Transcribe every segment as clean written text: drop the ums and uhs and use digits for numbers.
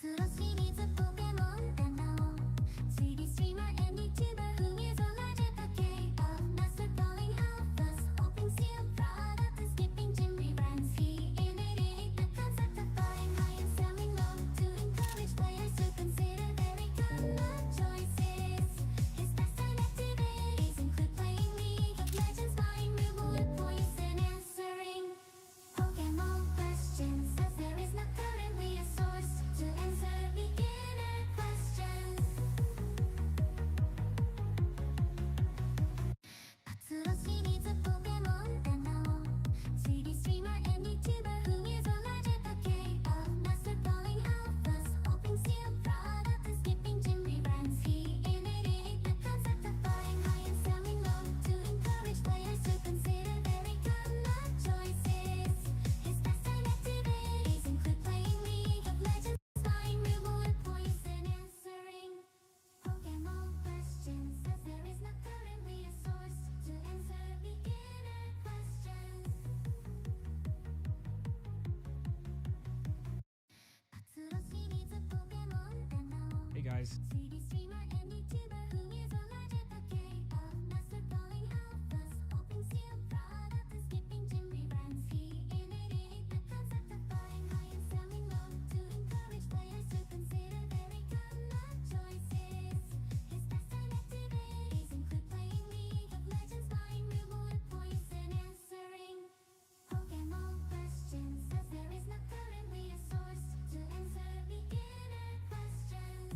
Patrouski needs a Pokemon and now 3D streamer and YouTuber who is a legend. Okay, master calling alphas, hoping see a product is skipping gym rebrands. He innovated the concept of buying high and selling low to encourage players to consider very common choices. His pastime activities include playing League of Legends, buying reward points and answering Pokemon questions, as there is not currently a source to answer beginner questions. Patrouski needs a Pokemon and now 3D streamer and YouTuber who is a legend. Okay, master calling alphas, hoping see a product is skipping gym rebrands. He innovated the concept of buying high and selling low to encourage players to consider very common choices. His pastime activities include playing League of Legends, buying reward points and answering Pokemon questions, as there is not currently a source to answer beginner questions. Patrouski needs a Pokemon and now Hey guys. 3D streamer and YouTuber who is a legend. Okay, master calling alphas, hoping see a product is skipping gym rebrands. He innovated the concept of buying high and selling low to encourage players to consider very common choices. His pastime activities include playing League of Legends, buying reward points and answering Pokemon questions, as there is not currently a source to answer beginner questions.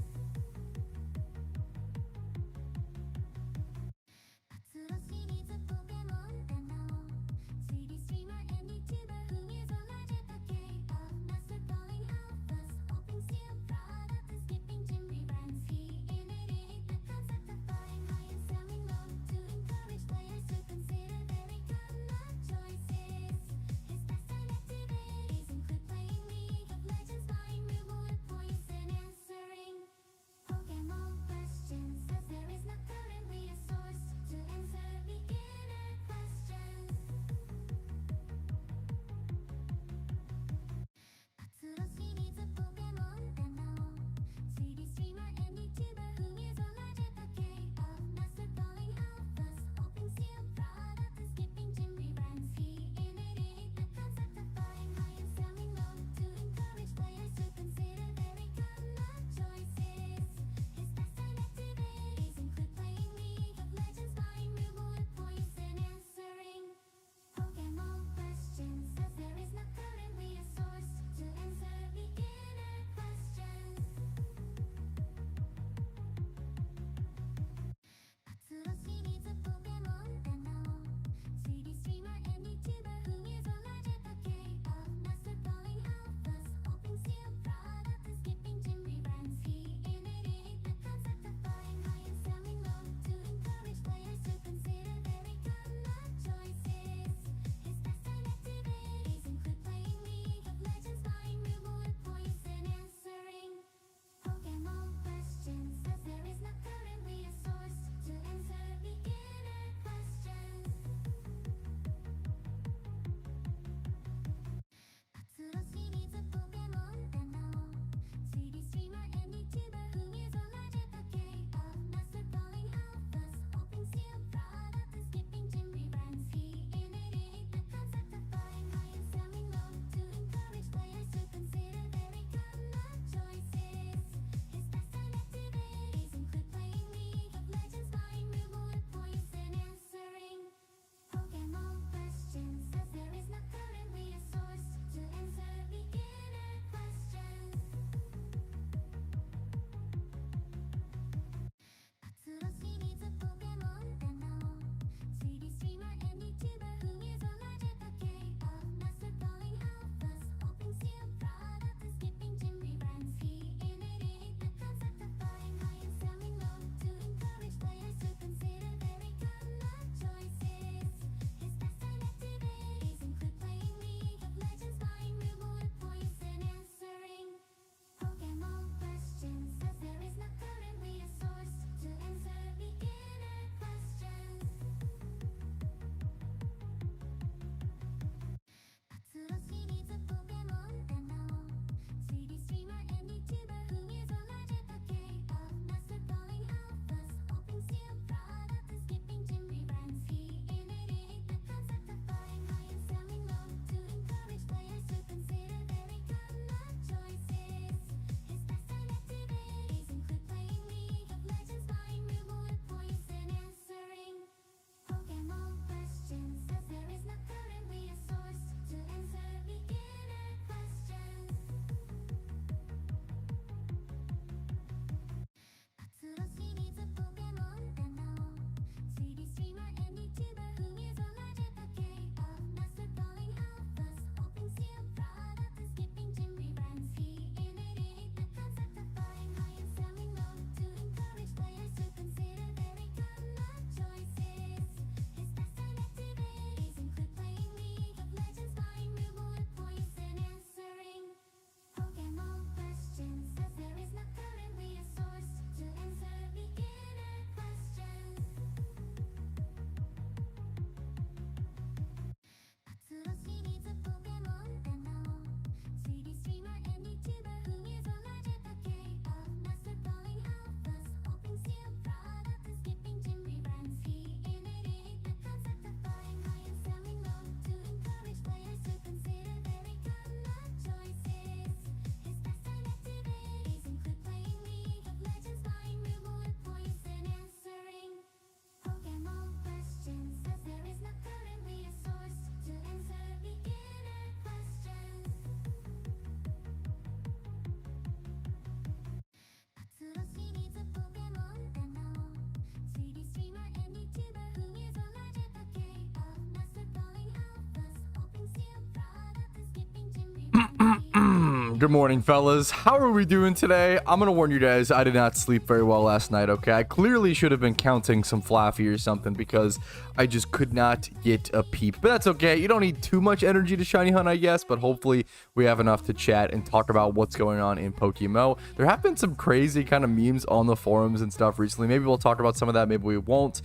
Good morning, fellas. How are we doing today? I'm gonna warn you guys, I did not sleep very well last night, okay? I clearly should have been counting some Flaffy or something because I just could not get a peep. But that's okay. You don't need too much energy to shiny hunt, I guess, but hopefully we have enough to chat and talk about what's going on in PokeMMO. There have been some crazy kind of memes on the forums and stuff recently. Maybe we'll talk about some of that, maybe we won't.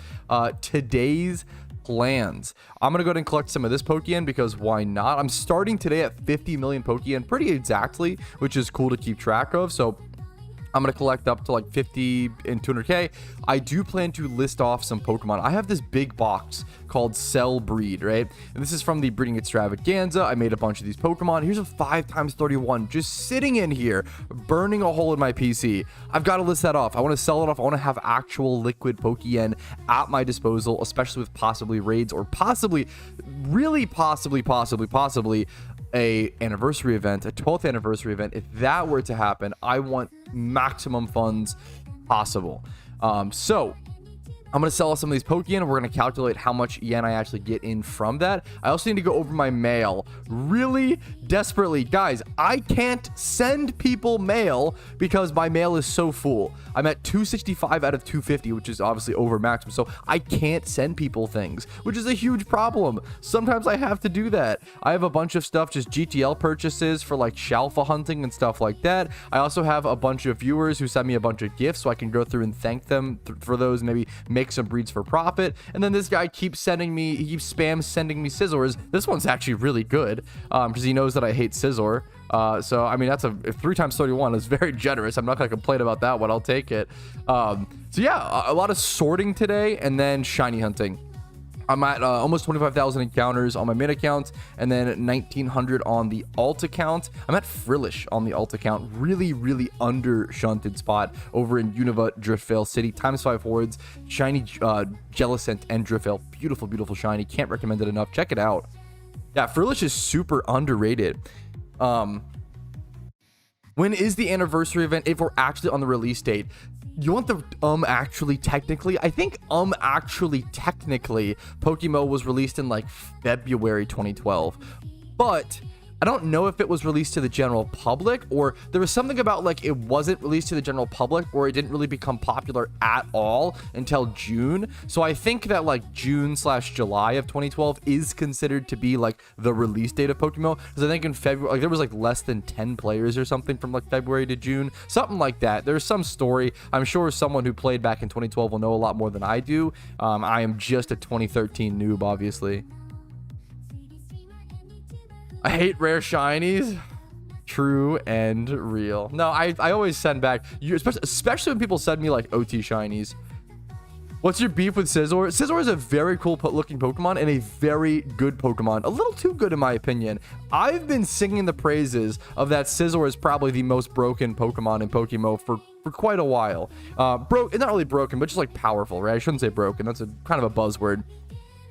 Today's plans. I'm gonna go ahead and collect some of this Pokeyen because why not? I'm starting today at 50 million Pokeyen pretty exactly, which is cool to keep track of. So I'm going to collect up to like 50 and 200k. I do plan to list off some Pokemon. I have this big box called Cell Breed, right? And this is from the breeding extravaganza. I made a bunch of these Pokemon. Here's a 5x31 just sitting in here, burning a hole in my PC. I've got to list that off. I want to sell it off. I want to have actual liquid Pokeyen at my disposal, especially with possibly raids or possibly, really possibly a anniversary event, a 12th anniversary event. If that were to happen, I want maximum funds possible. So I'm going to sell some of these Pokeyen. We're going to calculate how much yen I actually get in from that. I also need to go over my mail really desperately. Guys, I can't send people mail because my mail is so full. I'm at 265 out of 250, which is obviously over maximum. So I can't send people things, which is a huge problem. Sometimes I have to do that. I have a bunch of stuff, just GTL purchases for like Shalfa hunting and stuff like that. I also have a bunch of viewers who send me a bunch of gifts so I can go through and thank them for those, maybe make some breeds for profit. And then this guy keeps sending me, he keeps spam sending me Scizors. This one's actually really good because he knows that I hate Scizor. So I mean, that's a 3x31 is very generous. I'm not gonna complain about that one. I'll take it. So yeah, a lot of sorting today and then shiny hunting. I'm at almost 25,000 encounters on my main account and then 1,900 on the alt account. I'm at Frillish on the alt account. Really under shunted spot over in Unova, Driftvale City. ×5 hordes, shiny Jellicent and Driftvale. Beautiful shiny. Can't recommend it enough. Check it out. Yeah, Frillish is super underrated. When is the anniversary event? If we're actually on the release date, you want the actually technically? I think actually technically PokeMMO was released in like February 2012, but I don't know if it was released to the general public or there was something about like it wasn't released to the general public or it didn't really become popular at all until June. So I think that like June/July of 2012 is considered to be like the release date of PokeMMO, because I think in February like there was like less than 10 players or something from like February to June, something like that. There's some story. I'm sure someone who played back in 2012 will know a lot more than I do. I am just a 2013 noob, obviously. I hate rare shinies. True and real. No, I always send back, especially when people send me like OT shinies. What's your beef with Scizor? Scizor is a very cool looking Pokemon and a very good Pokemon. A little too good in my opinion. I've been singing the praises of that Scizor is probably the most broken Pokemon in PokeMMO for quite a while. Not really broken, but just like powerful, right? I shouldn't say broken. That's a kind of a buzzword.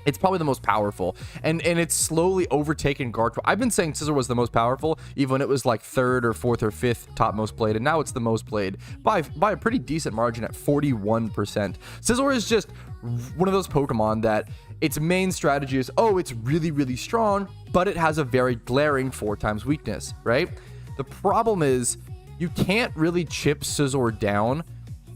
It's probably the most powerful, and it's slowly overtaken Gardevoir. I've been saying Scizor was the most powerful, even when it was like 3rd or 4th or 5th top most played, and now it's the most played by a pretty decent margin at 41%. Scizor is just one of those Pokemon that its main strategy is, oh, it's really strong, but it has a very glaring 4x weakness, right? The problem is you can't really chip Scizor down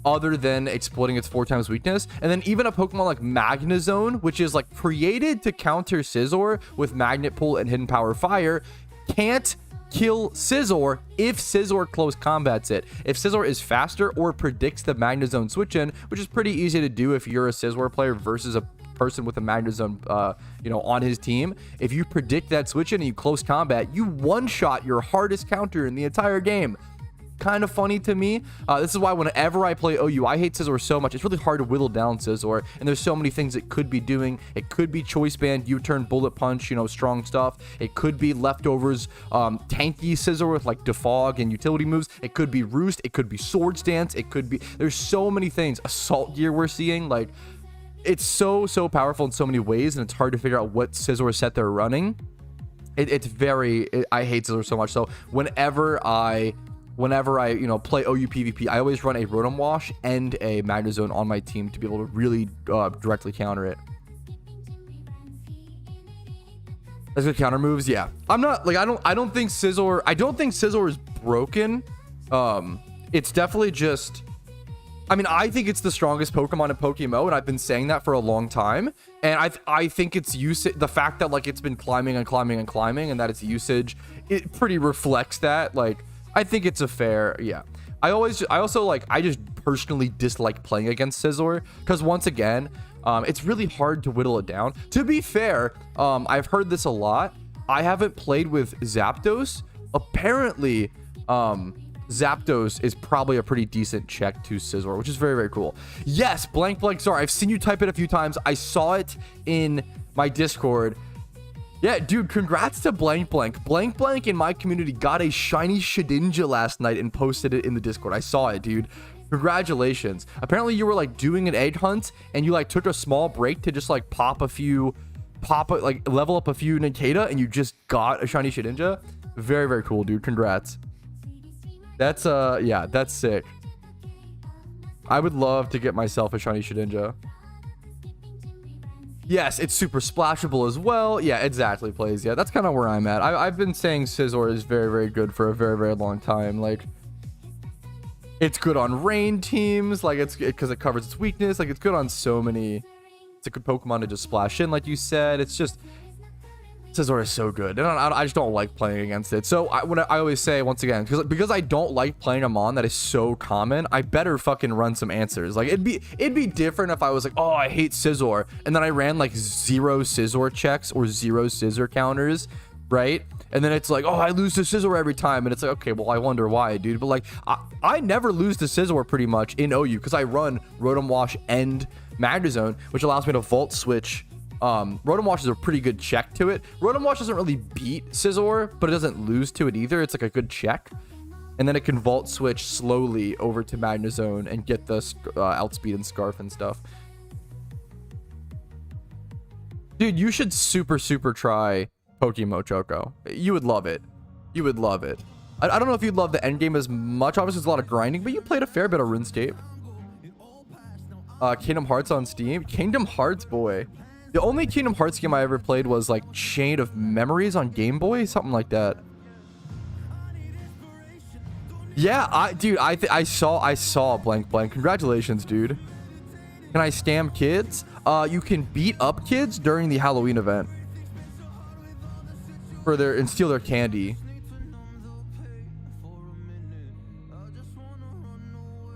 other than exploiting its 4x weakness. And then even a Pokemon like Magnezone, which is like created to counter Scizor with Magnet Pull and Hidden Power Fire, can't kill Scizor if Scizor close combats it. If Scizor is faster or predicts the Magnezone switch in, which is pretty easy to do if you're a Scizor player versus a person with a Magnezone on his team. If you predict that switch in and you close combat, you one-shot your hardest counter in the entire game. Kind of funny to me. This is why whenever I play OU, I hate Scizor so much. It's really hard to whittle down Scizor, and there's so many things it could be doing. It could be Choice Band, U-turn, Bullet Punch, strong stuff. It could be leftovers, tanky Scizor with like Defog and utility moves. It could be Roost. It could be Sword Stance. It could be, there's so many things. Assault Gear we're seeing, like it's so powerful in so many ways, and it's hard to figure out what Scizor set they're running. I hate Scizor so much. So whenever I play OU PvP, I always run a Rotom Wash and a Magnezone on my team to be able to really directly counter it. That's good counter moves. Yeah, I'm not like I don't think Scizor is broken. It's definitely just, I mean, I think it's the strongest Pokemon in PokeMMO, and I've been saying that for a long time. And I think its usage, the fact that like it's been climbing and climbing and climbing, and that its usage, it pretty reflects that. Like, I think it's a fair, yeah. I also like, I just personally dislike playing against Scizor because once again, it's really hard to whittle it down. To be fair, I've heard this a lot. I haven't played with Zapdos. Apparently, Zapdos is probably a pretty decent check to Scizor, which is very, very cool. Yes, blank, sorry, I've seen you type it a few times. I saw it in my Discord. Yeah, dude, congrats to blank. Blank in my community got a shiny Shedinja last night and posted it in the Discord. I saw it, dude. Congratulations. Apparently you were like doing an egg hunt and you like took a small break to just like level up a few Nikita, and you just got a shiny Shedinja. Very, very cool, dude. Congrats. That's yeah, that's sick. I would love to get myself a shiny Shedinja. Yes, it's super splashable as well. Yeah, exactly, plays. Yeah, that's kind of where I'm at. I've been saying Scizor is very, very good for a very, very long time. Like, it's good on rain teams, like it's because it covers its weakness. Like, it's good on so many. It's a good Pokemon to just splash in, like you said. It's just, Scizor is so good, and I just don't like playing against it. So I always say, once again, because I don't like playing a mon that is so common, I better fucking run some answers. Like, it'd be different if I was like, oh, I hate Scizor, and then I ran like 0 Scizor checks or 0 Scizor counters, right? And then it's like, oh, I lose to Scizor every time, and it's like, okay, well, I wonder why, dude. But like, I never lose to Scizor pretty much in OU because I run Rotom Wash and Magnezone, which allows me to Volt Switch. Rotom Wash is a pretty good check to it. Rotom Wash doesn't really beat Scizor, but it doesn't lose to it either. It's like a good check. And then it can Volt Switch slowly over to Magnezone and get the outspeed and Scarf and stuff. Dude, you should super try PokeMMO Choco. You would love it. You would love it. I don't know if you'd love the endgame as much. Obviously, it's a lot of grinding, but you played a fair bit of RuneScape. Kingdom Hearts on Steam. Kingdom Hearts, boy. The only Kingdom Hearts game I ever played was like Chain of Memories on Game Boy, something like that. Yeah, I saw blank. Congratulations, dude. Can I stam kids? You can beat up kids during the Halloween event and steal their candy.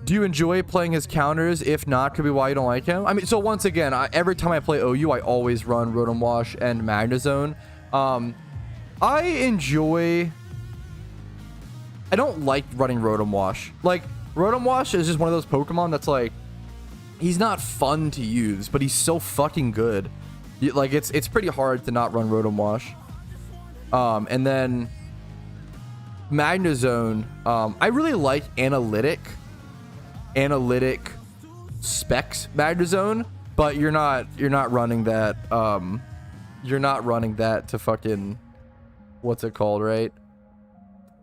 Do you enjoy playing his counters? If not, could be why you don't like him. I mean, so once again, every time I play OU, I always run Rotom Wash and Magnezone. I don't like running Rotom Wash. Like, Rotom Wash is just one of those Pokemon that's like, he's not fun to use, but he's so fucking good. Like, it's pretty hard to not run Rotom Wash. And then Magnezone, I really like analytic specs Magnezone, but you're not running that. You're not running that to fucking, what's it called, right?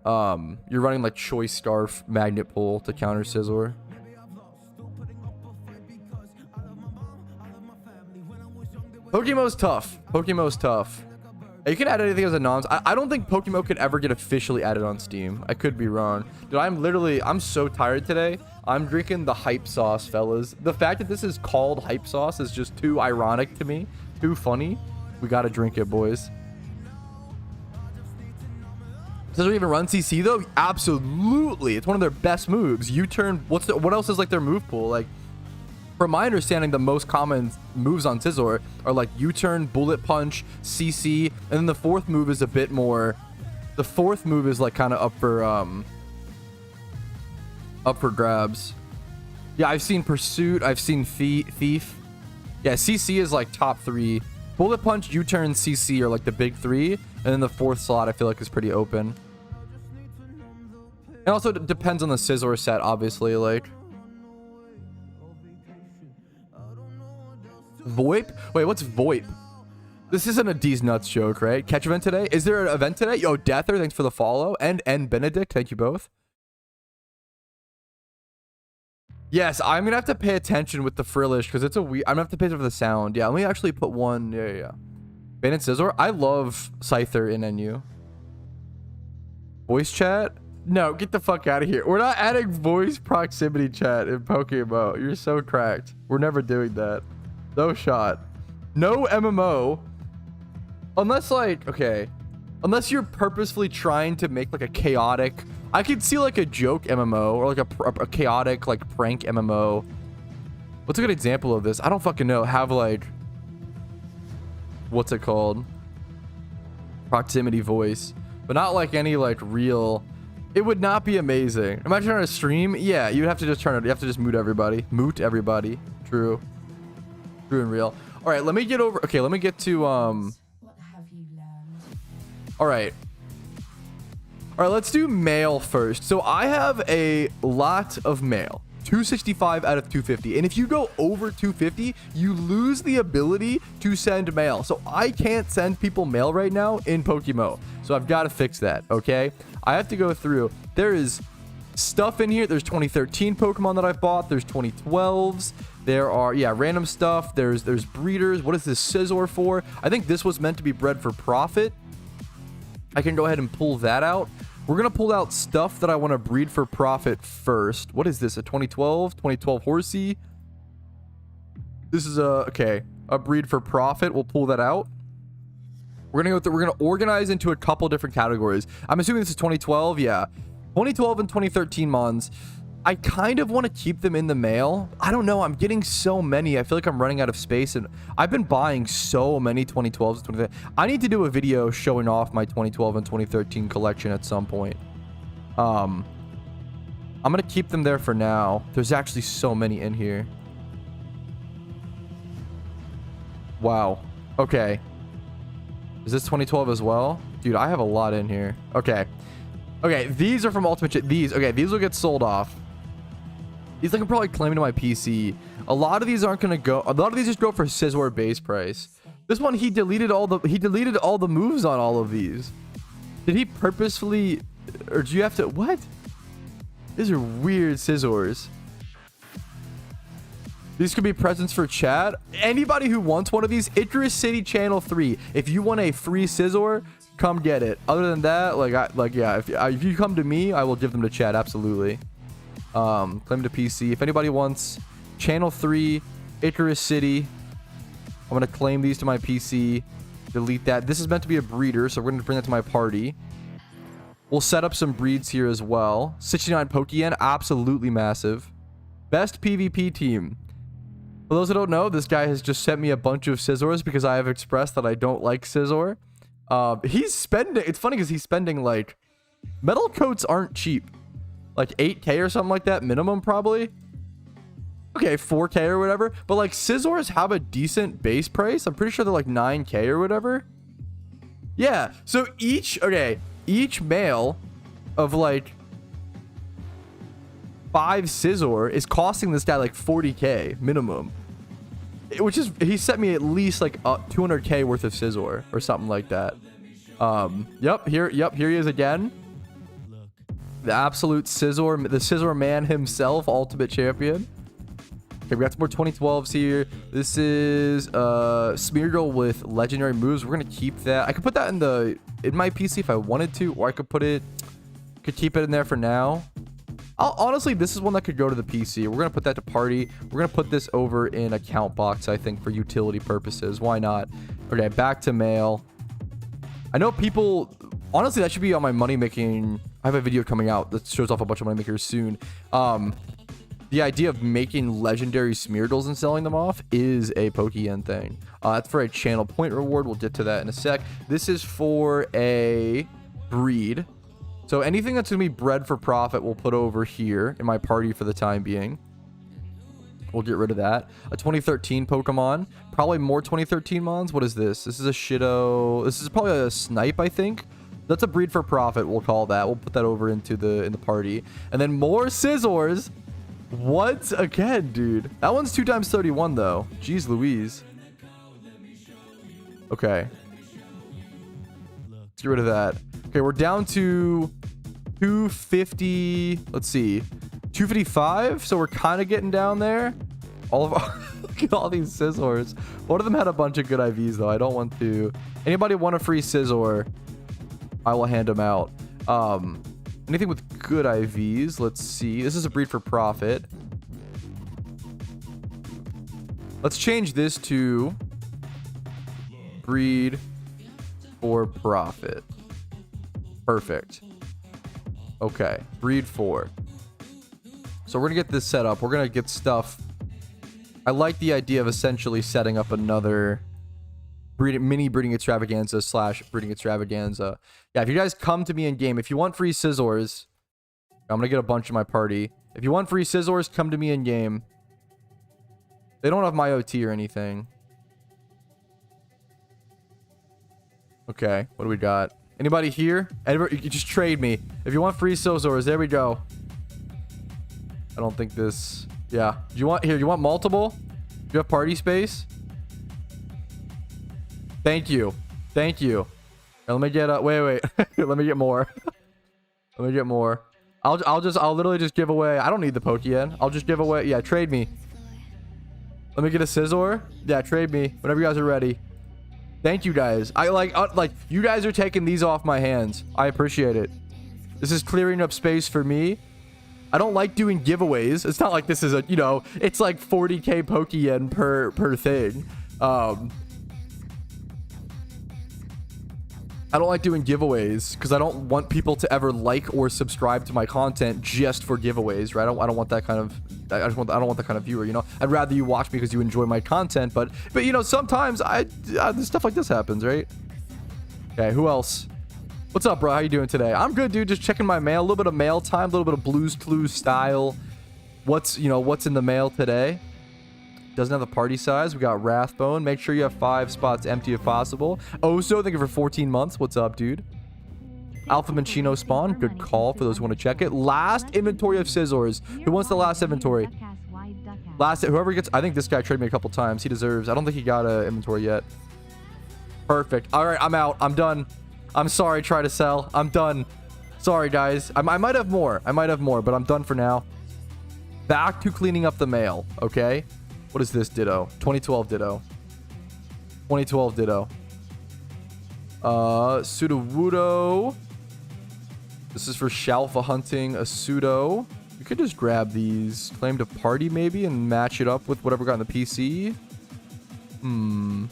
You're running like Choice Scarf Magnet Pull to counter Scizor. PokeMMO's tough. PokeMMO's tough. You can add anything as a noms. I don't think PokeMMO could ever get officially added on Steam. I could be wrong. Dude, I'm so tired today. I'm drinking the hype sauce, fellas. The fact that this is called hype sauce is just too ironic to me. Too funny. We gotta drink it, boys. Does it even run CC though? Absolutely. It's one of their best moves. U-turn. What else is like their move pool? Like, from my understanding, the most common moves on Scizor are like U-turn, Bullet Punch, CC, and then the fourth move is a bit more. The fourth move is like kind of up for grabs. Yeah, I've seen Pursuit. I've seen Thief. Yeah, CC is like top 3. Bullet Punch, U-turn, CC are like the big 3, and then the fourth slot I feel like is pretty open. And also it depends on the Scizor set, obviously. Like, VoIP? Wait, what's VoIP? This isn't a D's Nuts joke, right? Catch event today? Is there an event today? Yo, Deather, thanks for the follow. And Benedict, thank you both. Yes, I'm gonna have to pay attention with the Frillish because it's a weird. I'm gonna have to pay attention for the sound. Yeah, let me actually put one. Yeah. Bandit Scizor. I love Scyther in NU. Voice chat? No, get the fuck out of here. We're not adding voice proximity chat in PokeMMO. You're so cracked. We're never doing that. No shot. No MMO. Unless like, okay. Unless you're purposefully trying to make like a chaotic... I could see like a joke MMO or like a chaotic like prank MMO. What's a good example of this? I don't fucking know. Have like... What's it called? Proximity voice. But not like any like real... It would not be amazing. Imagine on a stream. Yeah, you'd have to just turn it. You have to just mute everybody. Mute everybody. True. True and real. All right, let me get over... Okay, let me get to... All right. All right, let's do mail first. So I have a lot of mail. 265 out of 250. And if you go over 250, you lose the ability to send mail. So I can't send people mail right now in PokeMMO. So I've got to fix that, okay? I have to go through. There is stuff in here. There's 2013 Pokemon that I've bought. There's 2012s. There are, yeah, random stuff. There's breeders. What is this Scizor for? I think this was meant to be bred for profit. I can go ahead and pull that out. We're going to pull out stuff that I want to breed for profit first. What is this? A 2012 Horsey? This is a breed for profit. We'll pull that out. We're going to go through, we're going to organize into a couple different categories. I'm assuming this is 2012. Yeah. 2012 and 2013 Mons. I kind of want to keep them in the mail. I don't know. I'm getting so many. I feel like I'm running out of space, and I've been buying so many 2012s and 2013. I need to do a video showing off my 2012 and 2013 collection at some point. I'm going to keep them there for now. There's actually so many in here. Wow. Okay. Is this 2012 as well? Dude, I have a lot in here. Okay. Okay, these are from Ultimate Chip. These will get sold off. These I can probably claim to my PC. A lot of these aren't gonna go. A lot of these just go for Scizor base price. This one, he deleted all the moves on all of these. Did he purposefully, or do you have to? What? These are weird Scizors. These could be presents for chat. Anybody who wants one of these, Icarus City Channel 3. If you want a free Scizor, come get it. Other than that, yeah, if you come to me, I will give them to chat. Absolutely. Claim to PC. If anybody wants Channel 3, Icarus City, I'm going to claim these to my PC. Delete that. This is meant to be a breeder, so we're going to bring that to my party. We'll set up some breeds here as well. 69 Pokeyen, absolutely massive. Best PvP team. For those who don't know, this guy has just sent me a bunch of Scizors because I have expressed that I don't like Scizor. He's spending, it's funny because he's spending like, metal coats aren't cheap. Like 8K or something like that, minimum probably. Okay, 4K or whatever. But like Scizors have a decent base price. I'm pretty sure they're like 9K or whatever. Yeah, so each male of like 5 Scizor is costing this guy like 40K minimum. Which is, he sent me at least like 200K worth of Scizor or something like that. Yep, here he is again. The absolute Scizor, the Scizor man himself, ultimate champion. Okay, we got some more 2012s here. This is Smeargle with legendary moves. We're gonna keep that. I could put that in my PC if I wanted to, or I could keep it in there for now. Honestly, this is one that could go to the PC. We're gonna put that to party. We're gonna put this over in account box, I think, for utility purposes. Why not? Okay, back to mail. I know people, honestly, that should be on my money making. I have a video coming out that shows off a bunch of money makers soon. The idea of making legendary Smeargles and selling them off is a Pokeyen thing. That's for a channel point reward. We'll get to that in a sec. This is for a breed. So anything that's going to be bred for profit, we'll put over here in my party for the time being. We'll get rid of that. A 2013 Pokemon. Probably more 2013 Mons. What is this? This is a Shido. This is probably a Snipe, I think. That's a breed for profit, we'll call that. We'll put that over into in the party. And then more Scizors. What? Again, dude. That one's 2 times 31, though. Jeez Louise. Okay. Let's get rid of that. Okay, we're down to 250. Let's see. 255. So we're kind of getting down there. All of our look at all these Scizors. One of them had a bunch of good IVs, though. I don't want to. Anybody want a free Scizor? I will hand them out. Anything with good IVs. Let's see. This is a breed for profit. Let's change this to breed for profit. Perfect. Okay. Breed 4. So we're going to get this set up. We're going to get stuff. I like the idea of essentially setting up another mini breeding extravaganza / breeding extravaganza. Yeah, if you guys come to me in game, if you want free Scizors, I'm gonna get a bunch of my party. If you want free Scizors, come to me in game. They don't have my OT or anything. Okay, what do we got? Anybody here? You can just trade me. If you want free Scizors, there we go. I don't think this... Yeah. Do you want... Here, you want multiple? Do you have party space? Thank you. Thank you. Now, let me get... wait. Let me get more. Let me get more. I'll literally just give away... I don't need the Pokeyen. I'll just give away... Yeah, trade me. Let me get a Scizor. Yeah, trade me. Whenever you guys are ready. Thank you, guys. I like you guys are taking these off my hands. I appreciate it. This is clearing up space for me. I don't like doing giveaways. It's not like this is a, you know, it's like 40k Pokeyen per thing. I don't like doing giveaways because I don't want people to ever like or subscribe to my content just for giveaways, right? I don't want that kind of... I don't want that kind of viewer, you know. I'd rather you watch me because you enjoy my content, but you know, sometimes stuff like this happens, right? Okay, who else? What's up, bro? How you doing today? I'm good, dude. Just checking my mail. A little bit of mail time, a little bit of Blue's Clues style. What's in the mail today? Doesn't have the party size. We got Wrathbone. Make sure you have 5 spots empty if possible. Oso, thank you for 14 months. What's up, dude? Alpha Minchino spawn. Good call for those who want to check it. Last inventory of Scizors. Who wants the last inventory? Whoever gets... I think this guy traded me a couple times. He deserves... I don't think he got an inventory yet. Perfect. All right, I'm out. I'm done. I'm sorry, try to sell. I'm done. Sorry, guys. I might have more. But I'm done for now. Back to cleaning up the mail, okay? What is this Ditto? 2012 Ditto. 2012 Ditto. Sudowoodo. This is for Shalfa hunting a pseudo. You could just grab these. Claim to party maybe and match it up with whatever got on the PC. I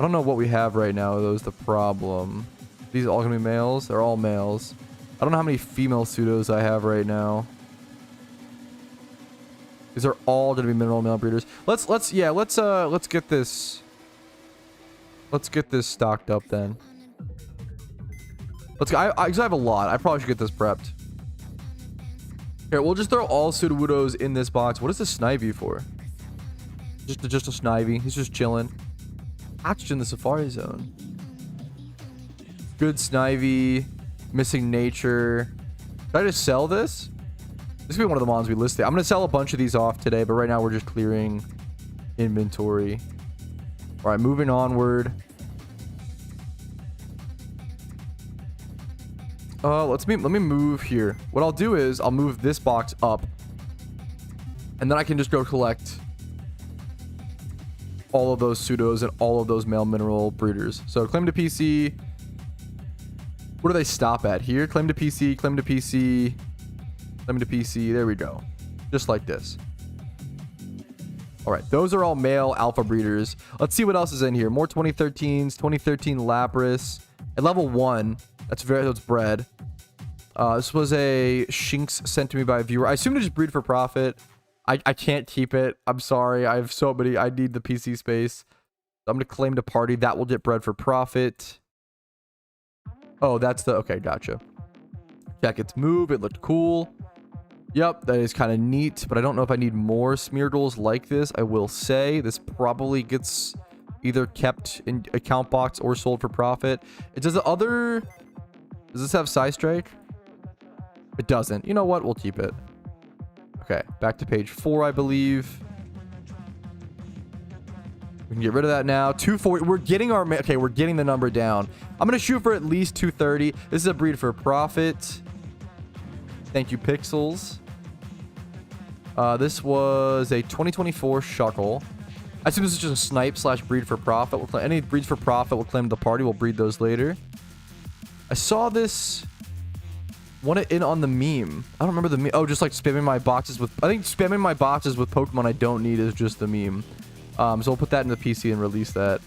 don't know what we have right now, though, is the problem. These are all gonna be males? They're all males. I don't know how many female pseudos I have right now. These are all gonna be mineral male breeders. Let's get this. Let's get this stocked up then. Let's go. I have a lot. I probably should get this prepped. Here, we'll just throw all Sudowoodos in this box. What is the Snivy for? Just a Snivy. He's just chilling. Hatched in the Safari Zone. Good Snivy. Missing Nature. Should I just sell this? This could be one of the mons we listed. I'm going to sell a bunch of these off today, but right now we're just clearing inventory. All right, moving onward. Let me move here. What I'll do is I'll move this box up, and then I can just go collect all of those pseudos and all of those male mineral breeders. So claim to PC. Where do they stop at? Here, claim to PC, claim to PC, claim to PC. There we go. Just like this. All right, those are all male alpha breeders. Let's see what else is in here. More 2013s, 2013 Lapras at level 1. That's bred. This was a Shinx sent to me by a viewer. I assume to just breed for profit. I can't keep it. I'm sorry. I have so many. I need the PC space. So I'm going to claim to party. That will get bred for profit. Oh, that's the... Okay, gotcha. Check its move. It looked cool. Yep, that is kind of neat. But I don't know if I need more Smeargles like this. I will say this probably gets either kept in account box or sold for profit. It does the other... Does this have Psystrike? It doesn't. You know what? We'll keep it. Okay, back to page 4, I believe. We can get rid of that now. 240. We're getting our... Okay, we're getting the number down. I'm going to shoot for at least 230. This is a breed for profit. Thank you, Pixels. This was a 2024 Shuckle. I assume this is just a snipe / breed for profit. Any breeds for profit will claim the party. We'll breed those later. I saw this one in on the meme. I don't remember the meme. Oh, just like spamming my boxes with, I think spamming my boxes with Pokemon I don't need is just the meme. So we'll put that in the PC and release that.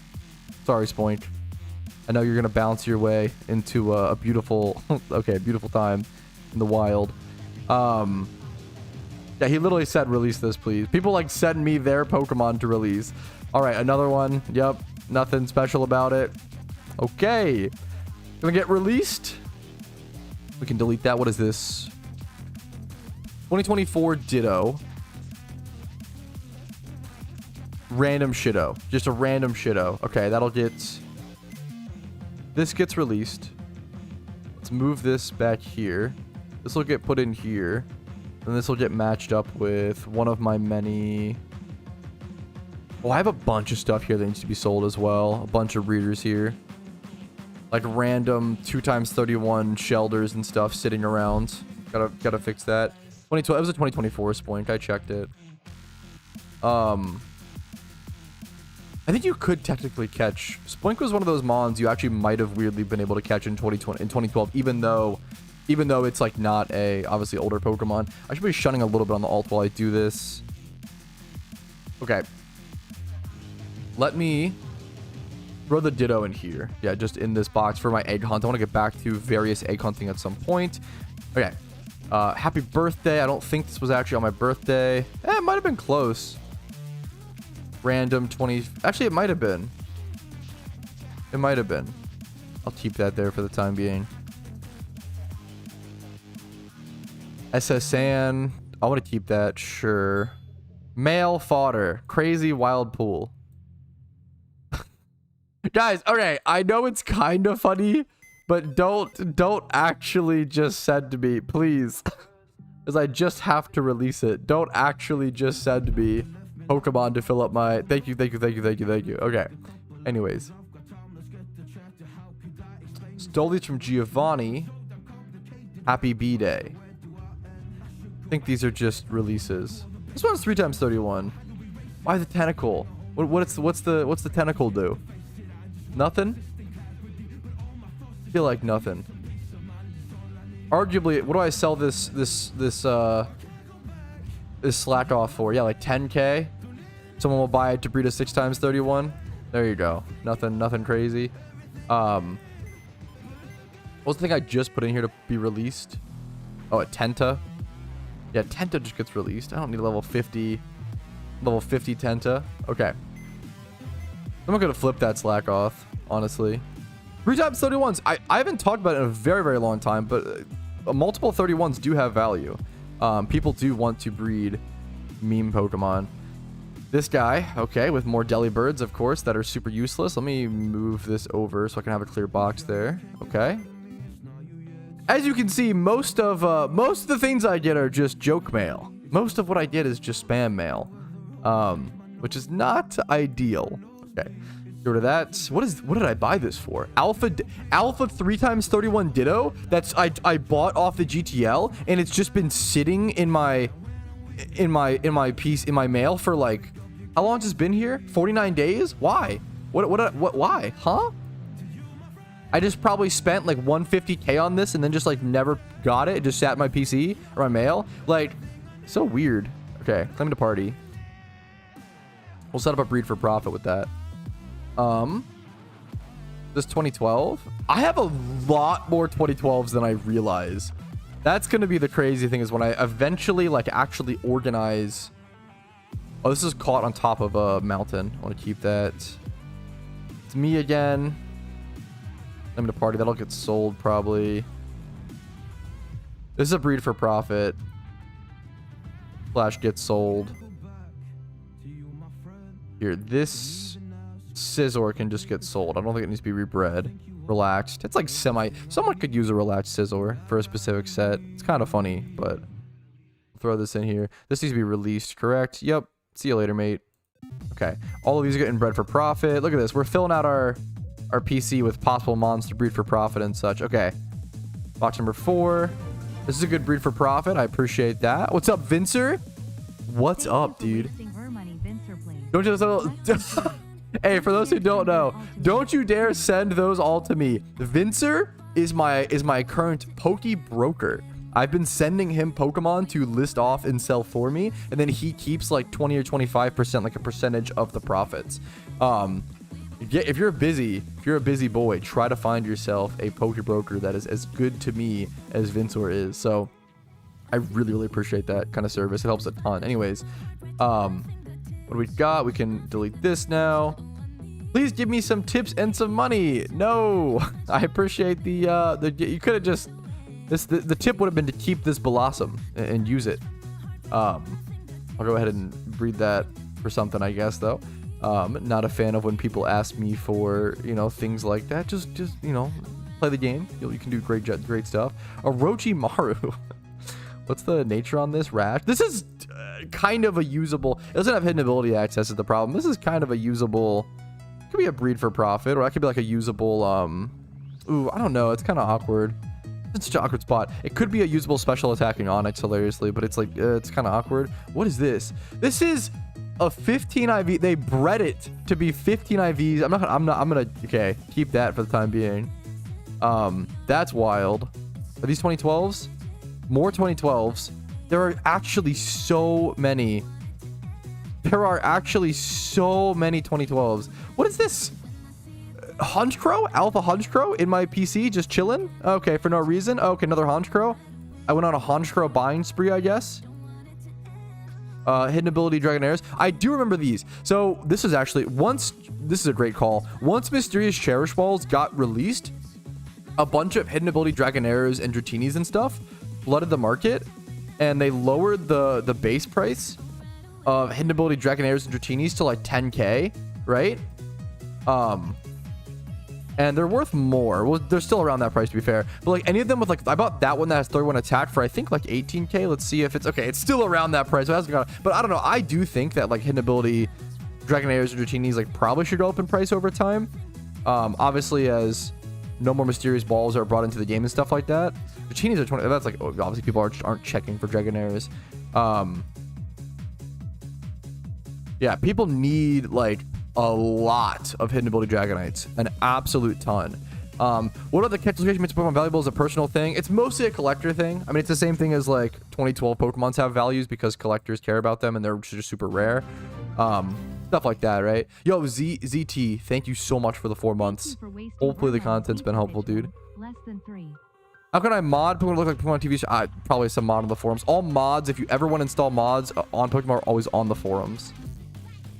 Sorry, Spoink. I know you're gonna bounce your way into a beautiful, okay, beautiful time in the wild. Yeah, he literally said release this, please. People like send me their Pokemon to release. All right, another one. Yep, nothing special about it. Okay, gonna get released. We can delete that. What is this? 2024 Ditto. Random Shitto. Just a random Shitto. Okay, that'll get... This gets released. Let's move this back here. This will get put in here. And this will get matched up with one of my many... Oh, I have a bunch of stuff here that needs to be sold as well. A bunch of breeders here. Like random 2x31 Shelders and stuff sitting around. Gotta fix that. 2012. It was a 2024 Spoink. I checked it. I think you could technically catch. Spoink was one of those mons you actually might have weirdly been able to catch in 2012, even though it's like not a obviously older Pokemon. I should be shunning a little bit on the alt while I do this. Okay. Let me throw the Ditto in here. Yeah, just in this box for my egg hunt. I want to get back to various egg hunting at some point. Okay. Happy birthday. I don't think this was actually on my birthday. It might have been close. Random 20. Actually, it might have been. It might have been. I'll keep that there for the time being. SSN. I want to keep that. Sure. Male fodder. Crazy wild pool. Guys, okay. I know it's kind of funny, but don't actually just send to me, please. Because I just have to release it. Don't actually just send me Pokemon to fill up my... Thank you. Okay. Anyways. Stole these from Giovanni. Happy B-Day. I think these are just releases. This one's 3x31. Why the tentacle? What's the tentacle do? Nothing? I feel like nothing. Arguably, what do I sell this slack off for? Yeah, like 10k. Someone will buy it to breed a 6x31. There you go. Nothing crazy. What was the thing I just put in here to be released? Oh, a Tenta. Yeah, Tenta just gets released. I don't need a level 50 Tenta. Okay. I'm not gonna flip that slack off, honestly. 3x31s. I haven't talked about it in a very, very long time, but multiple 31s do have value. People do want to breed meme Pokemon. This guy, okay, with more Delibirds, of course, that are super useless. Let me move this over so I can have a clear box there. Okay. As you can see, most of the things I get are just joke mail. Most of what I get is just spam mail, which is not ideal. Okay. Get rid of that. What did I buy this for? Alpha 3x31 Ditto. That's I bought off the GTL, and it's just been sitting in my mail for like, how long has this been here? 49 days? Why? What why? Huh? I just probably spent like 150k on this and then just like never got it. It just sat in my PC or my mail. Like, so weird. Okay, claim to party. We'll set up a breed for profit with that. This 2012. I have a lot more 2012s than I realize. That's gonna be the crazy thing, is when I eventually like actually organize. Oh, this is caught on top of a mountain. I want to keep that. It's me again. I'm gonna party. That'll get sold probably. This is a breed for profit. Flash gets sold. Here, this Scizor can just get sold. I don't think it needs to be rebred. Relaxed. It's like someone could use a relaxed Scizor for a specific set. It's kind of funny, but I'll throw this in here. This needs to be released, correct? Yep. See you later, mate. Okay. All of these are getting bred for profit. Look at this. We're filling out our PC with possible mons to breed for profit and such. Okay. Box number 4. This is a good breed for profit. I appreciate that. What's up, Vincer? What's up, dude? Don't you... Hey, for those who don't know, don't you dare send those all to me. Vincer, is my current Poke broker. I've been sending him Pokemon to list off and sell for me, and then he keeps like 20 or 25%, like a percentage of the profits. If you're a busy boy, try to find yourself a Poke broker that is as good to me as Vinsor is. So I really, really appreciate that kind of service. It helps a ton. Anyways, what do we got? We can delete this now. Please give me some tips and some money. No, I appreciate the you could have just the tip would have been to keep this Blossom and use it. I'll go ahead and breed that for something, I guess, though. Not a fan of when people ask me for, you know, things like that. Just you know, play the game. You can do great stuff. Orochimaru. What's the nature on this? Rash. This is kind of a usable. It doesn't have hidden ability access is the problem. This is kind of a usable. Could be a breed for profit, or that could be like a usable. Ooh, I don't know. It's kind of awkward. It's such an awkward spot. It could be a usable special attacking Onyx, hilariously, but it's like it's kind of awkward. What is this? This is a 15 IV. They bred it to be 15 IVs. I'm gonna okay, keep that for the time being. That's wild. Are these 2012s? More 2012s. There are actually so many. There are actually so many 2012s. What is this? Honchkrow? Alpha Honchkrow in my PC just chilling? Okay, for no reason. Okay, another Honchkrow. I went on a Honchkrow buying spree, I guess. Hidden ability Dragonairs. I do remember these. So this is actually this is a great call. Once Mysterious Cherish Balls got released, a bunch of hidden ability Dragonairs and Dratinis and stuff flooded the market, and they lowered the base price of hidden ability Dragonairs and Dratinis to like 10k, right? And they're worth more. Well, they're still around that price, to be fair. But like any of them with like, I bought that one that has 31 attack for I think like 18k. Let's see if it's okay. It's still around that price. So it hasn't gone, but I don't know. I do think that like hidden ability Dragonairs and Dratinis like probably should go up in price over time. Obviously as no more mysterious balls are brought into the game and stuff like that. Dratinis are 20. That's like obviously people aren't checking for Dragonairs. Yeah, people need like a lot of hidden ability Dragonites, an absolute ton. What are the catch location makes Pokemon valuable is a personal thing. It's mostly a collector thing. I mean, it's the same thing as like 2012 Pokemons have values because collectors care about them and they're just super rare. Stuff like that, right? Yo, ZT, thank you so much for the 4 months. Hopefully the content's been helpful, dude. Less than 3. How can I mod Pokemon to look like Pokemon TV show? Probably some mod on the forums. All mods, if you ever want to install mods on Pokemon, are always on the forums.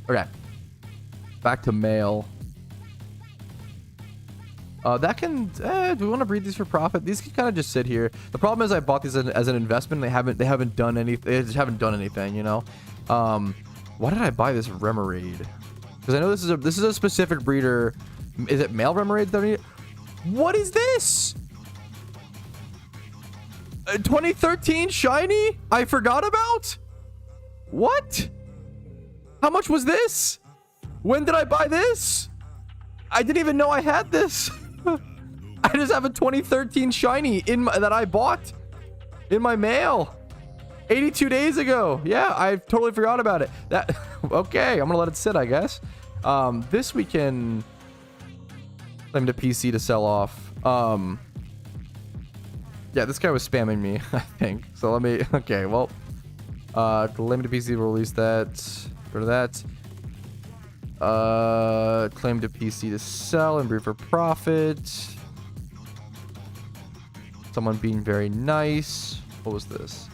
Okay. Back to mail. That can. Do we want to breed these for profit? These can kind of just sit here. The problem is I bought these as an investment. And they haven't done anything. They just haven't done anything. You know. Why did I buy this Remoraid? Because I know this is a specific breeder. Is it male Remoraid that I need? What is this? 2013 shiny? I forgot about. What? How much was this? When did I buy this? I didn't even know I had this. I just have a 2013 shiny that I bought in my mail 82 days ago. Yeah, I totally forgot about it. Okay, I'm gonna let it sit, I guess. This we can claim to PC to sell off. Yeah, this guy was spamming me, I think. So let me. Okay, well, claim to PC. We'll release that. Go to that. Claim to PC to sell and breed for profit. Someone being very nice. What was this?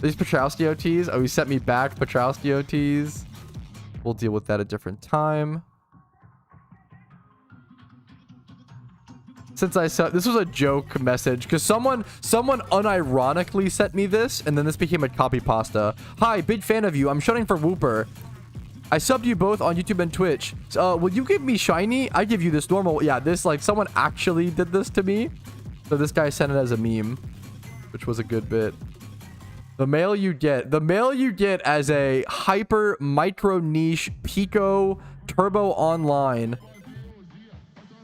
These Patrouski OTs. Oh, he sent me back Patrouski OTs. We'll deal with that a different time. Since I saw this was a joke message because someone unironically sent me this and then this became a copy pasta. Hi, big fan of you. I'm shunning for Wooper. I subbed you both on YouTube and Twitch. Will you give me shiny? I give you this normal. Yeah, this like someone actually did this to me. So this guy sent it as a meme, which was a good bit. The mail you get as a hyper micro niche Pico Turbo Online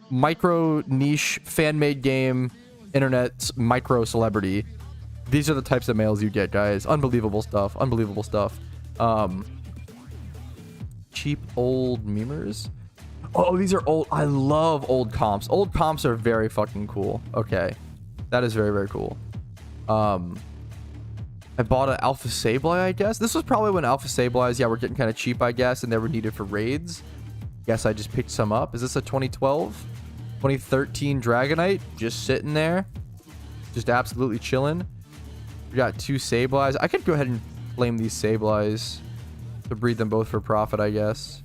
micro niche fan made game internet micro celebrity. These are the types of mails you get, guys. Unbelievable stuff. Unbelievable stuff. Cheap old memers. Oh, these are old. I love old comps. Old comps are very fucking cool. Okay. That is very, very cool. I bought an Alpha Sableye, I guess. This was probably when Alpha Sableyes, yeah, were getting kind of cheap, I guess, and they were needed for raids. Guess I just picked some up. Is this a 2012? 2013 Dragonite? Just sitting there. Just absolutely chilling. We got 2 Sableyes. I could go ahead and flame these Sableyes to breed them both for profit, I guess.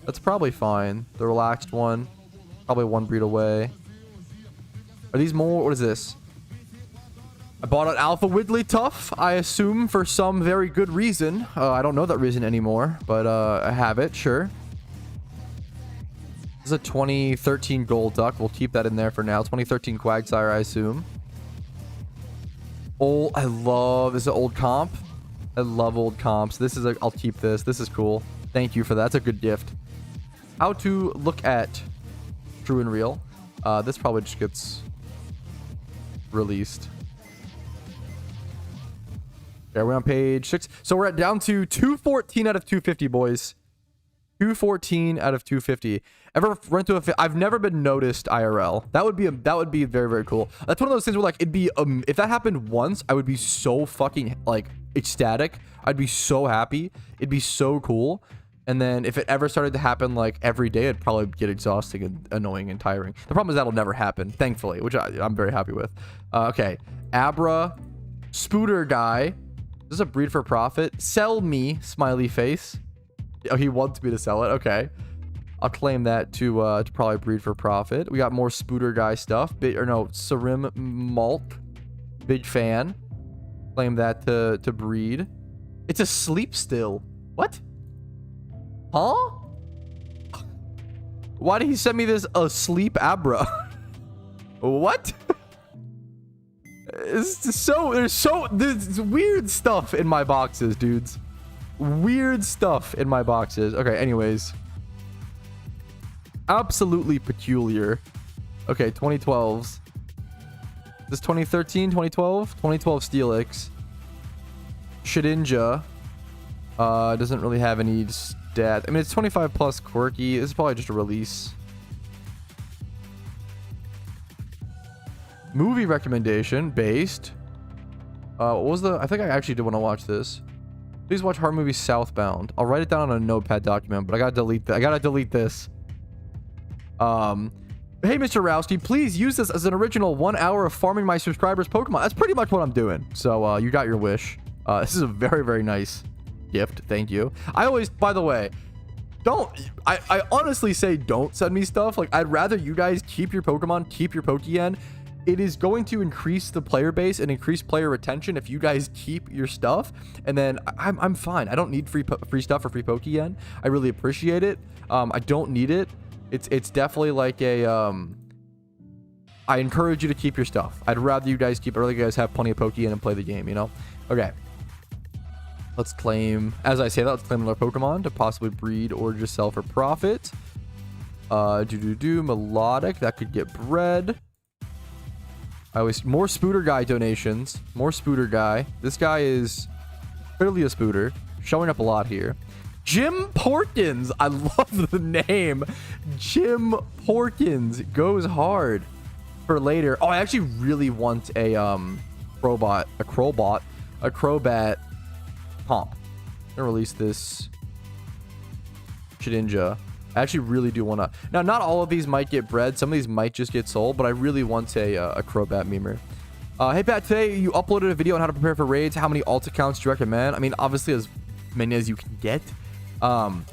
That's probably fine. The relaxed one. Probably 1 breed away. Are these more? What is this? I bought an Alpha Wigglytuff, I assume for some very good reason. I don't know that reason anymore, but I have it, sure. This is a 2013 Golduck. We'll keep that in there for now. 2013 Quagsire, I assume. Oh, I love... This is an old comp. I love old comps. This is a... I'll keep this. This is cool. Thank you for that. That's a good gift. How to look at True and Real. This probably just gets released. Yeah, we're on page 6. So we're down to 214 out of 250, boys. 214 out of 250. Ever run to a... I've never been noticed IRL. That would be very, very cool. That's one of those things where, like, it'd be... if that happened once, I would be so fucking, like, ecstatic. I'd be so happy. It'd be so cool. And then if it ever started to happen, like, every day, it'd probably get exhausting and annoying and tiring. The problem is that'll never happen, thankfully, which I'm very happy with. Okay. Abra. Spooter guy. This is a breed for profit. Sell me, smiley face. Oh, he wants me to sell it. Okay. I'll claim that to probably breed for profit. We got more Spooter guy stuff. Sarim Malk. Big fan. Claim that to breed. It's a sleep still. What? Huh? Why did he send me this asleep Abra? What? There's weird stuff in my boxes, dudes. Weird stuff in my boxes. Okay, anyways. Absolutely peculiar. Okay, 2012s. This 2013, 2012? 2012 Steelix. Shedinja. Doesn't really have any stat. I mean, it's 25 plus quirky. This is probably just a release. Movie recommendation based. What was the... I think I actually did want to watch this. Please watch horror movie Southbound. I'll write it down on a notepad document, but I gotta delete that. I gotta delete this. Hey, Mr. Rowski, please use this as an original 1 hour of farming my subscribers' Pokemon. That's pretty much what I'm doing. So, you got your wish. This is a very, very nice gift. Thank you. I always, by the way, I honestly say don't send me stuff. Like, I'd rather you guys keep your Pokemon, keep your Pokeyen. It is going to increase the player base and increase player retention if you guys keep your stuff, and then I'm fine. I don't need free stuff or free Pokeyen. I really appreciate it. I don't need it. It's definitely like a I encourage you to keep your stuff. I'd rather you guys keep it. I'd rather you guys have plenty of Pokeyen and play the game, you know? Okay. Let's claim, as I say that, let's claim another Pokemon to possibly breed or just sell for profit. Melodic, that could get bred. More Spooter guy donations. More Spooter guy. This guy is clearly a Spooter. Showing up a lot here. Jim Porkins. I love the name. Jim Porkins goes hard for later. Oh, I actually really want a Crobat comp. I'm gonna release this Shedinja. I actually really do want to... Now, not all of these might get bred. Some of these might just get sold, but I really want a Crobat memer. Hey, Pat, today you uploaded a video on how to prepare for raids. How many alt accounts do you recommend? I mean, obviously, as many as you can get. 1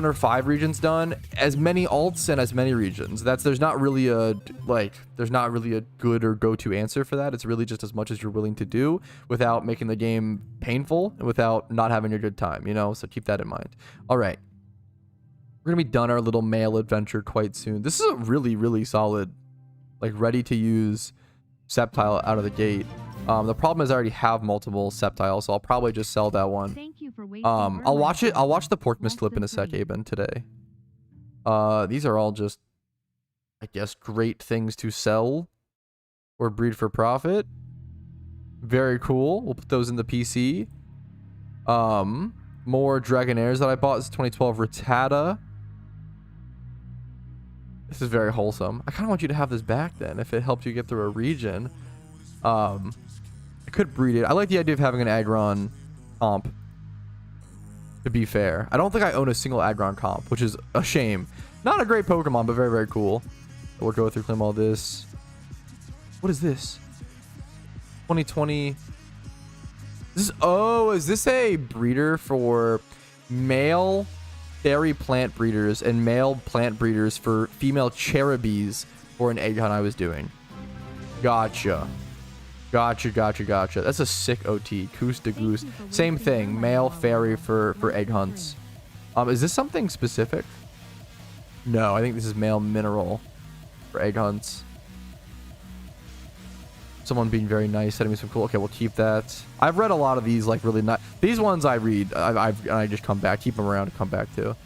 or 5 regions done. As many alts and as many regions. There's not really a good or go-to answer for that. It's really just as much as you're willing to do without making the game painful and without not having a good time, you know? So keep that in mind. All right. We're gonna be done our little mail adventure quite soon. This is a really, really solid, like, ready to use Sceptile out of the gate. The problem is I already have multiple Sceptiles, so I'll probably just sell that one. Thank you for waiting. I'll watch the Porkmas clip in a sec, Aben, today. These are all just, I guess, great things to sell or breed for profit. Very cool. We'll put those in the PC. More Dragonairs that I bought. This is 2012 Rattata. This is very wholesome. I kind of want you to have this back then if it helped you get through a region. I could breed it. I like the idea of having an Aggron comp, to be fair. I don't think I own a single Aggron comp, which is a shame. Not a great Pokemon, but very, very cool. We'll go through, claim all this. What is this? 2020. Is this a breeder for male fairy plant breeders and male plant breeders for female Cherubies for an egg hunt I was doing? Gotcha. Gotcha. That's a sick OT. Goose to Goose. Same thing. Male fairy for egg hunts. Is this something specific? No, I think this is male mineral for egg hunts. Someone being very nice, sending me some cool. Okay, we'll keep that. I've read a lot of these, like, really not. These ones I read. I just come back, keep them around to come back to.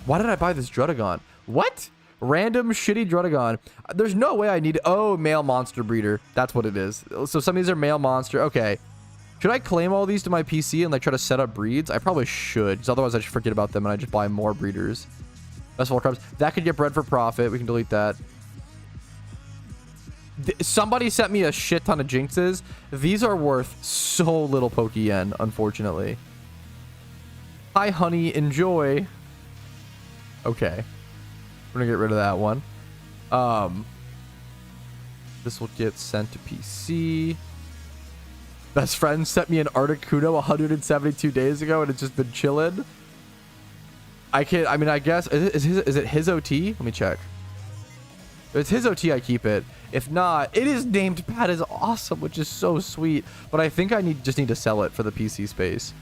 Why did I buy this Drudagon? What? Random shitty Drudagon. There's no way I need. Oh, male monster breeder. That's what it is. So some of these are male monster. Okay. Should I claim all these to my PC and like try to set up breeds? I probably should, because otherwise I just forget about them and I just buy more breeders. Festival Crabs. That could get bred for profit. We can delete that. Somebody sent me a shit ton of Jinxes. These are worth so little Pokeyen, unfortunately. Hi, honey. Enjoy. Okay. We're gonna get rid of that one. This will get sent to PC. Best friend sent me an Articuno 172 days ago and it's just been chilling. I guess, is it his OT? Let me check. If it's his OT, I keep it. If not, it is named Pat is awesome, which is so sweet. But I think I just need to sell it for the PC space.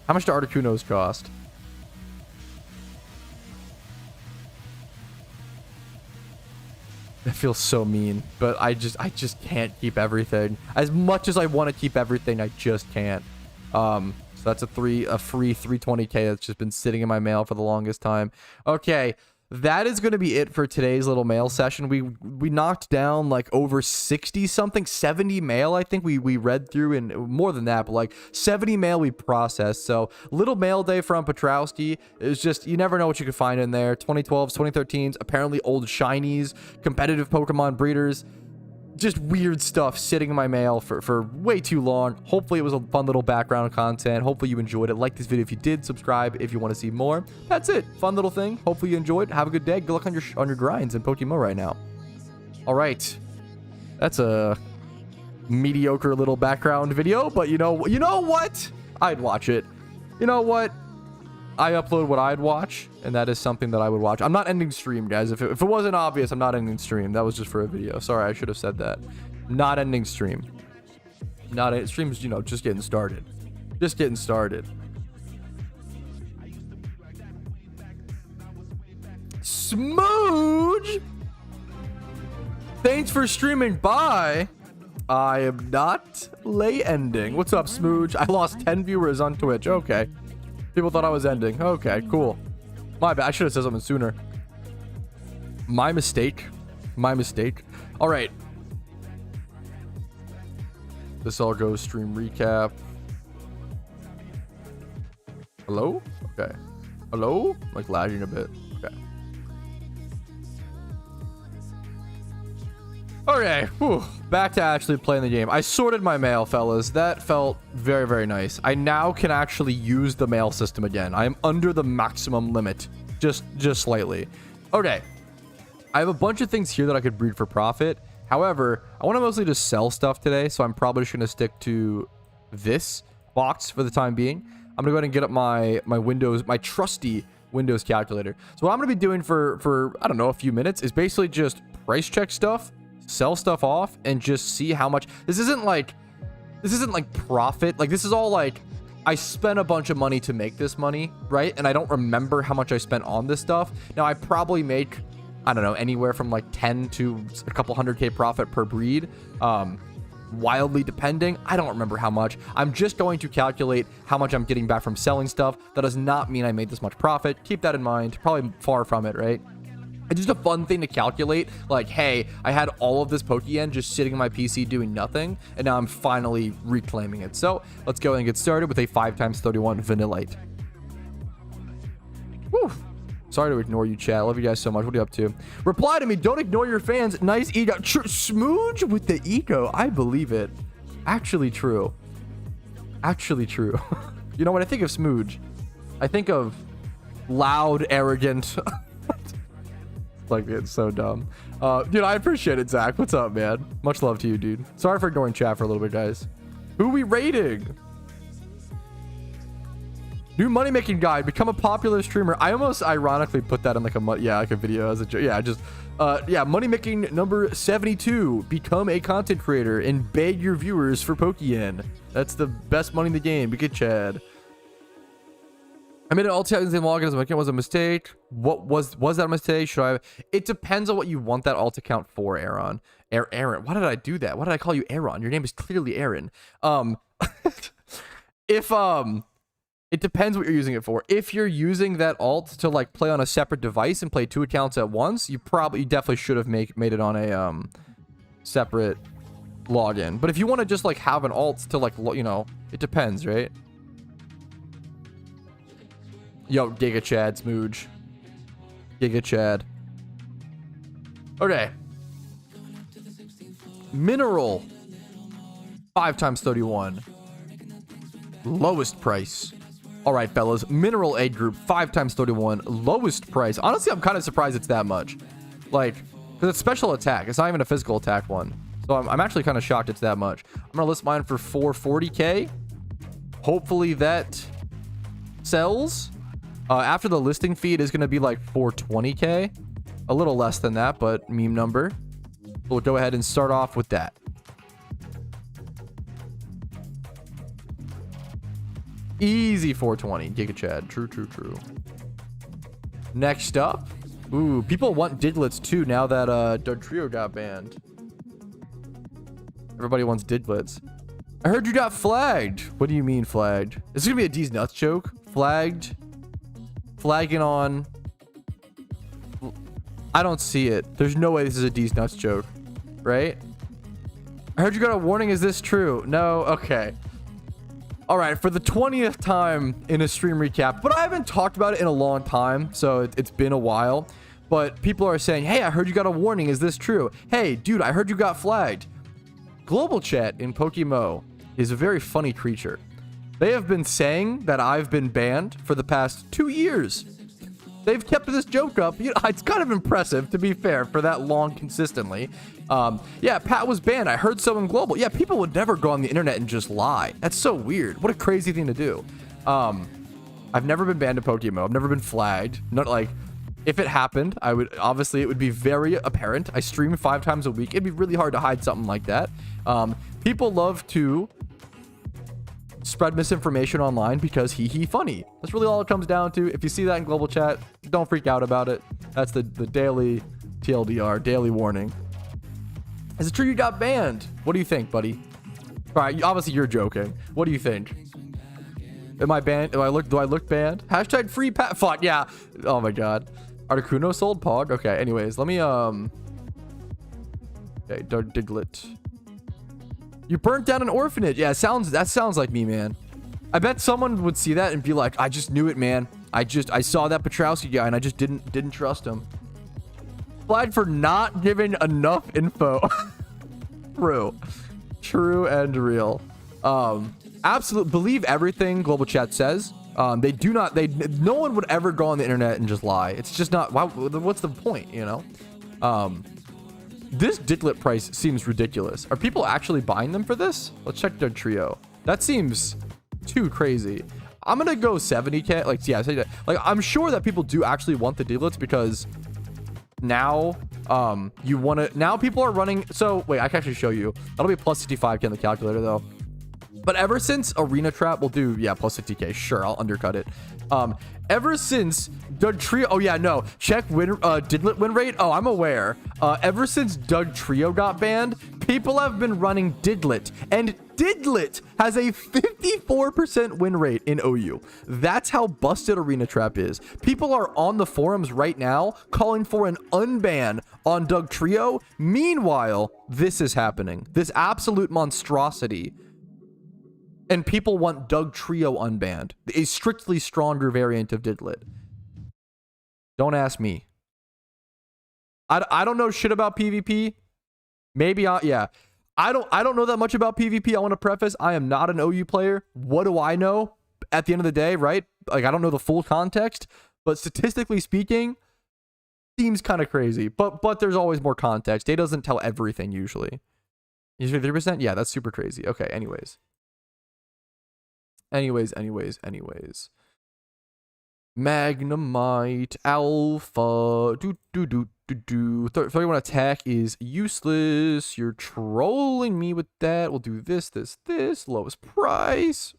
How much do Articunos cost? That feels so mean, but I just can't keep everything. As much as I want to keep everything, I just can't. So that's a free 320k that's just been sitting in my mail for the longest time. Okay, that is going to be it for today's little mail session. We knocked down like over 60 something, 70 mail I think we read through, and more than that, but like 70 mail we processed. So little mail day from Patrouski. It's just, you never know what you could find in there. 2012s, 2013s, apparently old shinies, competitive Pokemon breeders. Just weird stuff sitting in my mail for way too long. Hopefully it was a fun little background content. Hopefully you enjoyed it. Like this video if you did. Subscribe if you want to see more. That's it. Fun little thing. Hopefully you enjoyed. Have a good day. Good luck on your grinds in PokeMMO right now. All right. That's a mediocre little background video, but you know what? I'd watch it. You know what? I upload what I'd watch, and that is something that I would watch. I'm not ending stream, guys. If it wasn't obvious, I'm not ending stream. That was just for a video. Sorry, I should have said that. Not ending stream. Stream's, just getting started. Just getting started. Smooge! Thanks for streaming. Bye. I am not lay ending. What's up, Smooge? I lost 10 viewers on Twitch. Okay. People thought I was ending. Okay, cool. My bad. I should have said something sooner. My mistake. My mistake. All right. This all goes stream recap. Hello? Okay. Hello? Like lagging a bit. Okay. Okay, whew. Back to actually playing the game. I sorted my mail, fellas. That felt very, very nice. I now can actually use the mail system again. I am under the maximum limit, just slightly. Okay, I have a bunch of things here that I could breed for profit. However, I want to mostly just sell stuff today, so I'm probably just going to stick to this box for the time being. I'm going to go ahead and get up my Windows, my trusty Windows calculator. So what I'm going to be doing for I don't know, a few minutes is basically just price check stuff, sell stuff off, and just see how much. This isn't like profit. Like, this is all like, I spent a bunch of money to make this money, right? And I don't remember how much I spent on this stuff. Now I probably make, I don't know, anywhere from like 10 to a couple 100k profit per breed, wildly depending. I don't remember how much. I'm just going to calculate how much I'm getting back from selling stuff. That does not mean I made this much profit. Keep that in mind. Probably far from it, right? It's just a fun thing to calculate. Like, hey, I had all of this Pokeyen just sitting in my PC doing nothing, and now I'm finally reclaiming it. So let's go and get started with a 5x31 Vanillite. Sorry to ignore you, chat. Love you guys so much. What are you up to? Reply to me. Don't ignore your fans. Nice ego. Smooge with the ego. I believe it. Actually true. Actually true. You know, when I think of Smooge, I think of loud, arrogant. Like, it's so dumb. Dude, I appreciate it, Zach. What's up, man? Much love to you, dude. Sorry for ignoring chat for a little bit, guys. Who are we rating? New money making guide. Become a popular streamer. I almost ironically put that in like like a video as a joke. Yeah, just money making number 72. Become a content creator and beg your viewers for Pokeyen. That's the best money in the game. Be good, Chad. I made an alt account and login as my account was a mistake. What was that a mistake? Should I? It depends on what you want that alt account for, Aaron. Aaron. Why did I do that? Why did I call you Aaron? Your name is clearly Aaron. It depends what you're using it for. If you're using that alt to like play on a separate device and play 2 accounts at once, you definitely should have made it on a separate login. But if you want to just like have an alt to like, you know, it depends, right? Yo, Giga Chad, Smooge. Giga Chad. Okay. Mineral. 5 times 31. Lowest price. All right, fellas. Mineral aid group. 5 times 31. Lowest price. Honestly, I'm kind of surprised it's that much. Like, because it's special attack. It's not even a physical attack one. So I'm actually kind of shocked it's that much. I'm going to list mine for 440k. Hopefully that sells. After the listing fee, it is going to be like 420k. A little less than that, but meme number. We'll go ahead and start off with that. Easy 420. Giga Chad. True, true, true. Next up. Ooh, people want Diglets too now that Dugtrio got banned. Everybody wants Diglets. I heard you got flagged. What do you mean flagged? Is this going to be a D's nuts joke? Flagged? Flagging on... I don't see it. There's no way this is a D's nuts joke. Right? I heard you got a warning. Is this true? No? Okay. All right, for the 20th time in a stream recap, but I haven't talked about it in a long time, so it's been a while. But people are saying, hey, I heard you got a warning. Is this true? Hey, dude, I heard you got flagged. Global chat in PokeMMO is a very funny creature. They have been saying that I've been banned for the past 2 years. They've kept this joke up. You know, it's kind of impressive, to be fair, for that long consistently. Yeah, Pat was banned. I heard someone global. Yeah, people would never go on the internet and just lie. That's so weird. What a crazy thing to do. I've never been banned in PokeMMO. I've never been flagged. Not like, if it happened, I would, obviously, it would be very apparent. I stream 5 times a week. It'd be really hard to hide something like that. People love to spread misinformation online because he funny. That's really all it comes down to. If you see that in global chat, don't freak out about it. That's the daily TLDR, daily warning. Is it true you got banned? What do you think, buddy? All right, obviously you're joking. What do you think? Am I banned? Do I look banned? Hashtag free Pat. Fuck yeah. Oh my god. Articuno sold Pog. Okay. Anyways, let me Okay, Diglett. You burnt down an orphanage. Yeah, that sounds like me, man. I bet someone would see that and be like, I just knew it, man. I saw that Patrouski guy and I just didn't trust him. Flagged for not giving enough info. True and real. Absolute believe everything global chat says. No one would ever go on the internet and just lie. It's just not, what's the point, you know? This Diglett price seems ridiculous. Are people actually buying them for this? Let's check their trio. That seems too crazy. I'm gonna go 70k. Like, yeah, like I'm sure that people do actually want the Diglets because now now people are running. So wait, I can actually show you. That'll be plus 65k on the calculator though. But ever since Arena Trap will do, yeah, plus 50k. Sure, I'll undercut it. Ever since Dugtrio, oh yeah, no, check Diglett win rate. Oh, I'm aware. Ever since Dugtrio got banned, people have been running Diglett, and Diglett has a 54% win rate in OU. That's how busted Arena Trap is. People are on the forums right now calling for an unban on Dugtrio. Meanwhile, this is happening. This absolute monstrosity. And people want Dugtrio unbanned, a strictly stronger variant of Diglett. Don't ask me. I don't know shit about PvP. Maybe yeah. I don't know that much about PvP. I want to preface, I am not an OU player. What do I know at the end of the day, right? Like, I don't know the full context, but statistically speaking, seems kind of crazy. But there's always more context. Data doesn't tell everything usually. Usually 3%? Yeah, that's super crazy. Okay, anyways. Magnemite Alpha. 31 attack is useless. You're trolling me with that. We'll do this. Lowest price.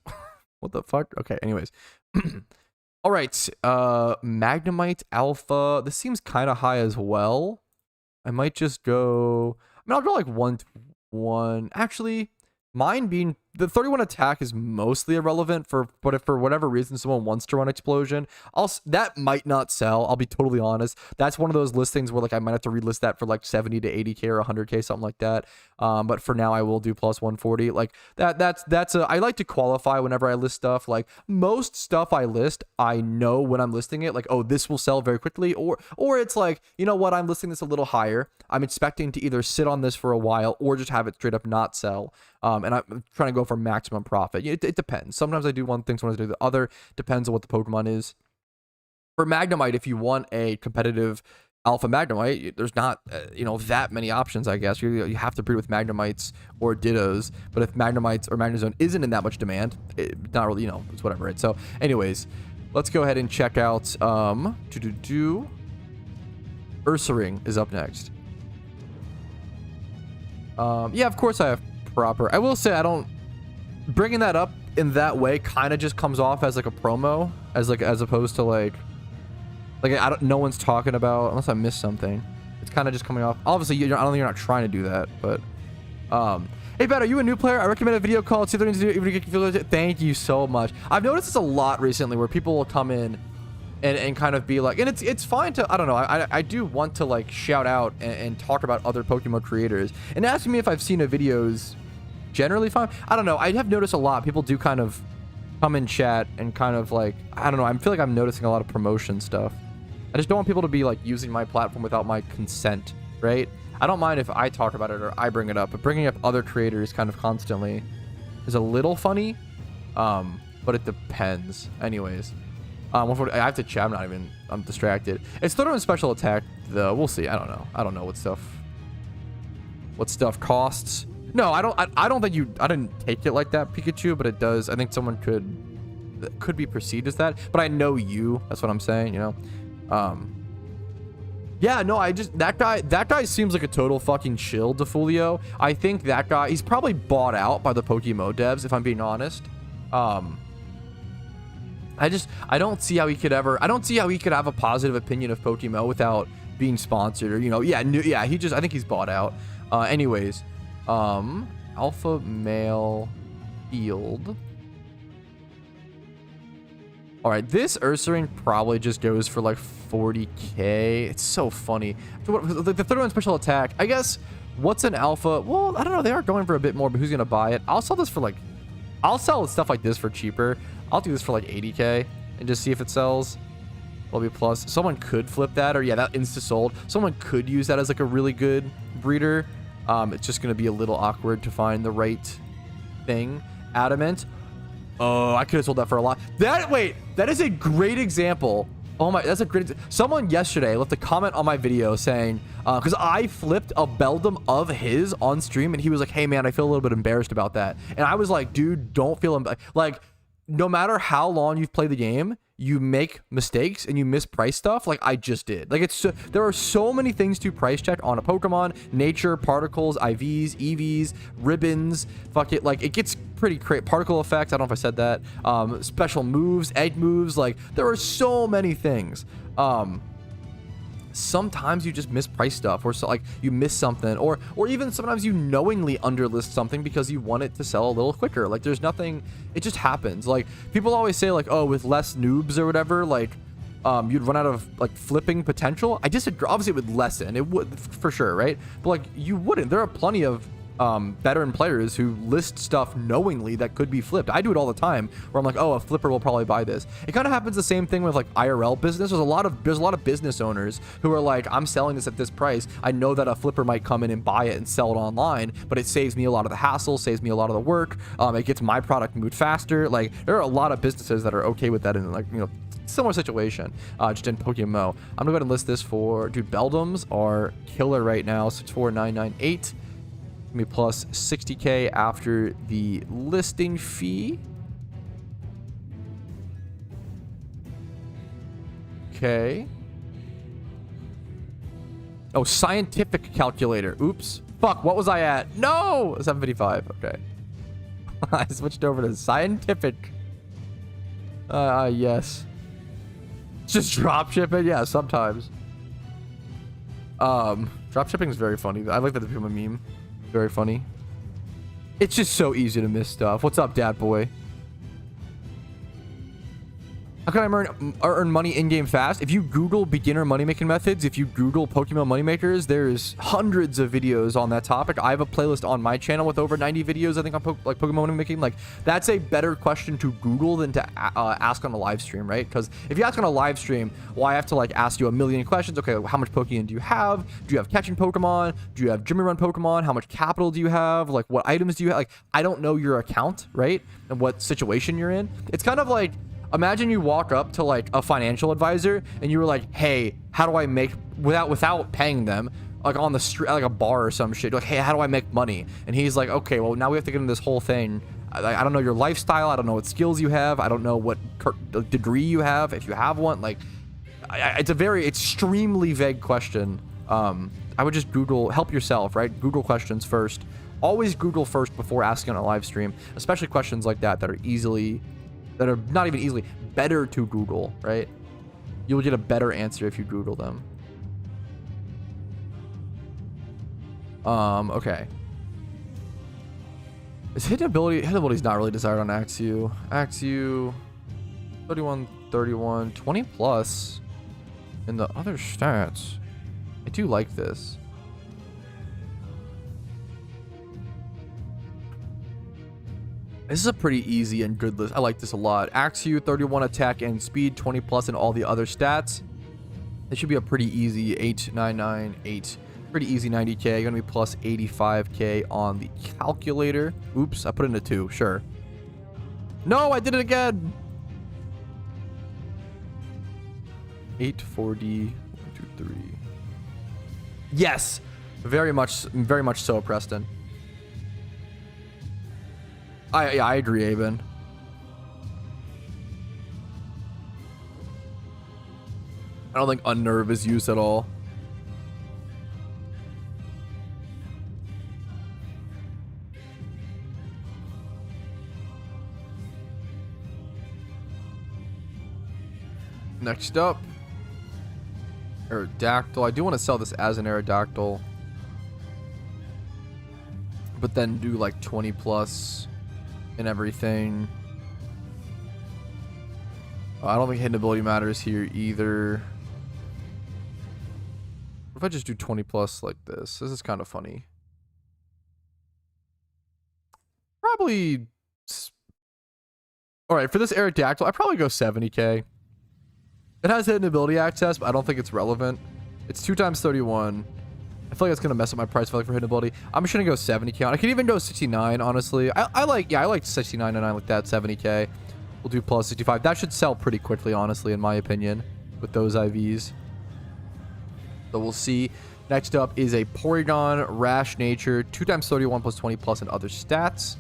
What the fuck? Okay, anyways. All right. Magnemite Alpha. This seems kind of high as well. I might just go... I mean, I'll go like 1-1. Actually, mine being... The 31 attack is mostly irrelevant but if for whatever reason someone wants to run Explosion, that might not sell. I'll be totally honest. That's one of those listings where like I might have to relist that for like 70 to 80k or 100k, something like that. But for now I will do plus 140. Like I like to qualify whenever I list stuff. Like most stuff I list, I know when I'm listing it, like, oh, this will sell very quickly, or it's like, you know what, I'm listing this a little higher. I'm expecting to either sit on this for a while or just have it straight up not sell. And I'm trying to go for maximum profit. It depends. Sometimes I do one thing, sometimes I do the other. Depends on what the Pokemon is. For Magnemite, if you want a competitive Alpha Magnemite, there's not that many options, I guess. You have to breed with Magnemites or Dittos. But if Magnemites or Magnezone isn't in that much demand, not really, it's whatever. Right? So anyways, let's go ahead and check out Ursaring is up next. Yeah, of course I have proper. I will say I don't... Bringing that up in that way kind of just comes off as like a promo, as opposed to like no one's talking about, unless I missed something. It's kind of just coming off. Obviously, I don't think you're not trying to do that, but hey, Bat, are you a new player? I recommend a video call. It's either to do even to get confused. Thank you so much. I've noticed this a lot recently where people will come in and kind of be like, and it's fine to, I don't know, I do want to like shout out and talk about other Pokemon creators, and asking me if I've seen a videos generally fine. I don't know. I have noticed a lot. People do kind of come in chat and kind of like, I don't know. I feel like I'm noticing a lot of promotion stuff. I just don't want people to be like using my platform without my consent, right? I don't mind if I talk about it or I bring it up, but bringing up other creators kind of constantly is a little funny. But it depends. Anyways, I have to chat. I'm distracted. It's third on special attack though. We'll see. I don't know. I don't know what stuff costs. No, I don't think I didn't take it like that, Pikachu, but it does. I think someone could be perceived as that, but I know you. That's what I'm saying, Yeah, no, that guy seems like a total fucking chill, DeFulio. I think that guy, he's probably bought out by the PokeMMO devs, if I'm being honest. I don't see how he could have a positive opinion of PokeMMO without being sponsored or, I think he's bought out. Anyways, Alpha Male Field. All right, this Ursaring probably just goes for like 40k. It's so funny. The third one special attack, I guess. What's an alpha? Well, I don't know. They are going for a bit more, but who's gonna buy it? I'll sell stuff like this for cheaper. I'll do this for like 80k and just see if it sells. It'll be plus. Someone could flip that, or yeah, that insta sold. Someone could use that as like a really good breeder. It's just going to be a little awkward to find the right thing. Adamant. Oh, I could have sold that for a lot. That is a great example. Oh my, that's a great... Someone yesterday left a comment on my video saying, because I flipped a Beldum of his on stream, and he was like, hey man, I feel a little bit embarrassed about that. And I was like, dude, don't feel like, no matter how long you've played the game, you make mistakes and you misprice stuff like I just did. Like there are so many things to price check on a Pokemon: nature, particles, IVs, EVs, ribbons. Fuck it, like it gets pretty crazy. Particle effects. I don't know if I said that. Special moves, egg moves. Like there are so many things. Sometimes you just misprice stuff, or so like you miss something, or even sometimes you knowingly underlist something because you want it to sell a little quicker. Like there's nothing, it just happens. Like people always say like, oh, with less noobs or whatever, like you'd run out of like flipping potential. I disagree. Obviously it would lessen, it would for sure, right? But like you wouldn't. There are plenty of veteran players who list stuff knowingly that could be flipped. I do it all the time where I'm like, oh, a flipper will probably buy this. It kind of happens the same thing with like IRL business. There's a lot of business owners who are like, I'm selling this at this price. I know that a flipper might come in and buy it and sell it online, but it saves me a lot of the hassle, saves me a lot of the work. It gets my product moved faster. Like there are a lot of businesses that are okay with that in like, you know, similar situation, just in PokeMMO. I'm gonna go ahead and list this for, dude, Beldums are killer right now. 64998. Me plus 60k after the listing fee. Okay. Oh, scientific calculator. Oops. Fuck, what was I at? No! 755. Okay. I switched over to scientific. Yes. Just drop shipping? Yeah, sometimes. Drop shipping is very funny. I like that to become a meme. Very funny. It's just so easy to miss stuff. What's up, dad boy? How can I earn money in-game fast? If you Google beginner money-making methods, if you Google Pokemon moneymakers, there's hundreds of videos on that topic. I have a playlist on my channel with over 90 videos, I think, on Pokemon money-making. Like, that's a better question to Google than to ask on a live stream, right? Because if you ask on a live stream, well, I have to, like, ask you a million questions. Okay, how much Pokeyen do you have? Do you have catching Pokemon? Do you have Jimmy Run Pokemon? How much capital do you have? Like, what items do you have? Like, I don't know your account, right? And what situation you're in. It's kind of like, imagine you walk up to like a financial advisor and you were like, hey, how do I make, without paying them, like on the street, like a bar or some shit, like, hey, how do I make money? And he's like, okay, well, now we have to get into this whole thing. I don't know your lifestyle. I don't know what skills you have. I don't know what degree you have, if you have one. Like, it's a very extremely vague question. I would just Google, help yourself, right? Google questions first. Always Google first before asking on a live stream, especially questions like that are easily, that are not even easily, better to Google, right? You'll get a better answer if you Google them. Okay. Is hidden ability is not really desired on Axew. Axew 31, 31, 20 plus in the other stats. I do like this. This is a pretty easy and good list. I like this a lot. Axew 31 attack and speed, 20 plus in all the other stats. This should be a pretty easy 8998. Pretty easy 90k. Gonna be plus 85k on the calculator. Oops, I put in a 2. Sure. No, I did it again. 840. 1, 2, 3. Yes, very much so, Preston. I agree, Aben. I don't think unnerve is used at all. Next up, Aerodactyl. I do want to sell this as an Aerodactyl, but then do like 20 plus and everything. I don't think hidden ability matters here either. What if I just do 20 plus like this? This is kind of funny. Probably. All right, for this Aerodactyl, I probably go 70k. It has hidden ability access, but I don't think it's relevant. It's 2 times 31. I feel like it's gonna mess up my price for hidden ability. I'm just gonna go 70k. I could even go 69, honestly. I like 69 and I like that 70k. We'll do plus 65. That should sell pretty quickly, honestly, in my opinion, with those IVs. So we'll see. Next up is a Porygon Rash Nature, 2 times 31 plus 20 plus and other stats.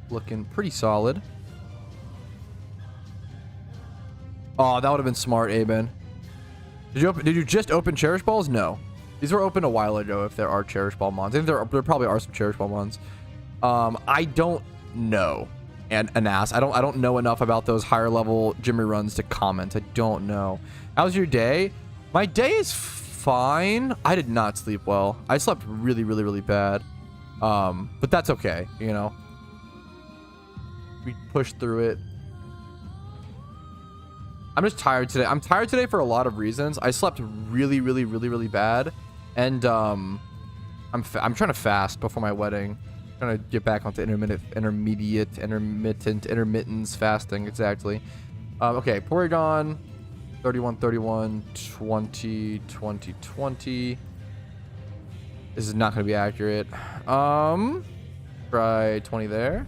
Looking pretty solid. Oh, that would have been smart, Aben. Did you just open Cherish Balls? No. These were opened a while ago if there are Cherish Ball mons. I think there probably are some Cherish Ball mons. I don't know. And Anas, I don't know enough about those higher level Jimmy runs to comment. I don't know. How's your day? My day is fine. I did not sleep well. I slept really, really, really bad. But that's okay, you know. We pushed through it. I'm just tired today. I'm tired today for a lot of reasons. I slept really, really, really, really bad. And I'm trying to fast before my wedding. Trying to get back onto intermittence fasting. Exactly. Okay, Porygon, 31, 31, 20, 20, 20. This is not going to be accurate. Try 20 there.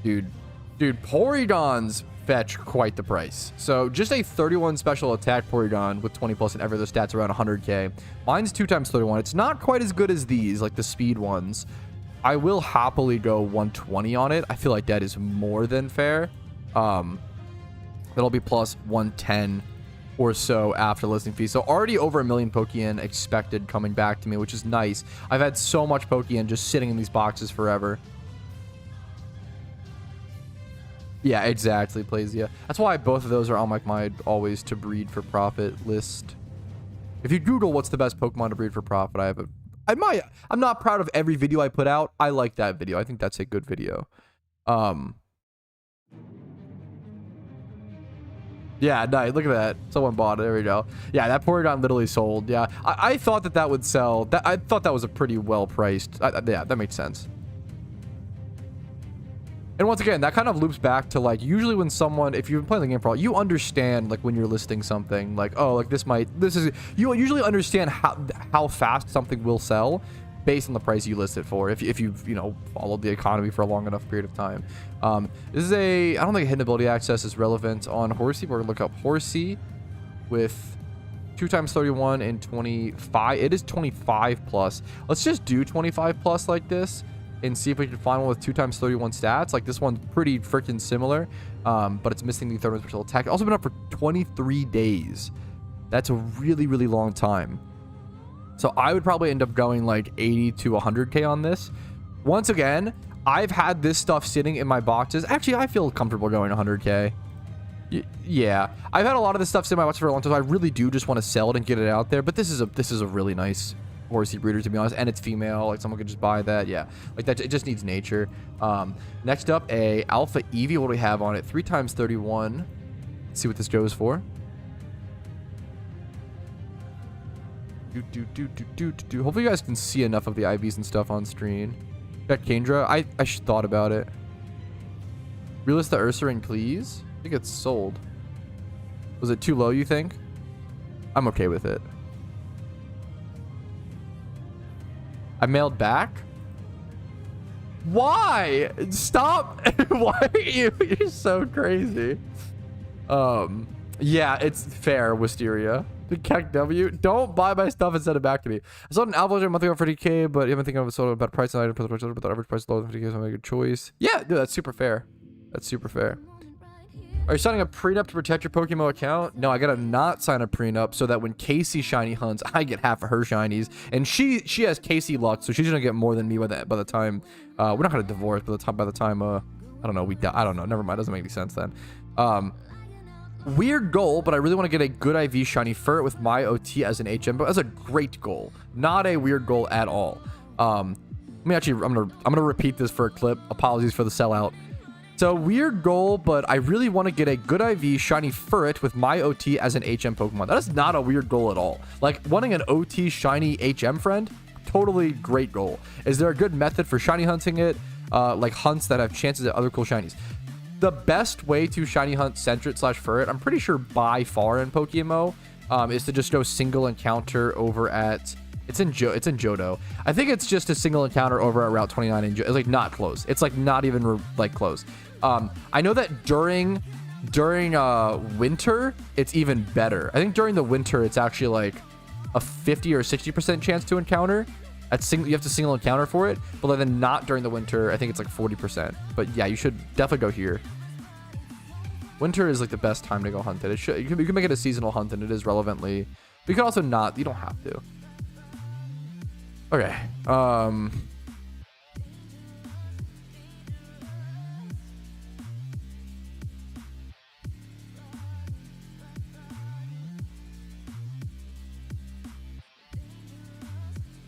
Dude, Porygons fetch quite the price. So just a 31 special attack Porygon with 20 plus and every other stats around 100k. Mine's 2 times 31. It's not quite as good as these, like the speed ones. I will happily go 120 on it. I feel like that is more than fair. That'll be plus 110 or so after listing fee. So already over 1 million Pokeyen expected coming back to me, which is nice. I've had so much Pokeyen just sitting in these boxes forever. Yeah, exactly, Plazia. That's why both of those are on my always to breed for profit list. If you Google what's the best Pokemon to breed for profit, I'm not proud of every video I put out. I like that video. I think that's a good video. Yeah, nice. Look at that. Someone bought it. There we go. Yeah, that Porygon literally sold. Yeah, I thought that would sell. I thought that was a pretty well priced. Yeah, that makes sense. And once again, that kind of loops back to like usually when someone, if you've been playing the game for a while, you understand like when you're listing something like, oh, like you usually understand how fast something will sell based on the price you list it for. If you've, you know, followed the economy for a long enough period of time. This is I don't think hidden ability access is relevant on Horsey. We're gonna look up Horsey with 2 times 31 and 25. It is 25 plus. Let's just do 25 plus like this and see if we can find one with 2 times 31 stats. Like this one's pretty freaking similar, but it's missing the thermal special attack. It's also been up for 23 days. That's a really, really long time. So I would probably end up going like 80 to 100k on this. Once again, I've had this stuff sitting in my boxes. Actually, I feel comfortable going 100k. Yeah, I've had a lot of this stuff sitting in my boxes for a long time. So I really do just want to sell it and get it out there. But this is a really nice Horsey breeder, to be honest, and it's female. Like someone could just buy that. Yeah, like that. It just needs nature. Next up, a Alpha Eevee. What do we have on it? 3 times 31. Let's see what this goes for. Hopefully you guys can see enough of the IVs and stuff on screen. Check Kendra. I thought about it. Realist the Ursaring, please. I think it's sold. Was it too low, you think? I'm okay with it. I mailed back? Why? Stop. Why are you? You're so crazy. Yeah, it's fair, Wisteria. The Keck W. Don't buy my stuff and send it back to me. I sold an Avalanche a month ago for 50k, but you haven't think of sold a better price than I did for the but the average price is lower than 50k, so I make a good choice. Yeah, dude, that's super fair. That's super fair. Are you signing a prenup to protect your PokeMMO account? No, I gotta not sign a prenup so that when Casey shiny hunts, I get half of her shinies. And she has Casey luck, so she's gonna get more than me by the time we're not gonna divorce by the time I don't know, I don't know, never mind, doesn't make any sense then. Weird goal, but I really want to get a good IV shiny Furret with my OT as an HM, but that's a great goal. Not a weird goal at all. I'm gonna repeat this for a clip. Apologies for the sellout. So weird goal, but I really want to get a good IV shiny Furret with my OT as an HM Pokemon. That is not a weird goal at all. Like wanting an OT shiny HM friend, totally great goal. Is there a good method for shiny hunting it? Like hunts that have chances at other cool shinies. The best way to shiny hunt Sentret / Furret, I'm pretty sure by far in PokeMMO, is to just go single encounter over at it's in Johto. I think it's just a single encounter over at Route 29 in Johto. It's like not close. It's like not even like close. I know that during winter it's even better. I think during the winter it's actually like a 50 or 60% chance to encounter. You have to single encounter for it, but then not during the winter. I think it's like 40%. But yeah, you should definitely go here. Winter is like the best time to go hunt it. You can make it a seasonal hunt, and it is relevantly. But you can also not. You don't have to. Okay.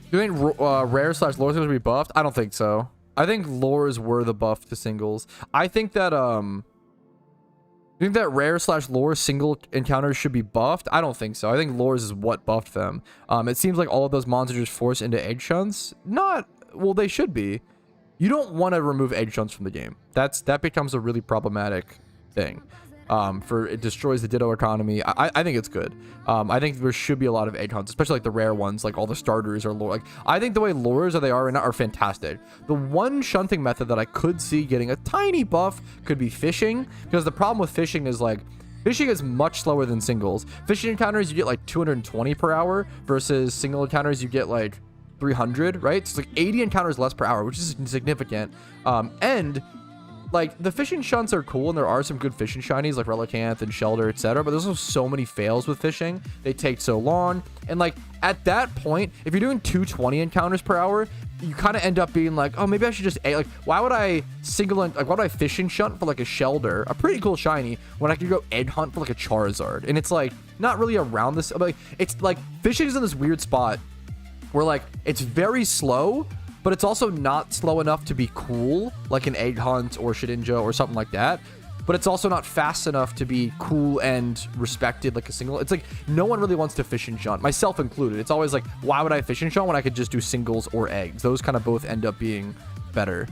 Do you think rare / lore is going to be buffed? I don't think so. I think lores were the buff to singles. I think that rare / lore single encounters should be buffed? I don't think so. I think lores is what buffed them. It seems like all of those monsters force into egg shunts. Not well, they should be. You don't want to remove egg hunts from the game. That becomes a really problematic thing. It destroys the Ditto economy. I think it's good. I think there should be a lot of egg hunts, especially like the rare ones, like all the starters or lure. Like, I think the way lures they are right now are fantastic. The one shunting method that I could see getting a tiny buff could be fishing, because the problem with fishing is like, fishing is much slower than singles. Fishing encounters, you get like 220 per hour versus single encounters, you get like 300, right? So it's like 80 encounters less per hour, which is significant. And like the fishing shunts are cool, and there are some good fishing shinies like Relicanth and Shelter, etc. But there's also so many fails with fishing. They take so long. And like at that point, if you're doing 220 encounters per hour, you kind of end up being like, oh, maybe I should just like, why would I why would I fishing shunt for like a Shelter, a pretty cool shiny, when I could go egg hunt for like a Charizard? And it's like not really around this. Like, it's like fishing is in this weird spot where like it's very slow, but it's also not slow enough to be cool, like an egg hunt or Shedinja or something like that. But it's also not fast enough to be cool and respected like a single. It's like no one really wants to fish and shunt, myself included. It's always like, why would I fish and shunt when I could just do singles or eggs? Those kind of both end up being better.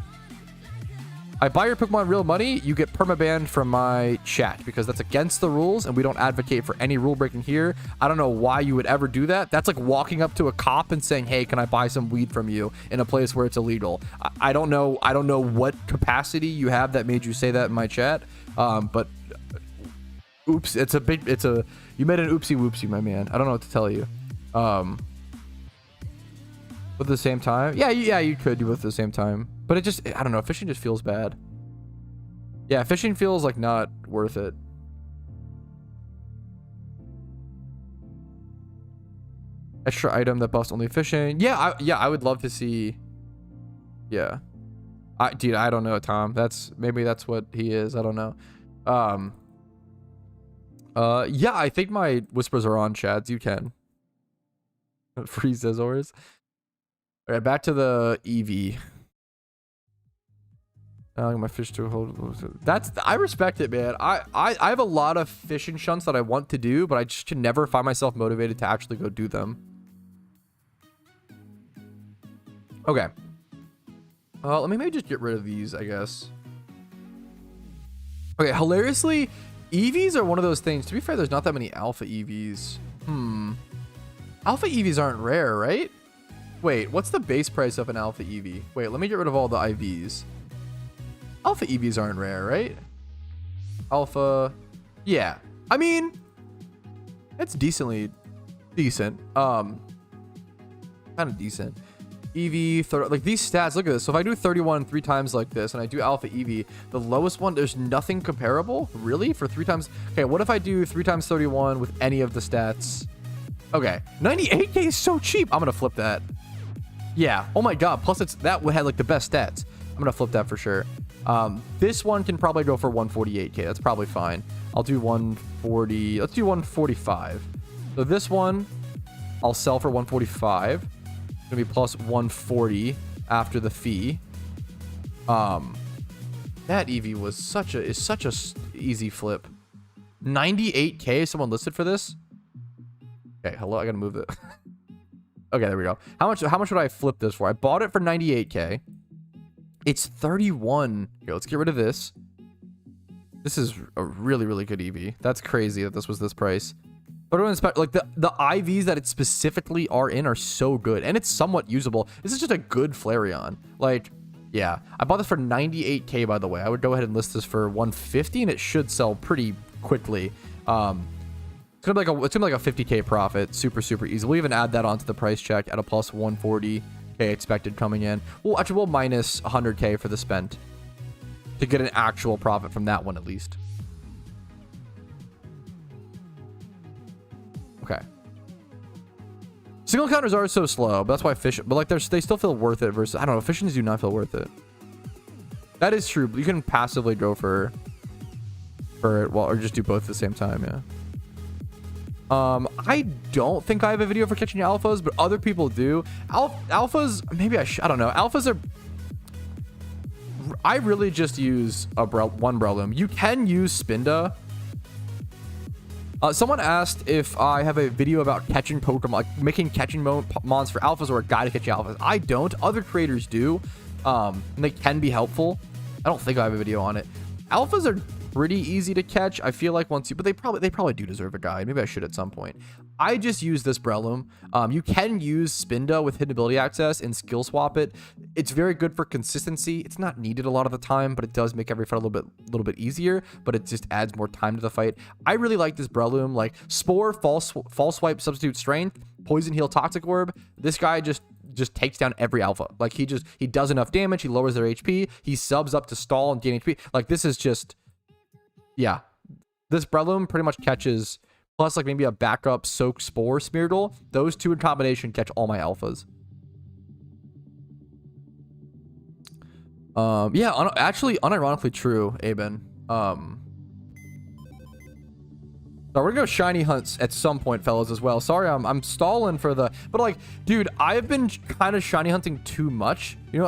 I buy your Pokemon real money, you get permabanned from my chat, because that's against the rules and we don't advocate for any rule breaking here. I don't know why you would ever do that. That's like walking up to a cop and saying, hey, can I buy some weed from you, in a place where it's illegal. I don't know what capacity you have that made you say that in my chat. But oops, you made an oopsie whoopsie, my man. I don't know what to tell you. But at the same time, yeah, you could do it at the same time. But it just, I don't know, fishing just feels bad. Yeah, fishing feels like not worth it. Extra item that buffs only fishing. Yeah, I would love to see. Yeah. Dude, I don't know, Tom. Maybe that's what he is. I don't know. Yeah, I think my whispers are on, Chads. You can. Free Scizors. All right, back to the Eevee. My fish to hold. I respect it, man. I have a lot of fishing shunts that I want to do, but I just can never find myself motivated to actually go do them. Okay. Let me maybe just get rid of these, I guess. Okay, hilariously, EVs are one of those things. To be fair, there's not that many alpha EVs. Alpha EVs aren't rare, right? Wait, what's the base price of an alpha EV? Wait, let me get rid of all the IVs. Alpha EVs aren't rare, right? Alpha, yeah. I mean, it's decently decent. Kind of decent. EV, like these stats, look at this. So if I do 31 3 times like this and I do alpha EV, the lowest one, there's nothing comparable, really, for 3 times. Okay, what if I do 3 times 31 with any of the stats? Okay, 98k is so cheap. I'm gonna flip that. Yeah, oh my god, plus that had like the best stats. I'm gonna flip that for sure. This one can probably go for 148k. That's probably fine. I'll do 140. Let's do 145. So this one I'll sell for 145. It's gonna be plus 140 after the fee. That EV was such a easy flip. 98k. Someone listed for this. Okay, hello. I gotta move it. Okay, there we go. How much would I flip this for? I bought it for 98k. It's 31. Okay, let's get rid of this. This is a really, really good EV. That's crazy that this was this price. But like the IVs that it specifically are in are so good, and it's somewhat usable. This is just a good Flareon. Like, yeah, I bought this for 98k, by the way. I would go ahead and list this for 150, and it should sell pretty quickly. It's gonna be like a 50k profit, super easy. We'll even add that onto the price check at a plus 140k expected coming in. Well, actually, we'll minus 100k for the spent to get an actual profit from that one at least. Okay. Single counters are so slow, but that's why fish. But like they still feel worth it versus, I don't know, fissions do not feel worth it. That is true, but you can passively go for it, well, or just do both at the same time. Yeah. I don't think I have a video for catching alphas, but other people do. Alphas, maybe I don't know. Alphas are. I really just use one Breloom. You can use Spinda. Someone asked if I have a video about catching Pokemon, like making catching mons for alphas, or a guide to catching alphas. I don't. Other creators do. And they can be helpful. I don't think I have a video on it. Alphas are pretty easy to catch. I feel like once you, but they probably do deserve a guide. Maybe I should at some point. I just use this Breloom. You can use Spinda with hidden ability access and skill swap it. It's very good for consistency. It's not needed a lot of the time, but it does make every fight a little bit easier, but it just adds more time to the fight. I really like this Breloom. Like Spore, False Swipe, Substitute Strength, Poison Heal, Toxic Orb. This guy just takes down every alpha. Like he does enough damage. He lowers their HP. He subs up to stall and gain HP. Like this is just, yeah. This Breloom pretty much catches, plus like maybe a backup Soak Spore Smeargle. Those two in combination catch all my alphas. Yeah, actually unironically true, Aben. So we're gonna go shiny hunts at some point, fellas, as well. Sorry, I'm stalling for the, but like, dude, I have been kind of shiny hunting too much. You know,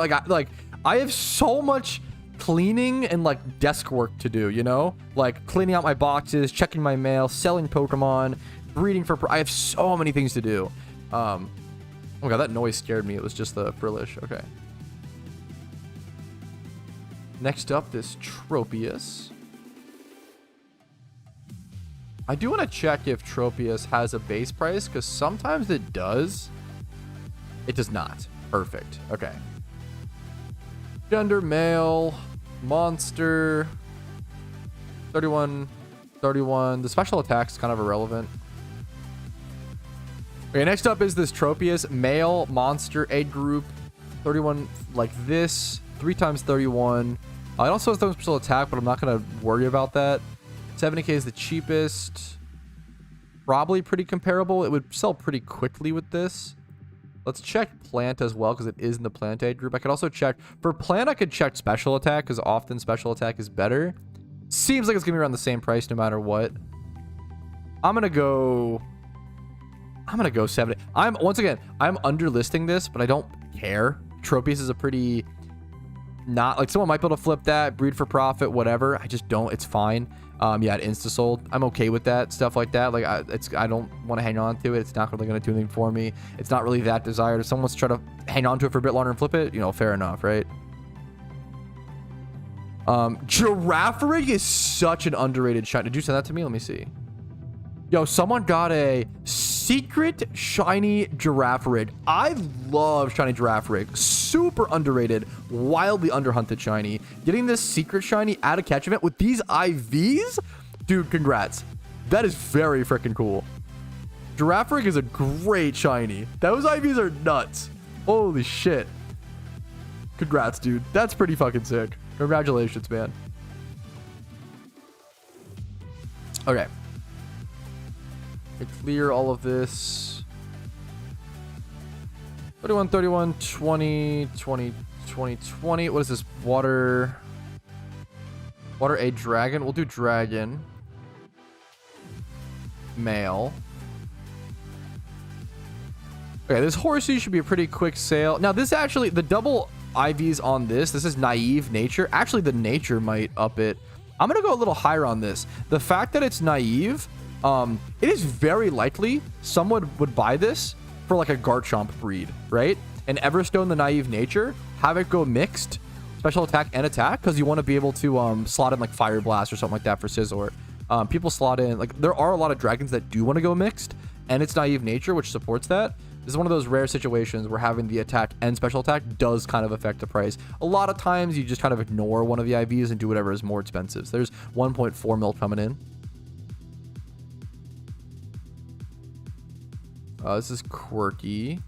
I have so much cleaning and like desk work to do. You know, like cleaning out my boxes, checking my mail, selling Pokemon, breeding for. I have so many things to do. Oh my god, that noise scared me. It was just the Frillish. Okay. Next up, this Tropius. I do want to check if Tropius has a base price, because sometimes it does. It does not. Perfect. Okay. Gender, male, monster, 31, 31. The special attack's kind of irrelevant. Okay, next up is this Tropius, male, monster, age group, 31 like this, 3 times 31. It also has no special attack, but I'm not going to worry about that. 70k is the cheapest. Probably pretty comparable. It would sell pretty quickly with this. Let's check plant as well, because it is in the plant age group. I could also check for plant. I could check special attack, because often special attack is better. Seems like it's gonna be around the same price no matter what. I'm gonna go 70. Once again, I'm underlisting this, but I don't care. Tropius is a pretty, not like, someone might be able to flip that, breed for profit, whatever. I just don't. It's fine. Yeah, it insta sold. I'm okay with that stuff like that. Like I don't want to hang on to it. It's not really going to do anything for me. It's not really that desired. If someone wants to try to hang on to it for a bit longer and flip it, you know, fair enough, right? Girafarig is such an underrated shiny. Did you send that to me? Let me see. Yo, someone got a secret shiny Girafarig. I love shiny Girafarig. Super underrated, wildly underhunted shiny. Getting this secret shiny at a catch event with these IVs? Dude, congrats. That is very freaking cool. Girafarig is a great shiny. Those IVs are nuts. Holy shit. Congrats, dude. That's pretty fucking sick. Congratulations, man. Okay. Clear all of this. 31, 31, 20, 20, 20, 20. What is this? Water a dragon. We'll do dragon. Male. Okay, this horsey should be a pretty quick sale. Now, this actually, the double IVs on this is naive nature. Actually, the nature might up it. I'm going to go a little higher on this. The fact that it's naive, it is very likely someone would buy this for like a Garchomp breed, right? And Everstone, the naive nature, have it go mixed special attack and attack, because you want to be able to slot in like Fire Blast or something like that for Scizor. People slot in, like, there are a lot of dragons that do want to go mixed, and it's naive nature, which supports that. This is one of those rare situations where having the attack and special attack does kind of affect the price. A lot of times you just kind of ignore one of the IVs and do whatever is more expensive. So there's 1.4 mil coming in. This is quirky.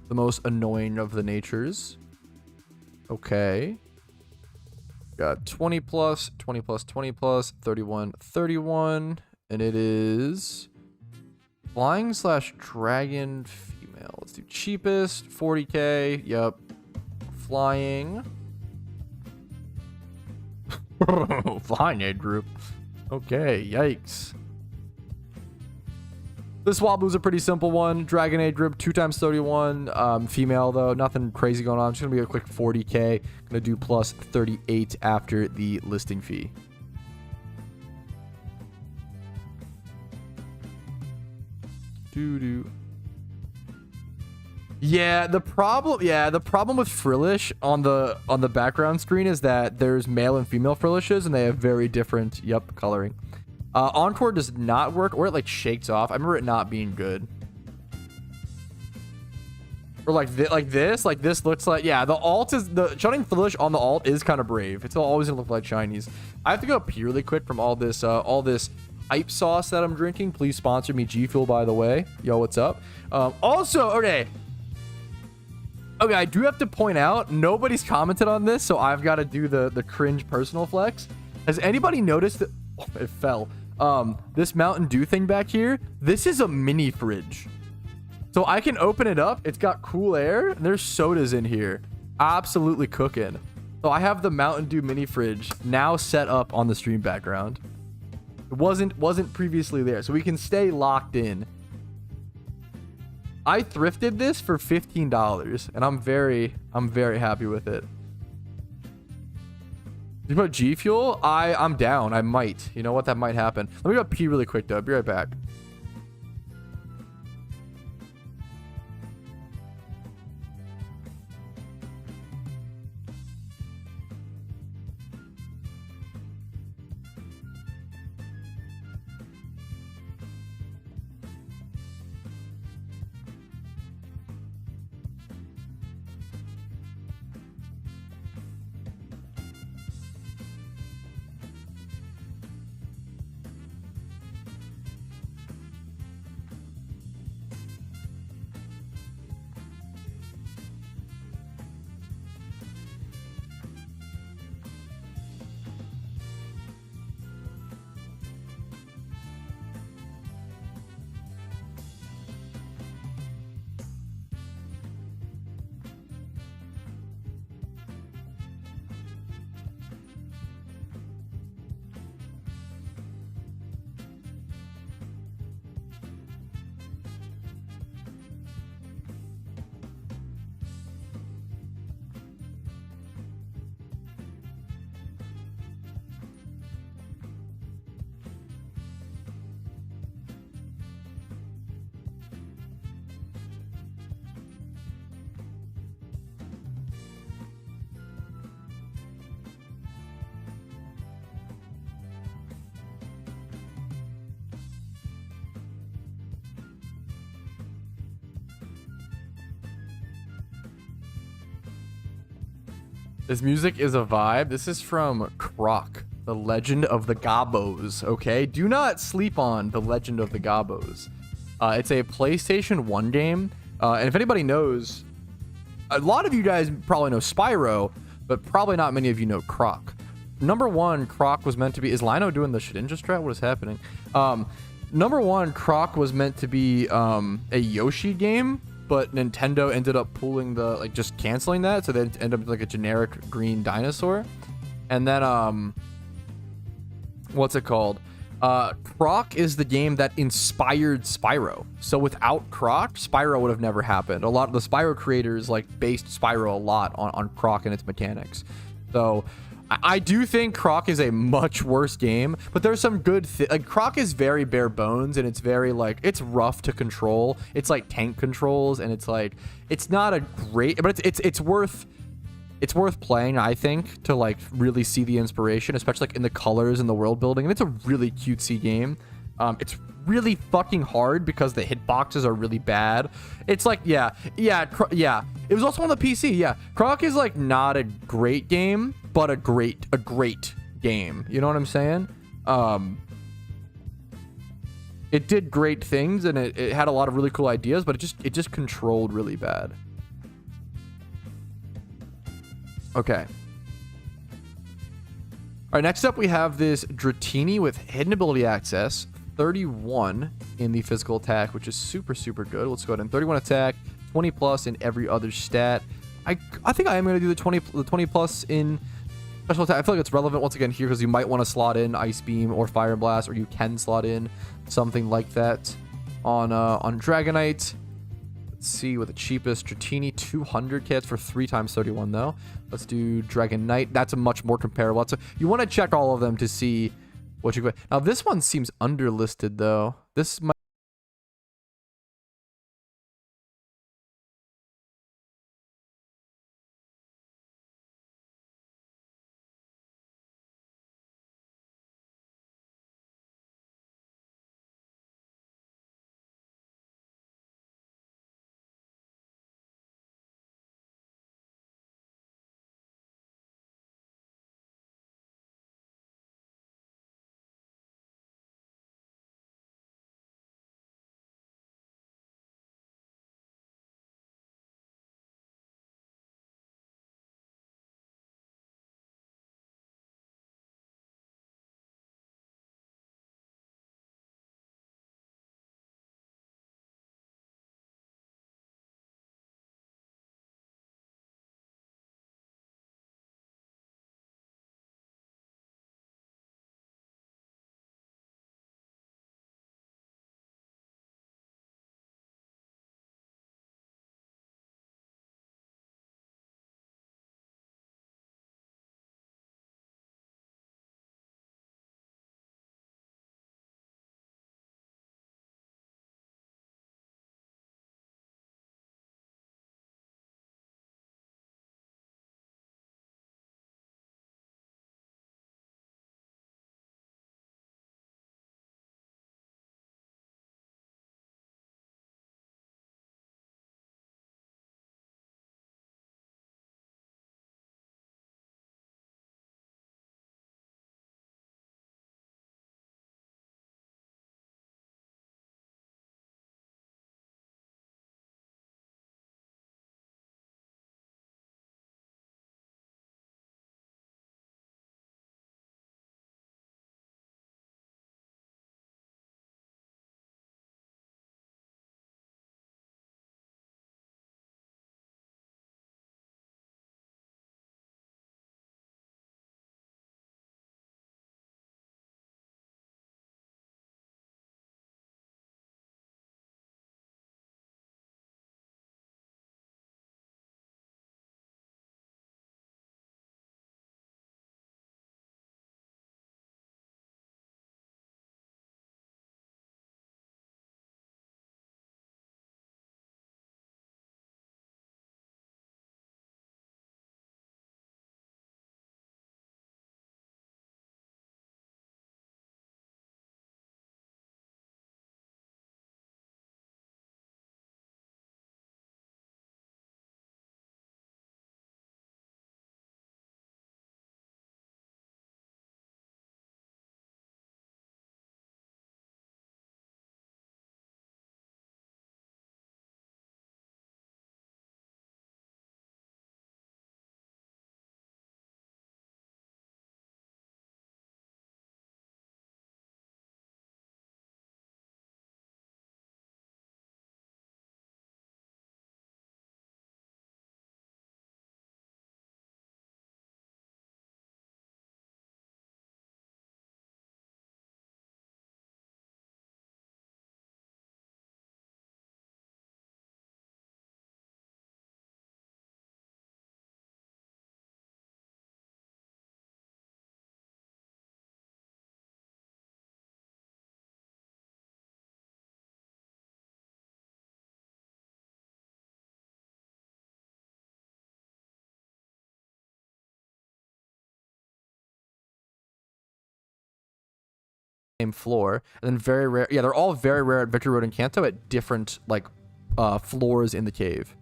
The most annoying of the natures. Okay. Got 20 plus, 20 plus, 20 plus, 31, 31. And it is flying / dragon female. Let's do cheapest, 40k. Yep. Flying. Flying age group. Okay, yikes. This Swablu's a pretty simple one. Dragon age group, 2 times 31. Female though, nothing crazy going on. It's gonna be a quick 40k. Gonna do plus 38 after the listing fee. Yeah, the problem with Frillish on the background screen is that there's male and female Frillishes and they have very different coloring. Encore does not work, or it like shakes off. I remember it not being good. Or like this looks like, yeah, the alt is, the shutting Frillish on the alt is kind of brave. It's always gonna look like shinies. I have to go up really quick from all this hype sauce that I'm drinking. Please sponsor me, G Fuel, by the way. Yo, what's up? Also, okay, I do have to point out, nobody's commented on this, so I've got to do the cringe personal flex. Has anybody noticed that? Oh, it fell. This Mountain Dew thing back here, this is a mini fridge. So I can open it up. It's got cool air, and there's sodas in here. Absolutely cooking. So I have the Mountain Dew mini fridge now set up on the stream background. It wasn't previously there, so we can stay locked in. I thrifted this for $15, and I'm very happy with it. You about G Fuel? I'm down. I might. You know what? That might happen. Let me go pee really quick, though. I'll be right back. This music is a vibe. This is from Croc, The Legend of the Gobos, okay? Do not sleep on The Legend of the Gobos. It's a PlayStation 1 game. And if anybody knows, a lot of you guys probably know Spyro, but probably not many of you know Croc. Number one, Croc was meant to be... Is Lino doing the Shedinja strat? What is happening? Number one, Croc was meant to be a Yoshi game, but Nintendo ended up pulling the, like, just canceling that, so they ended up with, like, a generic green dinosaur. And then, what's it called? Croc is the game that inspired Spyro. So without Croc, Spyro would have never happened. A lot of the Spyro creators, like, based Spyro a lot on Croc and its mechanics. So I do think Croc is a much worse game, but there's some good like, Croc is very bare bones, and it's very, like, it's rough to control. It's like tank controls, and it's like, it's not a great, but it's worth playing, I think, to, like, really see the inspiration, especially, like, in the colors and the world building. And it's a really cutesy game. It's really fucking hard because the hitboxes are really bad. It's like, yeah. It was also on the PC. Yeah, Croc is, like, not a great game, but a great game. You know what I'm saying? It did great things, and it had a lot of really cool ideas, but it just controlled really bad. Okay. All right, next up we have this Dratini with hidden ability access, 31 in the physical attack, which is super good. Let's go ahead and 31 attack, 20 plus in every other stat. I think I am going to do the 20 plus in special attack. I feel like it's relevant once again here because you might want to slot in Ice Beam or Fire Blast, or you can slot in something like that on Dragonite. Let's see what the cheapest Dratini, 200 kits for 3 times 31 though. Let's do Dragonite. That's a much more comparable. So you want to check all of them to see what you go. Now this one seems underlisted though. This might same floor, and then very rare. Yeah, they're all very rare at Victory Road and Kanto at different like floors in the cave.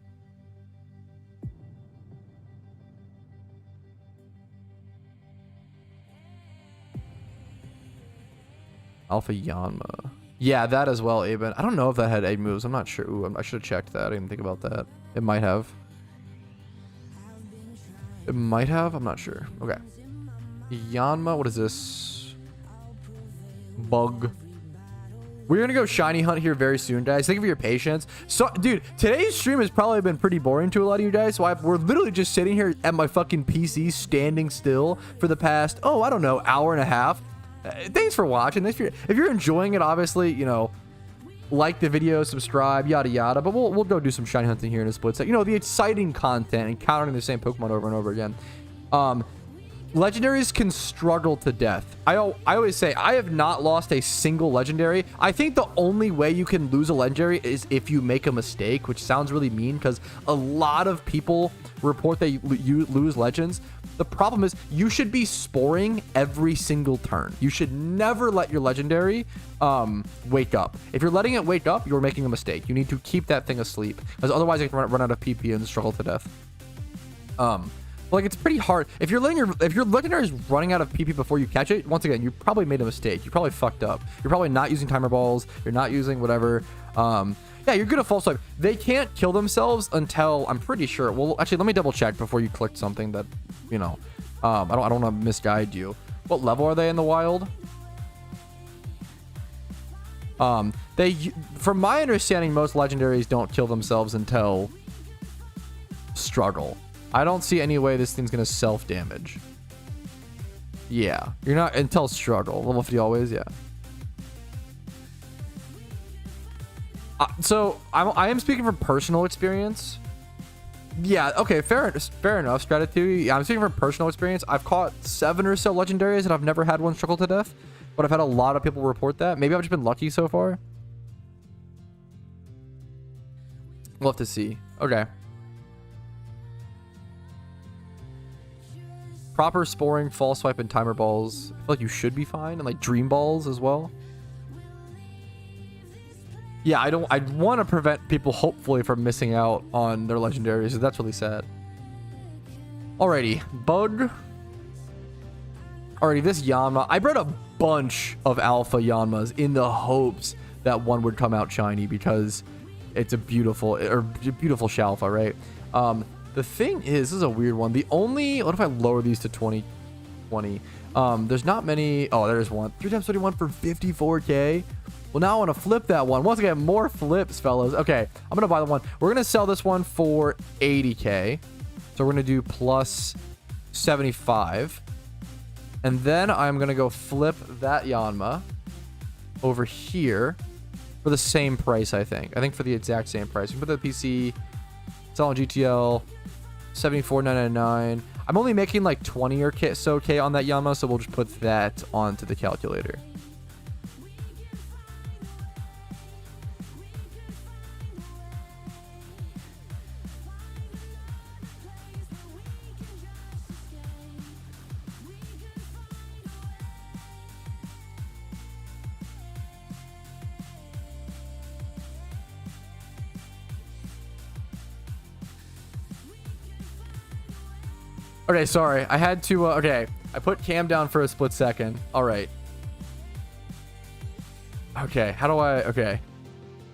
Alpha Yanma. Yeah, that as well, Aben. I don't know if that had egg moves. I'm not sure. Ooh, I should have checked that. I didn't think about that. It might have. It might have. I'm not sure. Okay. Yanma. What is this? Bug. We're going to go shiny hunt here very soon, guys. Thank you for your patience. So, dude, today's stream has probably been pretty boring to a lot of you guys. So we're literally just sitting here at my fucking PC standing still for the past, oh, I don't know, hour and a half. Thanks for watching. If you're enjoying it, obviously, you know, like the video, subscribe, yada yada. But we'll go do some shiny hunting here in a split second. You know, the exciting content, encountering the same Pokemon over and over again. Legendaries can struggle to death. I always say I have not lost a single legendary. I think the only way you can lose a legendary is if you make a mistake, which sounds really mean because a lot of people report that you lose legends. The problem is you should be sporing every single turn. You should never let your legendary wake up. If you're letting it wake up, you're making a mistake. You need to keep that thing asleep, because otherwise it can run out of PP and struggle to death. Like, it's pretty hard. If your legendary is running out of PP before you catch it, once again, you probably made a mistake. You probably fucked up. You're probably not using timer balls. You're not using whatever. Yeah, you're gonna false swipe. They can't kill themselves until, I'm pretty sure. Well, actually, let me double check before you click something that, you know, I don't want to misguide you. What level are they in the wild? From my understanding, most legendaries don't kill themselves until struggle. I don't see any way this thing's gonna self-damage. Yeah, you're not until struggle. Level 50 always, yeah. So I am speaking from personal experience. Yeah, okay, fair enough. Strategy. Yeah, I'm speaking from personal experience. I've caught 7 or so legendaries and I've never had one struggle to death, but I've had a lot of people report that. Maybe I've just been lucky so far. We'll have to see. Okay. Proper sporing, false swipe, and timer balls. I feel like you should be fine, and like dream balls as well. Yeah, I want to prevent people hopefully from missing out on their legendaries. That's really sad. Alrighty, bug. Alrighty, this Yanma. I brought a bunch of alpha Yanmas in the hopes that one would come out shiny because it's a beautiful Shalfa, right? The thing is, this is a weird one. The only, what if I lower these to 2020? There's not many. Oh, there's one. 3 times 31 for 54k. Well, now I want to flip that one. Once again, more flips, fellas. Okay, I'm going to buy the one. We're going to sell this one for 80k. So we're going to do plus 75. And then I'm going to go flip that Yanma over here for the same price, I think. I think for the exact same price. We put the PC, sell on GTL, 74.999. I'm only making like 20 or so K on that Yanma, so we'll just put that onto the calculator. Okay, sorry. I had to, okay. I put cam down for a split second. All right. Okay, how do I, okay.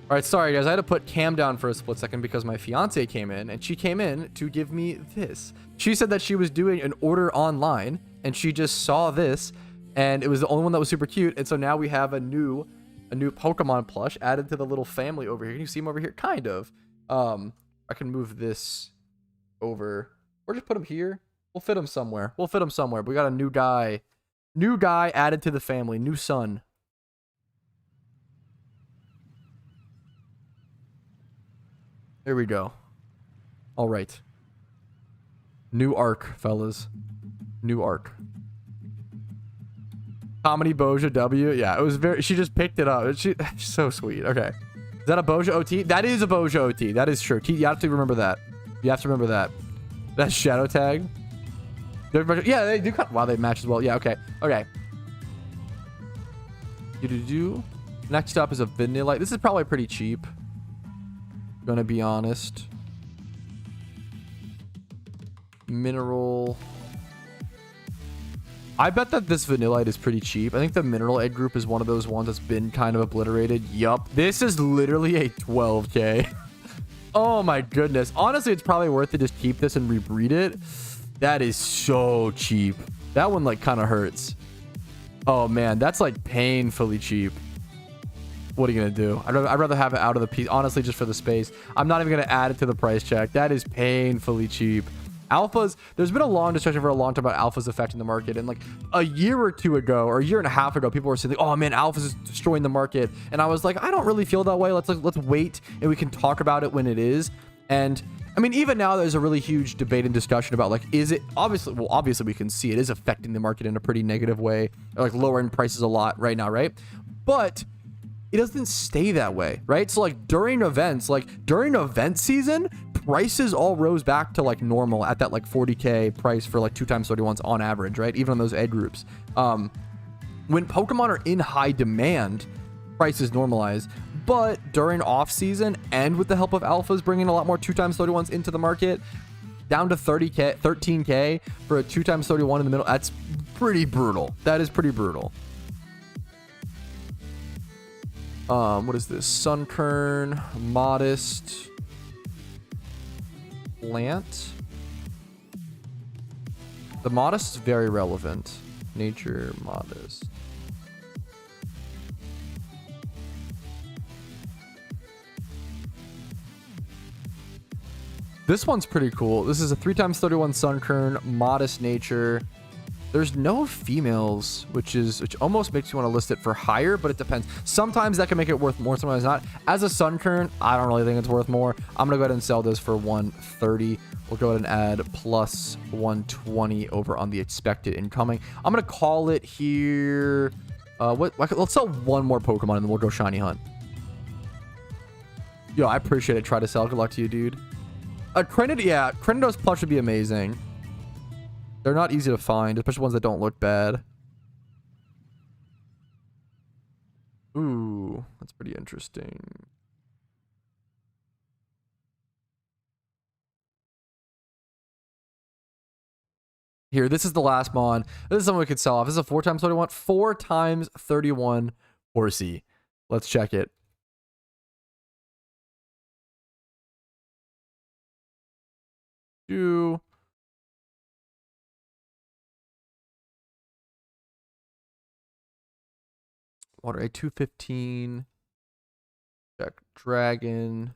All right, sorry, guys. I had to put cam down for a split second because my fiance came in, and she came in to give me this. She said that she was doing an order online, and she just saw this, and it was the only one that was super cute, and so now we have a new Pokemon plush added to the little family over here. Can you see him over here? Kind of. I can move this over, or just put him here. We'll fit him somewhere. We'll fit him somewhere. But we got a new guy. New guy added to the family. New son. There we go. All right. New arc, fellas. New arc. Comedy Boja W. Yeah, it was very... She just picked it up. She's so sweet. Okay. Is that a Boja OT? That is a Boja OT. That is true. You have to remember that. You have to remember that. That's Shadow Tag. Yeah, they do. Wow, they match as well. Yeah, okay. Okay. Do-do-do. Next up is a Vanillite. This is probably pretty cheap. Gonna be honest. Mineral. I bet that this Vanillite is pretty cheap. I think the Mineral Egg group is one of those ones that's been kind of obliterated. Yup. This is literally a 12k. Oh my goodness. Honestly, it's probably worth it. Just keep this and rebreed it. That is so cheap. That one like kind of hurts. Oh man, that's like painfully cheap. What are you gonna do? I'd rather have it out of the piece, honestly, just for the space. I'm not even gonna add it to the price check. That is painfully cheap. Alphas, there's been a long discussion for a long time about alphas affecting the market, and like a year or two ago or a year and a half ago, people were saying, oh man, alphas is destroying the market, and I was like, I don't really feel that way. Let's wait and we can talk about it when it is. And I mean, even now there's a really huge debate and discussion about like, is it obviously we can see it is affecting the market in a pretty negative way, like lowering prices a lot right now, right? But it doesn't stay that way, right? So like during events, like during event season, prices all rose back to like normal at that like 40k price for like 2x31s on average, right? Even on those egg groups. When Pokemon are in high demand, prices normalize. But during off season and with the help of alphas bringing a lot more 2x31s into the market, down to 30k, 13k for a 2x31 in the middle, that's pretty brutal. That is pretty brutal. What is this? Sunkern, Modest, Plant. The Modest is very relevant. Nature, Modest. This one's pretty cool. This is a 3x31 Sunkern, Modest Nature. There's no females, which almost makes you want to list it for higher, but it depends. Sometimes that can make it worth more, sometimes not. As a Sunkern, I don't really think it's worth more. I'm gonna go ahead and sell this for 130. We'll go ahead and add plus 120 over on the expected incoming. I'm gonna call it here. Let's sell one more Pokemon and then we'll go shiny hunt. Yo, I appreciate it. Try to sell. Good luck to you, dude. Cranidos plush would be amazing. They're not easy to find, especially ones that don't look bad. Ooh, that's pretty interesting. Here, this is the last mon. This is something we could sell off. This is a 4x31. 4x31 Horsey. Let's check it. Water a 215. Check Dragon.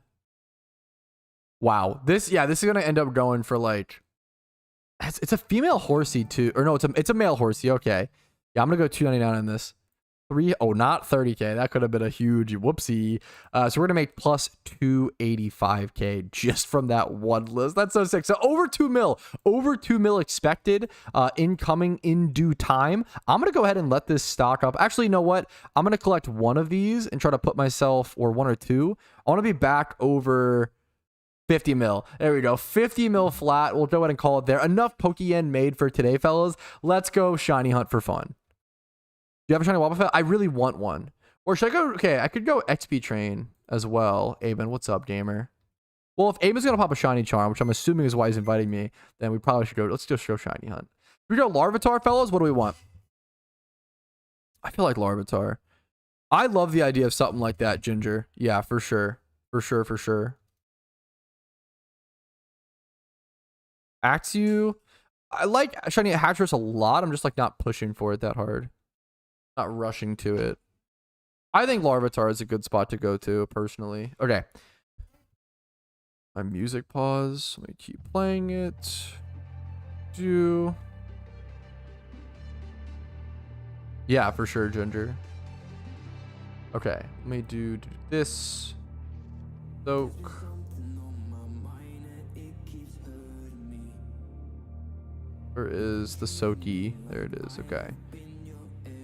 Wow. This is gonna end up going for like, it's a female Horsey too, or no, it's a male Horsey. Okay, yeah, I'm gonna go 299 on this. Not 30k. That could have been a huge whoopsie. So we're gonna make plus 285k just from that one list. That's so sick. So over 2 mil expected incoming in due time. I'm gonna go ahead and let this stock up. Actually, you know what? I'm gonna collect one of these and try to put myself, or one or two. I want to be back over 50 mil. There we go. 50 mil flat. We'll go ahead and call it there. Enough Pokeyen made for today, fellas. Let's go shiny hunt for fun. Do you have a shiny Wobbuffet? I really want one. Or should I go? Okay, I could go XP train as well. Aben, what's up, gamer? Well, if Aben's gonna pop a shiny charm, which I'm assuming is why he's inviting me, then we probably should go. Let's just go shiny hunt. We go Larvitar, fellas. What do we want? I feel like Larvitar. I love the idea of something like that, Ginger. Yeah, for sure. For sure. Axew. I like shiny Hattress a lot. I'm just like not pushing for it that hard. Not rushing to it. I think Larvitar is a good spot to go to, personally. Okay. My music pause. Let me keep playing it. Yeah, for sure, Ginger. Okay. Let me do this. Soak. Where is the Soaky? There it is. Okay.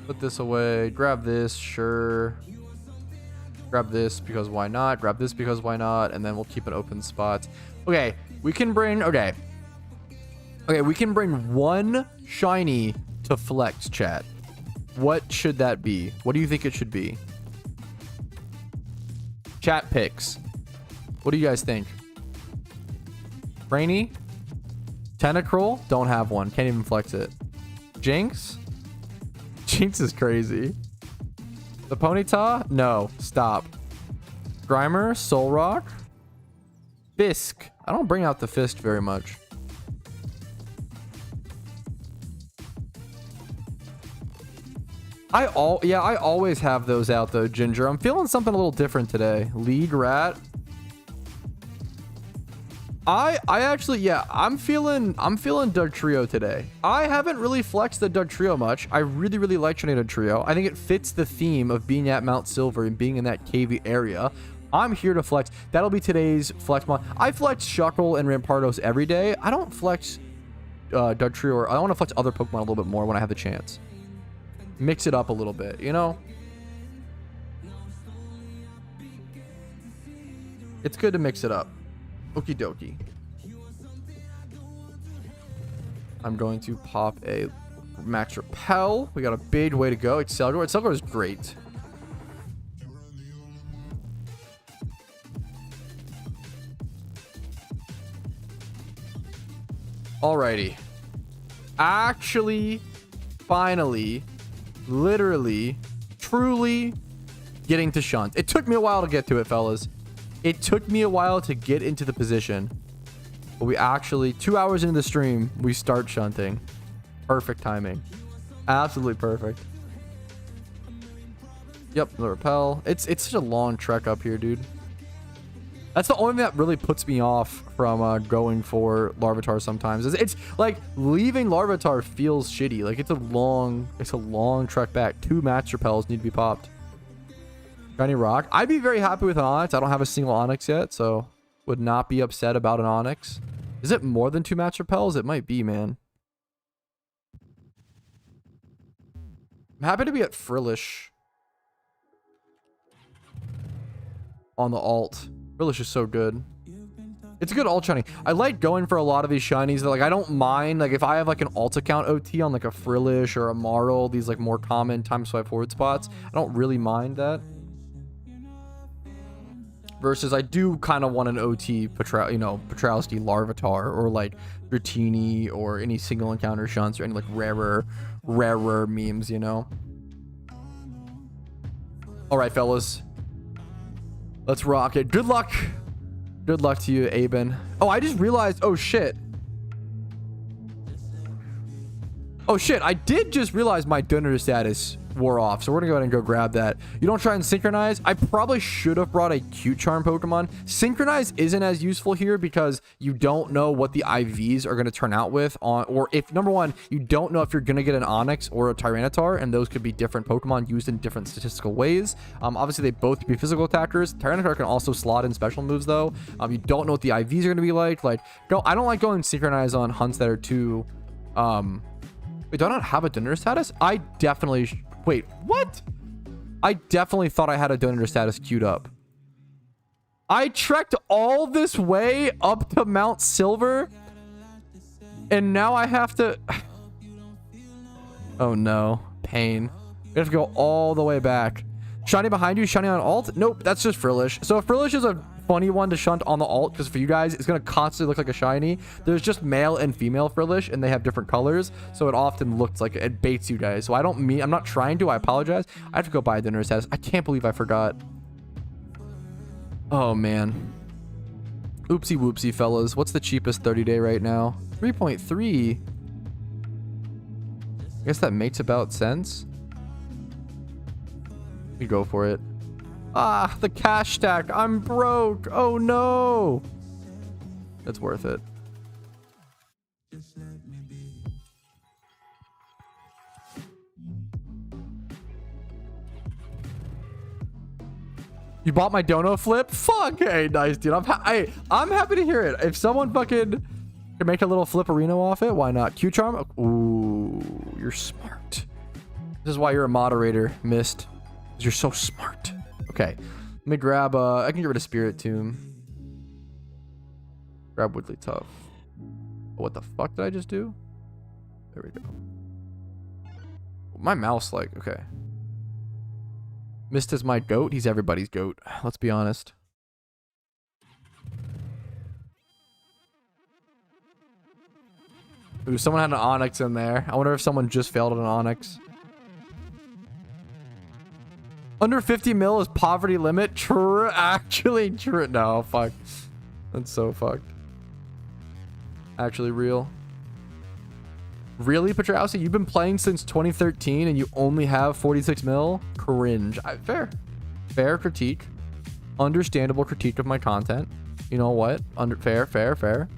Put this away. Grab this. Sure. Grab this because why not? Grab this because why not? And then we'll keep an open spot. Okay. We can bring... Okay. We can bring one shiny to flex, chat. What should that be? What do you think it should be? Chat picks. What do you guys think? Brainy? Tentacruel? Don't have one. Can't even flex it. Jinx? Jinx is crazy. The Ponyta? No. Stop. Grimer? Solrock? Fisk. I don't bring out the Fisk very much. I always have those out though, Ginger. I'm feeling something a little different today. League Rat. I actually, yeah, I'm feeling Dugtrio today. I haven't really flexed the Dugtrio much. I really like Tornado Trio. I think it fits the theme of being at Mount Silver and being in that cavey area. I'm here to flex. That'll be today's flex mod. I flex Shuckle and Rampardos every day. I don't flex Dugtrio, or I want to flex other Pokemon a little bit more when I have the chance. Mix it up a little bit, you know? It's good to mix it up. Okie dokie. I'm going to pop a Max Repel. We got a big way to go. Accelerate. Accelerate is great. Alrighty. Actually, finally, literally, truly getting to Shunt. It took me a while to get to it, fellas. It took me a while to get into the position. But we actually, 2 hours into the stream, we start shunting. Perfect timing. Absolutely perfect. Yep, the repel. It's such a long trek up here, dude. That's the only thing that really puts me off from going for Larvitar sometimes. It's like leaving Larvitar feels shitty. Like it's a long trek back. 2 match repels need to be popped. Shiny Rock. I'd be very happy with an Onix. I don't have a single Onix yet, so would not be upset about an Onix. Is it more than 2 match repels? It might be, man. I'm happy to be at Frillish on the alt. Frillish is so good. It's a good alt shiny. I like going for a lot of these shinies that, like, I don't mind. Like, if I have, like, an alt account OT on, like, a Frillish or a Marl, these, like, more common time swipe forward spots, I don't really mind that. Versus, I do kind of want an OT, Patrouski Larvitar, or, like, Dratini, or any single encounter shunts, or any, like, rarer memes, you know? Alright, fellas. Let's rock it. Good luck. Good luck to you, Aben. Oh, I just realized. Oh, shit. Oh, shit. I did just realize my donor status wore off. So we're going to go ahead and go grab that. You don't try and synchronize. I probably should have brought a cute charm Pokemon. Synchronize isn't as useful here because you don't know what the IVs are going to turn out with on, or if, number one, you don't know if you're going to get an Onix or a Tyranitar, and those could be different Pokemon used in different statistical ways. Obviously they both could be physical attackers. Tyranitar can also slot in special moves though. You don't know what the IVs are going to be like. I don't like going synchronize on hunts that are too, wait, do I not have a donor status? I definitely, wait, what? I definitely thought I had a donor status queued up. I trekked all this way up to Mount Silver, and now I have to... Oh no, pain. We have to go all the way back. Shiny behind you, shiny on alt? Nope, that's just Frillish. So Frillish is a funny one to shunt on the alt, because for you guys, it's going to constantly look like a shiny. There's just male and female Frillish, and they have different colors, so it often looks like it baits you guys. So I'm not trying to, I apologize. I have to go buy a dinner status. I can't believe I forgot. Oh man. Oopsie whoopsie, fellas. What's the cheapest 30-day right now? 3.3. I guess that makes about sense. We go for it. Ah, the cash stack. I'm broke. Oh no. That's worth it. You bought my dono flip? Fuck. Hey, nice, dude. I'm happy to hear it. If someone fucking can make a little flipperino off it, why not? Q-Charm? Ooh, you're smart. This is why you're a moderator, Mist. Because you're so smart. Okay. Let me grab, I can get rid of Spirit Tomb. Grab Wigglytuff. What the fuck did I just do? There we go. My mouse, like, okay. Mist is my goat. He's everybody's goat. Let's be honest. Ooh, someone had an Onyx in there. I wonder if someone just failed at an Onyx. Under 50 mil is poverty limit. True. Actually, true. No, fuck. That's so fucked. Actually real. Really, Patrouski? You've been playing since 2013 and you only have 46 mil? Cringe. Fair. Fair critique. Understandable critique of my content. You know what? Fair.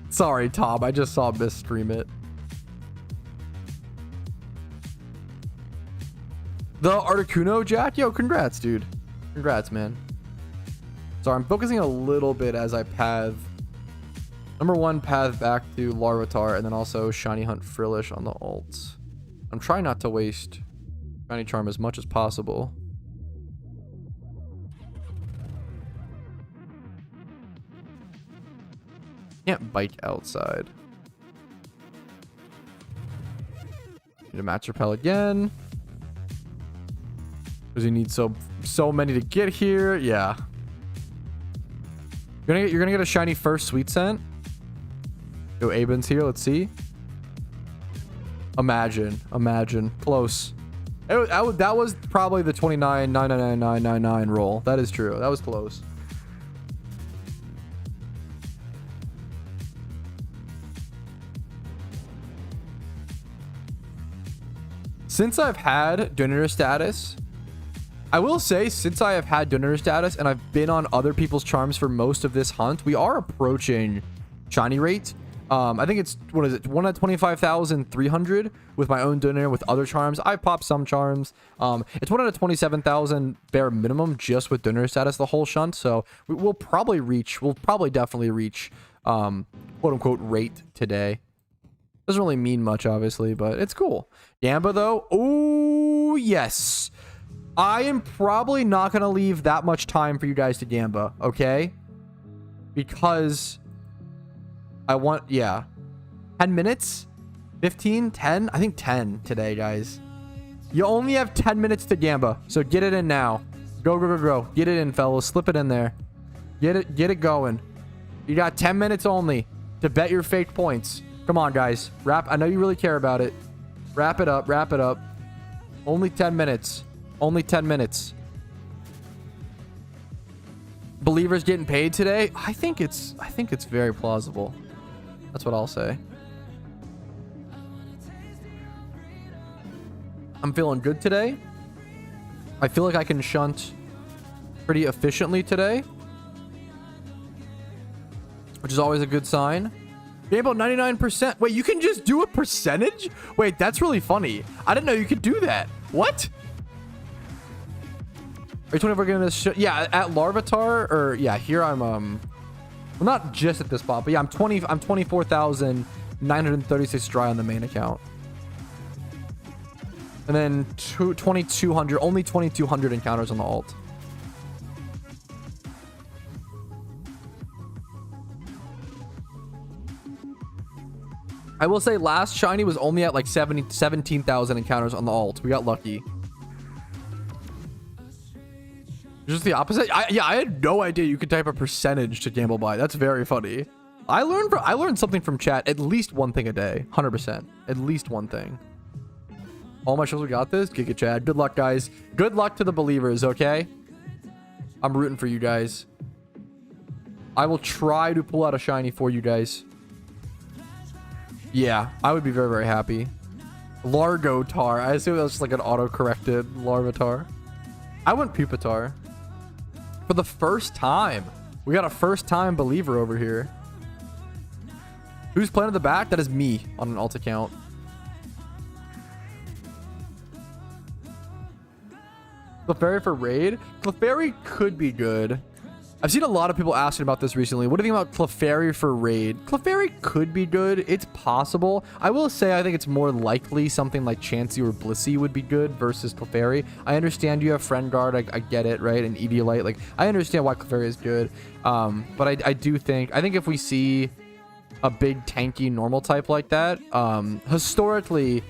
Sorry, Tom. I just saw Miss stream it. The Articuno, Jack? Yo, congrats, dude. Congrats, man. Sorry, I'm focusing a little bit as I path. Number one, path back to Larvitar, and then also Shiny Hunt Frillish on the ults. I'm trying not to waste Shiny Charm as much as possible. Can't bike outside. Need a match repel again. Because you need so many to get here. Yeah. You're gonna get a shiny first sweet scent. Yo, Aben's here. Let's see. Imagine. Close. That was probably the 29,999,999 roll. That is true. That was close. Since I've had donor status, I will say, since I have had donor status and I've been on other people's charms for most of this hunt, we are approaching shiny rate. I think it's, what is it, 1 at 25,300 with my own donor with other charms. I've popped some charms. It's 1 out of 27,000 bare minimum just with donor status the whole shunt. So we'll probably definitely reach quote unquote rate today. Doesn't really mean much, obviously, but it's cool. Gamba though, oh yes. I am probably not going to leave that much time for you guys to Gamba, okay? Because I want, yeah. 10 minutes? 15? 10? I think 10 today, guys. You only have 10 minutes to Gamba, so get it in now. Go. Get it in, fellas. Slip it in there. Get it going. You got 10 minutes only to bet your fake points. Come on, guys. I know you really care about it. Wrap it up. Only 10 minutes. Only 10 minutes. Believers getting paid today? I think it's very plausible. That's what I'll say. I'm feeling good today. I feel like I can shunt pretty efficiently today, which is always a good sign. You're about 99%. Wait, you can just do a percentage? Wait, that's really funny. I didn't know you could do that. What? Are you 24 getting this shit? Yeah, at Larvitar, or yeah, here I'm well, not just at this spot, but yeah, I'm 24,936 dry on the main account. And then 2,200, only 2,200 encounters on the alt. I will say last shiny was only at like 17,000 encounters on the alt. We got lucky. Just the opposite. I had no idea you could type a percentage to gamble by. That's very funny. I learned something from chat. At least one thing a day. 100%. At least one thing. All my shows, we got this. Giga Chad. Good luck, guys. Good luck to the believers, okay? I'm rooting for you guys. I will try to pull out a shiny for you guys. Yeah, I would be very, very happy. Largotar. I assume that was just like an auto-corrected Larvitar. I went Pupitar. For the first time. We got a first-time believer over here. Who's playing at the back? That is me on an alt account. Clefairy for raid? Clefairy could be good. I've seen a lot of people asking about this recently. What do you think about Clefairy for raid? Clefairy could be good. It's possible. I will say I think it's more likely something like Chansey or Blissey would be good versus Clefairy. I understand you have Friend Guard. I get it, right? And Eviolite. Like, I understand why Clefairy is good. But I do think... I think if we see a big tanky normal type like that, historically...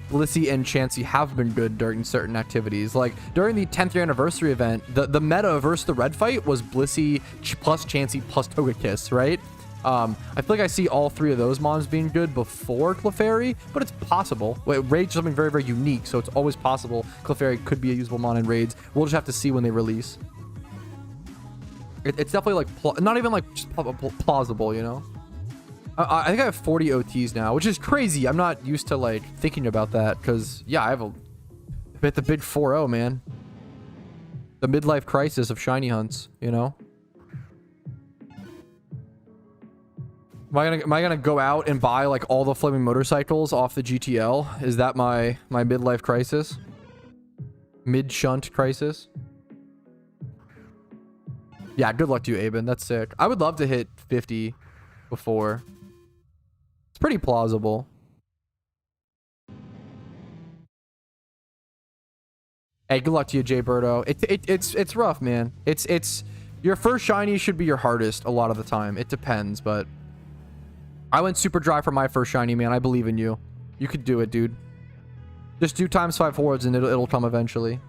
Blissey and Chansey have been good during certain activities. Like during the 10th year anniversary event, the meta versus the red fight was Blissey plus Chansey plus Togekiss, right? I feel like I see all three of those mons being good before Clefairy, but it's possible. Raid's something very, very unique, so it's always possible Clefairy could be a usable mon in raids. We'll just have to see when they release. It's definitely like not even like just plausible, you know? I think I have 40 OTs now, which is crazy. I'm not used to like thinking about that because yeah, I hit the big 4-0, man. The midlife crisis of shiny hunts, you know. Am I gonna go out and buy like all the flaming motorcycles off the GTL? Is that my midlife crisis? Mid shunt crisis? Yeah, good luck to you, Aben. That's sick. I would love to hit 50 before. It's pretty plausible. Hey, good luck to you, Jay Birdo. It's rough, man. It's your first shiny should be your hardest a lot of the time. It depends, but I went super dry for my first shiny, man. I believe in you. You could do it, dude. Just do ×5 forwards and it'll come eventually.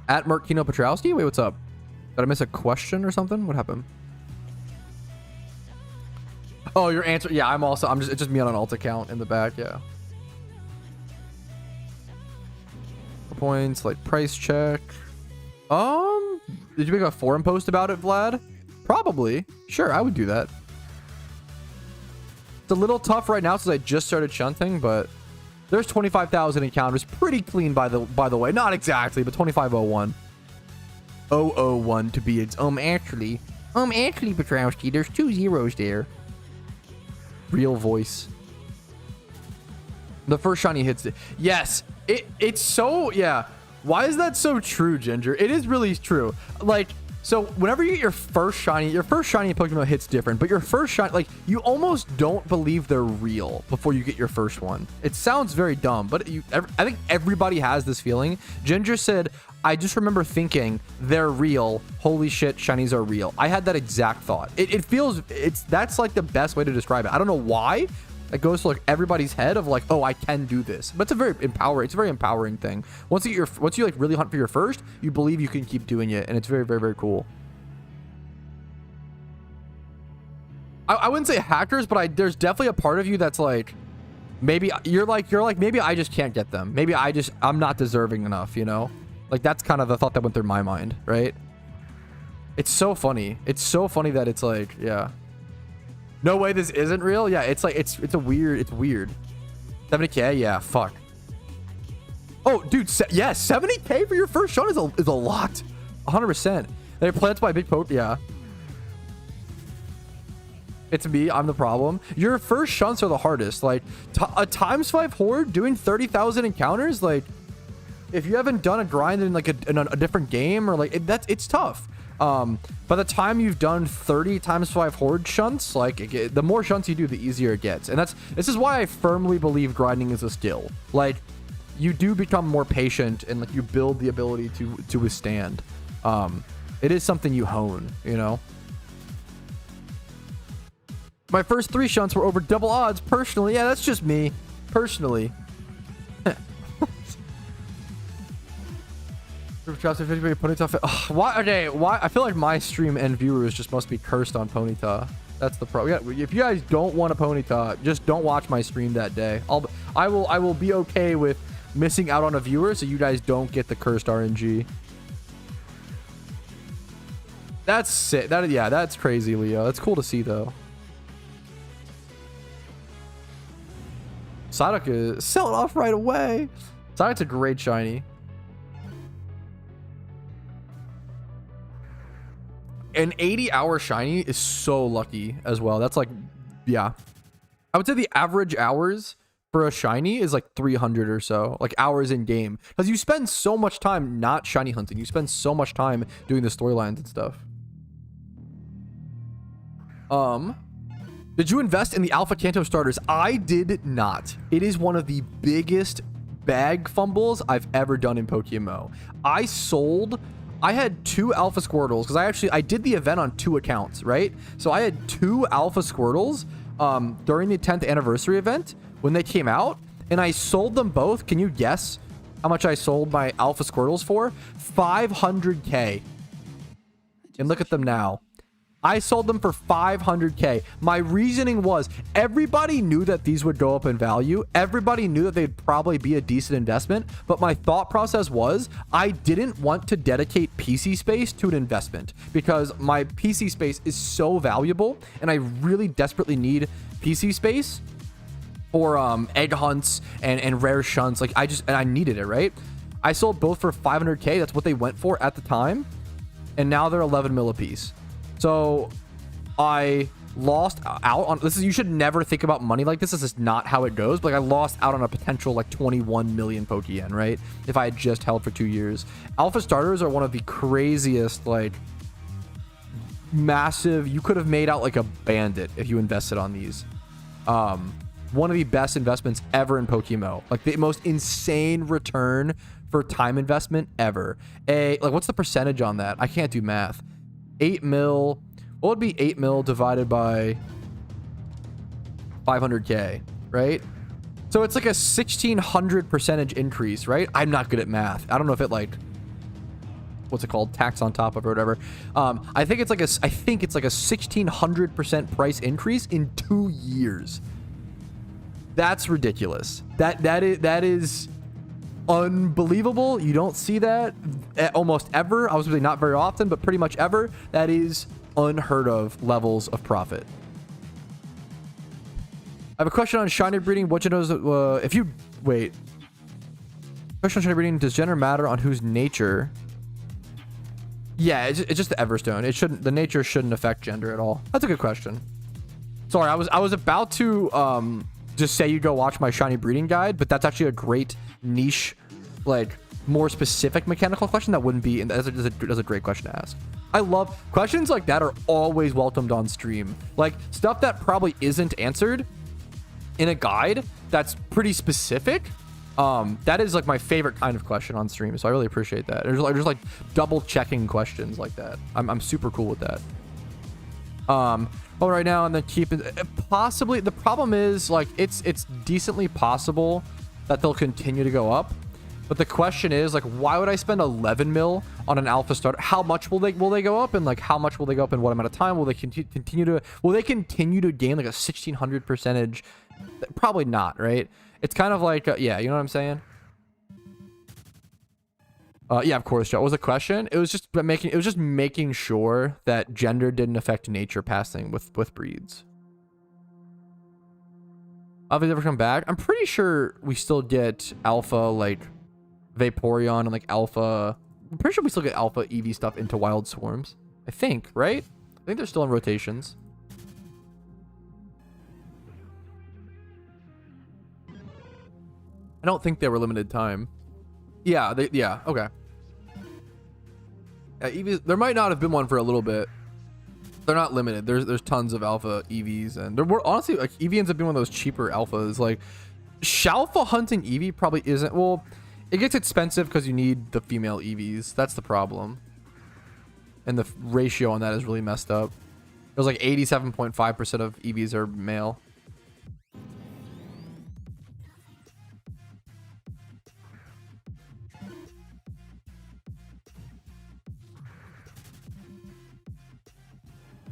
At Merkino Patrouski? Wait, what's up? Did I miss a question or something? What happened? Oh, your answer. Yeah, it's just me on an alt account in the back. Yeah. Points, like price check. Did you make a forum post about it, Vlad? Probably. Sure, I would do that. It's a little tough right now since I just started shunting, but there's 25,000 encounters. Pretty clean by the way. Not exactly, but 2501. 001 to be actually, Petrouski, there's 2 zeros there. Real voice. The first shiny hits it. Yes, it's so, yeah. Why is that so true, Ginger? It is really true. Like, so whenever you get your first shiny Pokemon hits different, but your first shiny, like, you almost don't believe they're real before you get your first one. It sounds very dumb, but I think everybody has this feeling. Ginger said, I just remember thinking they're real. Holy shit, shinies are real. I had that exact thought. That's like the best way to describe it. I don't know why. It goes to like everybody's head of like, oh, I can do this. But it's a very empowering thing. Once you like really hunt for your first, you believe you can keep doing it, and it's very, very, very cool. I wouldn't say hackers, but there's definitely a part of you that's like, maybe you're like maybe I just can't get them. Maybe I'm not deserving enough, you know? Like that's kind of the thought that went through my mind, right? It's so funny. It's so funny that it's like, yeah. No way this isn't real. Yeah, it's like it's weird. 70k, yeah, fuck. Oh, dude, yeah, 70k for your first shot is a lot. 100%. They're planted by big poke, yeah. It's me, I'm the problem. Your first shunts are the hardest. Like a ×5 horde doing 30,000 encounters, like if you haven't done a grind in like a different game or like it's tough. By the time you've done 30 ×5 horde shunts, like the more shunts you do, the easier it gets. And this is why I firmly believe grinding is a skill. Like you do become more patient and like you build the ability to withstand. It is something you hone, you know. My first 3 shunts were over double odds personally. Yeah, that's just me personally. Why? Okay, why? I feel like my stream and viewers just must be cursed on Ponyta. That's the problem. Yeah, if you guys don't want a Ponyta, just don't watch my stream that day. I will be okay with missing out on a viewer so you guys don't get the cursed RNG. That's sick. Yeah, that's crazy, Leo. That's cool to see though. Psyduck is sell it off right away. Psyduck's a great shiny. An 80-hour shiny is so lucky as well. That's like, yeah. I would say the average hours for a shiny is like 300 or so, like hours in game, because you spend so much time not shiny hunting. You spend so much time doing the storylines and stuff. Did you invest in the Alpha Kanto starters? I did not. It is one of the biggest bag fumbles I've ever done in PokeMMO. I had 2 Alpha Squirtles because I did the event on 2 accounts, right? So I had 2 Alpha Squirtles during the 10th anniversary event when they came out, and I sold them both. Can you guess how much I sold my Alpha Squirtles for? 500k. And look at them now. I sold them for 500k. My reasoning was everybody knew that these would go up in value. Everybody knew that they'd probably be a decent investment. But my thought process was I didn't want to dedicate PC space to an investment because my PC space is so valuable and I really desperately need PC space for egg hunts and rare shunts. Like I needed it, right? I sold both for 500k. That's what they went for at the time. And now they're 11 mil a piece. So I lost out on this. You should never think about money like this. This is not how it goes. But like I lost out on a potential like 21 million Pokeyen, right? If I had just held for 2 years. Alpha starters are one of the craziest, like massive. You could have made out like a bandit if you invested on these. One of the best investments ever in PokeMMO. Like the most insane return for time investment ever. Like what's the percentage on that? I can't do math. 8 mil. What would be 8 mil divided by 500k, right? So it's like a 1600% increase, right? I'm not good at math. I don't know if it like, what's it called? Tax on top of it or whatever. I think it's like a 1600% price increase in 2 years. That's ridiculous. That is unbelievable. You don't see that almost ever. I was really not very often, but pretty much ever. That is unheard of levels of profit. I have a question on shiny breeding. What you know is if you wait. Question on shiny breeding: does gender matter on whose nature? Yeah, it's just the Everstone. It shouldn't. The nature shouldn't affect gender at all. That's a good question. Sorry, I was about to just say you go watch my shiny breeding guide, but that's actually a great niche, like more specific mechanical question that wouldn't be. And that's a great question to ask. I love questions like that. Are always welcomed on stream. Like stuff that probably isn't answered in a guide that's pretty specific. That is like my favorite kind of question on stream. So I really appreciate that. There's like double checking questions like that. I'm super cool with that. Well, right now and then keep it possibly. The problem is like it's decently possible that they'll continue to go up, but the question is like, why would I spend 11 mil on an alpha starter? How much will they go up, and like how much will they go up in what amount of time? Will they continue to gain like a 1600%? Probably not, right? It's kind of like yeah, you know what I'm saying? Yeah, of course, Joe. What was the question? It was just making sure that gender didn't affect nature passing with breeds. Have they ever come back? I'm pretty sure we still get alpha like Vaporeon and like alpha. I'm pretty sure we still get alpha EV stuff into Wild Swarms. I think, right? I think they're still in rotations. I don't think they were limited time. Yeah, yeah, okay. Yeah, EVs, there might not have been one for a little bit. They're not limited. There's tons of alpha EVs, and there were honestly like EV ends up being one of those cheaper alphas. Like Shalfa hunting EV probably isn't. Well, it gets expensive because you need the female EVs. That's the problem, and the ratio on that is really messed up. It was like 87.5% of EVs are male.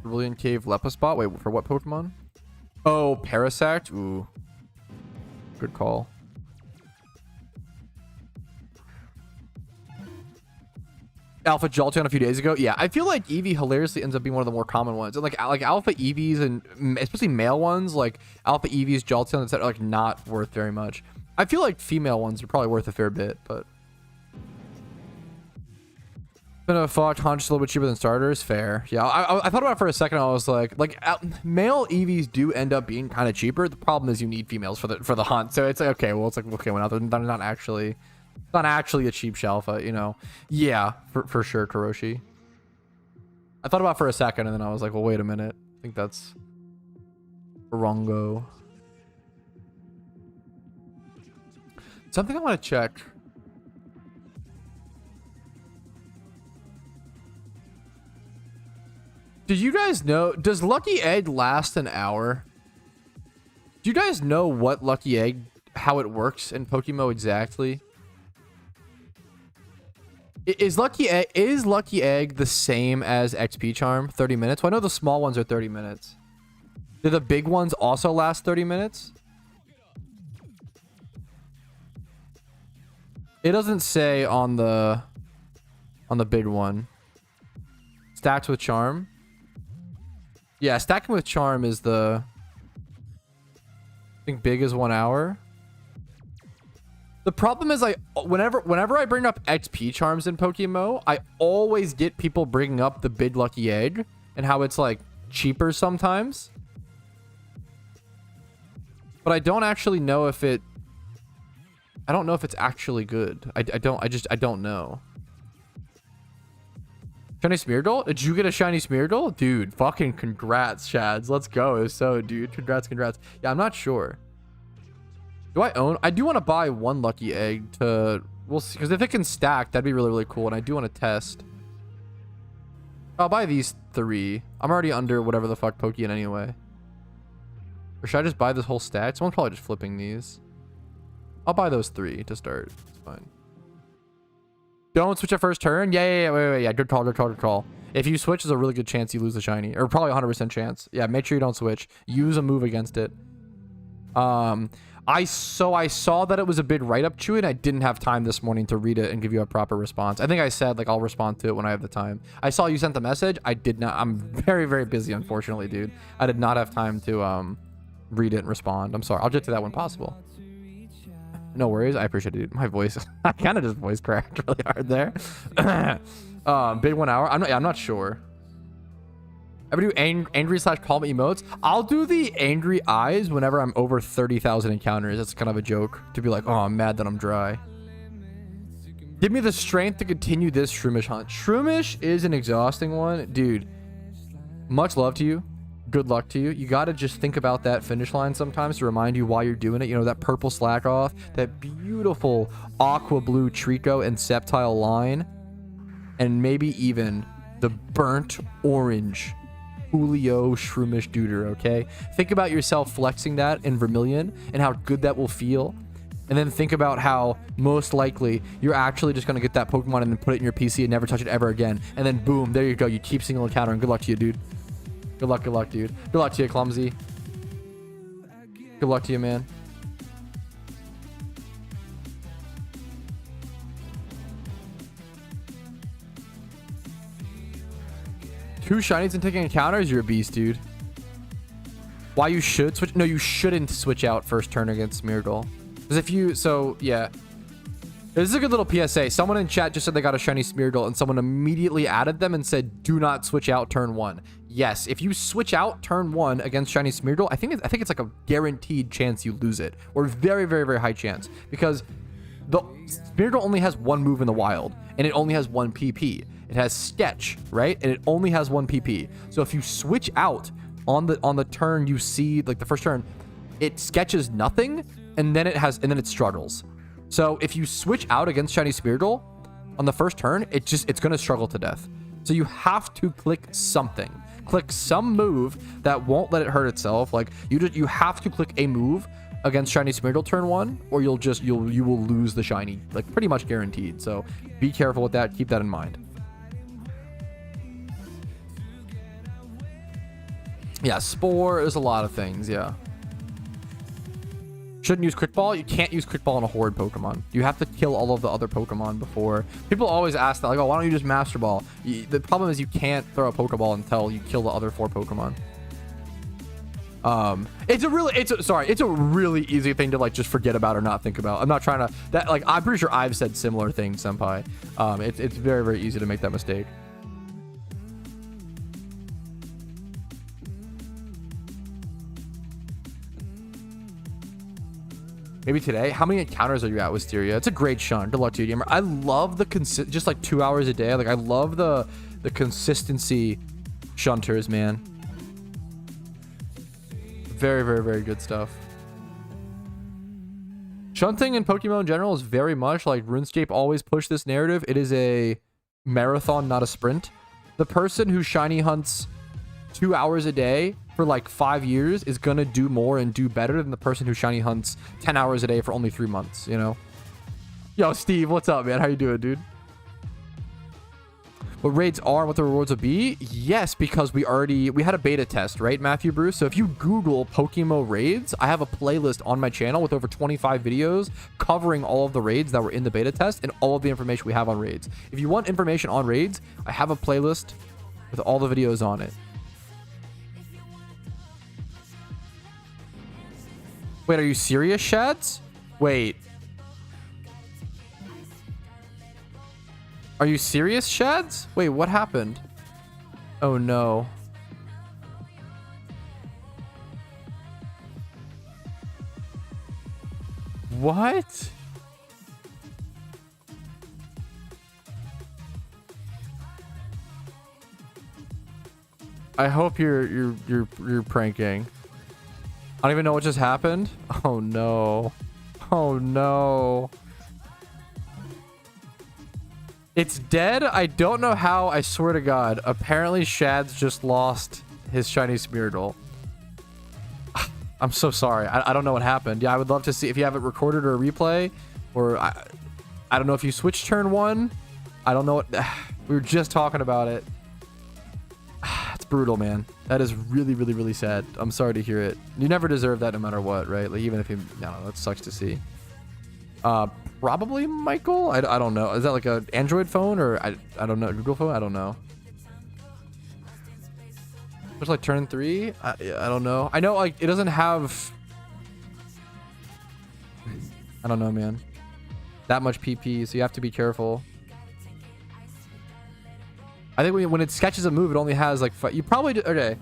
Brilliant Cave Lepispot. Wait, for what Pokemon? Oh, Parasect. Ooh. Good call. Alpha Jolteon a few days ago. Yeah, I feel like Eevee hilariously ends up being one of the more common ones. And like Alpha Eevees and especially male ones, like Alpha Eevees, Jolteon, etc., are like not worth very much. I feel like female ones are probably worth a fair bit, but Gonna fuck hunch a little bit cheaper than starters. Fair. Yeah, I thought about it for a second. I was like male EVs do end up being kind of cheaper. The problem is you need females for the hunt. So it's like, okay, well, it's like, okay, well, they're not actually a cheap shelfa, you know. Yeah, for sure, Karoshi. I thought about it for a second, and then I was like, well, wait a minute. I think that's wrongo. Something I want to check. Did you guys know, does Lucky Egg last an hour? Do you guys know what Lucky Egg, how it works in PokeMMO exactly? Is Lucky Egg the same as XP Charm? 30 minutes? Well, I know the small ones are 30 minutes. Do the big ones also last 30 minutes? It doesn't say on the big one. Stacked with Charm. Yeah, stacking with Charm is the... I think big is 1 hour. The problem is, whenever I bring up XP Charms in PokeMMO, I always get people bringing up the big Lucky Egg and how it's like cheaper sometimes. But I don't actually know if it... I don't know if it's actually good. I don't know. Shiny Smeargle? Did you get a shiny Smeargle? Dude, fucking congrats, Chads. Let's go. So, dude, congrats. Yeah, I'm not sure. Do I own? I do want to buy one Lucky Egg to... We'll see. Because if it can stack, that'd be really, really cool. And I do want to test. I'll buy these 3. I'm already under whatever the fuck Pokeyen anyway. Or should I just buy this whole stack? Someone's probably just flipping these. I'll buy those 3 to start. It's fine. Don't switch at first turn. Yeah. Wait. Yeah, good call. If you switch, there's a really good chance you lose the shiny, or probably 100% chance. Yeah, make sure you don't switch. Use a move against it. I saw that it was a big write-up, Chewy, and I didn't have time this morning to read it and give you a proper response. I think I said like I'll respond to it when I have the time. I saw you sent the message. I did not. I'm very, very busy, unfortunately, dude. I did not have time to read it and respond. I'm sorry. I'll get to that when possible. No worries. I appreciate it, dude. My voice, I kind of just voice cracked really hard there. Big 1 hour. I'm not sure. Ever do angry / calm emotes? I'll do the angry eyes whenever I'm over 30,000 encounters. That's kind of a joke to be like, oh, I'm mad that I'm dry. Give me the strength to continue this Shroomish hunt. Shroomish is an exhausting one. Dude, much love to you. Good luck to you. You got to just think about that finish line sometimes to remind you why you're doing it. You know, that purple slack off, that beautiful aqua blue Trico and Sceptile line, and maybe even the burnt orange Julio Shroomish Duder, okay? Think about yourself flexing that in Vermilion and how good that will feel. And then think about how most likely you're actually just going to get that Pokemon and then put it in your PC and never touch it ever again. And then boom, there you go. You keep single encounter, and good luck to you, dude. Good luck, dude. Good luck to you, Clumsy. Good luck to you, man. Two shinies and taking encounters? You're a beast, dude. Why you should switch? No, you shouldn't switch out first turn against Smeargle. Because if you... So, yeah. This is a good little PSA. Someone in chat just said they got a shiny Smeargle, and someone immediately added them and said, do not switch out turn 1. Yes, if you switch out turn 1 against shiny Smeargle, I think it's like a guaranteed chance you lose it. Or very, very, very high chance. Because the Smeargle only has one move in the wild, and it only has one PP. It has Sketch, right? And it only has one PP. So if you switch out on the turn you see, like the first turn, it sketches nothing, and then it struggles. So if you switch out against shiny Smeargle on the first turn, it's going to struggle to death. So you have to click something. Click some move that won't let it hurt itself. Like you have to click a move against shiny Smeargle turn 1, or you will lose the shiny, like pretty much guaranteed. So be careful with that. Keep that in mind. Yeah, Spore, there's a lot of things, yeah. Shouldn't use Quick Ball. You can't use Quick Ball on a Horde Pokemon. You have to kill all of the other Pokemon before. People always ask that, like, oh, why don't you just Master Ball? The problem is you can't throw a Pokeball until you kill the other 4 Pokemon. It's a really easy thing to like just forget about or not think about. I'm not trying to that like I'm pretty sure I've said similar things, senpai. It's very, very easy to make that mistake. Maybe today. How many encounters are you at, Wisteria? It's a great shunt. Good luck to you, gamer. I love the just like 2 hours a day. Like I love the consistency shunters, man. Very, very, very good stuff. Shunting in Pokemon in general is very much like RuneScape always pushed this narrative. It is a marathon, not a sprint. The person who shiny hunts 2 hours a day for like 5 years is gonna do more and do better than the person who shiny hunts 10 hours a day for only 3 months, you know? Yo, Steve, what's up, man? How you doing, dude? What raids are and what the rewards will be? Yes, because we had a beta test, right, Matthew Bruce? So if you Google PokeMMO raids, I have a playlist on my channel with over 25 videos covering all of the raids that were in the beta test and all of the information we have on raids. If you want information on raids, I have a playlist with all the videos on it. Wait, are you serious, Shads? Wait. Are you serious, Shads? Wait, what happened? Oh, no. What? I hope you're pranking. I don't even know what just happened. Oh no. Oh no. It's dead. I don't know how. I swear to God. Apparently Shad's just lost his shiny Smeargle. I'm so sorry. I don't know what happened. Yeah, I would love to see if you have it recorded or a replay. Or I don't know if you switched turn one. I don't know what. We were just talking about it. It's brutal, man. That is really, really, really sad. I'm sorry to hear it. You never deserve that no matter what, right? Like, even if you... I don't know. That sucks to see. Probably Michael? I don't know. Is that like an Android phone or... I don't know. Google phone? I don't know. There's like turn 3? I don't know. I know, like, it doesn't have... I don't know, man. That much PP, so you have to be careful. I think when it sketches a move, it only has like... You probably... Okay.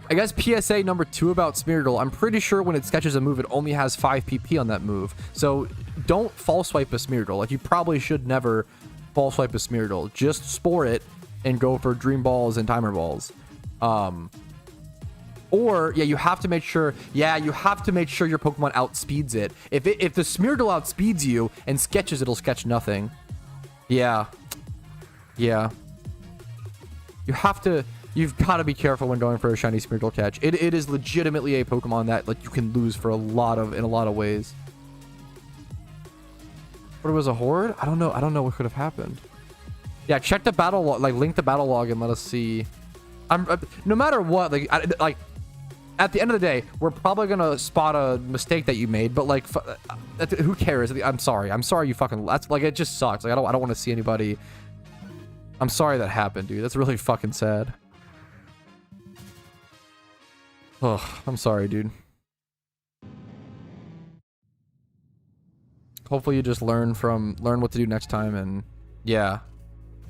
I guess PSA number 2 about Smeargle. I'm pretty sure when it sketches a move, it only has 5 PP on that move. So don't false swipe a Smeargle. Like, you probably should never false swipe a Smeargle. Just spore it and go for Dream Balls and Timer Balls. Or, yeah, you have to make sure... Yeah, you have to make sure your Pokemon outspeeds it. If the Smeargle outspeeds you and sketches, it'll sketch nothing. Yeah. Yeah. You have to... You've got to be careful when going for a shiny Smeargle catch. It is legitimately a Pokemon that like you can lose for in a lot of ways. What, it was a horde? I don't know. I don't know what could have happened. Yeah, check the battle log, like link the battle log and let us see. No matter what, like at the end of the day, we're probably gonna spot a mistake that you made, but like who cares? I'm sorry. I'm sorry you fucking... That's like, it just sucks. Like I don't want to see anybody... I'm sorry that happened, dude. That's really fucking sad. Oh, I'm sorry, dude. Hopefully you just learn what to do next time, and yeah.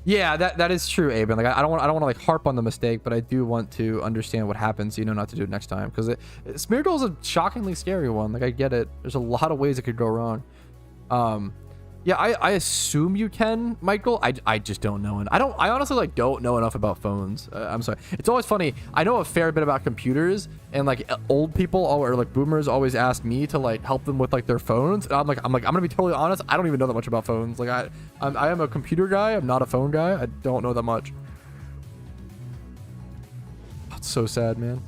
Yeah, that is true, Aben. Like I don't want to like harp on the mistake, but I do want to understand what happens so you know not to do it next time, because Smeargle is a shockingly scary one. Like I get it. There's a lot of ways it could go wrong. Yeah, I assume you can, Michael. I just don't know. And I honestly like don't know enough about phones. I'm sorry. It's always funny. I know a fair bit about computers, and like old people or like boomers always ask me to like help them with like their phones. And I'm gonna be totally honest. I don't even know that much about phones. Like I am a computer guy. I'm not a phone guy. I don't know that much. That's so sad, man.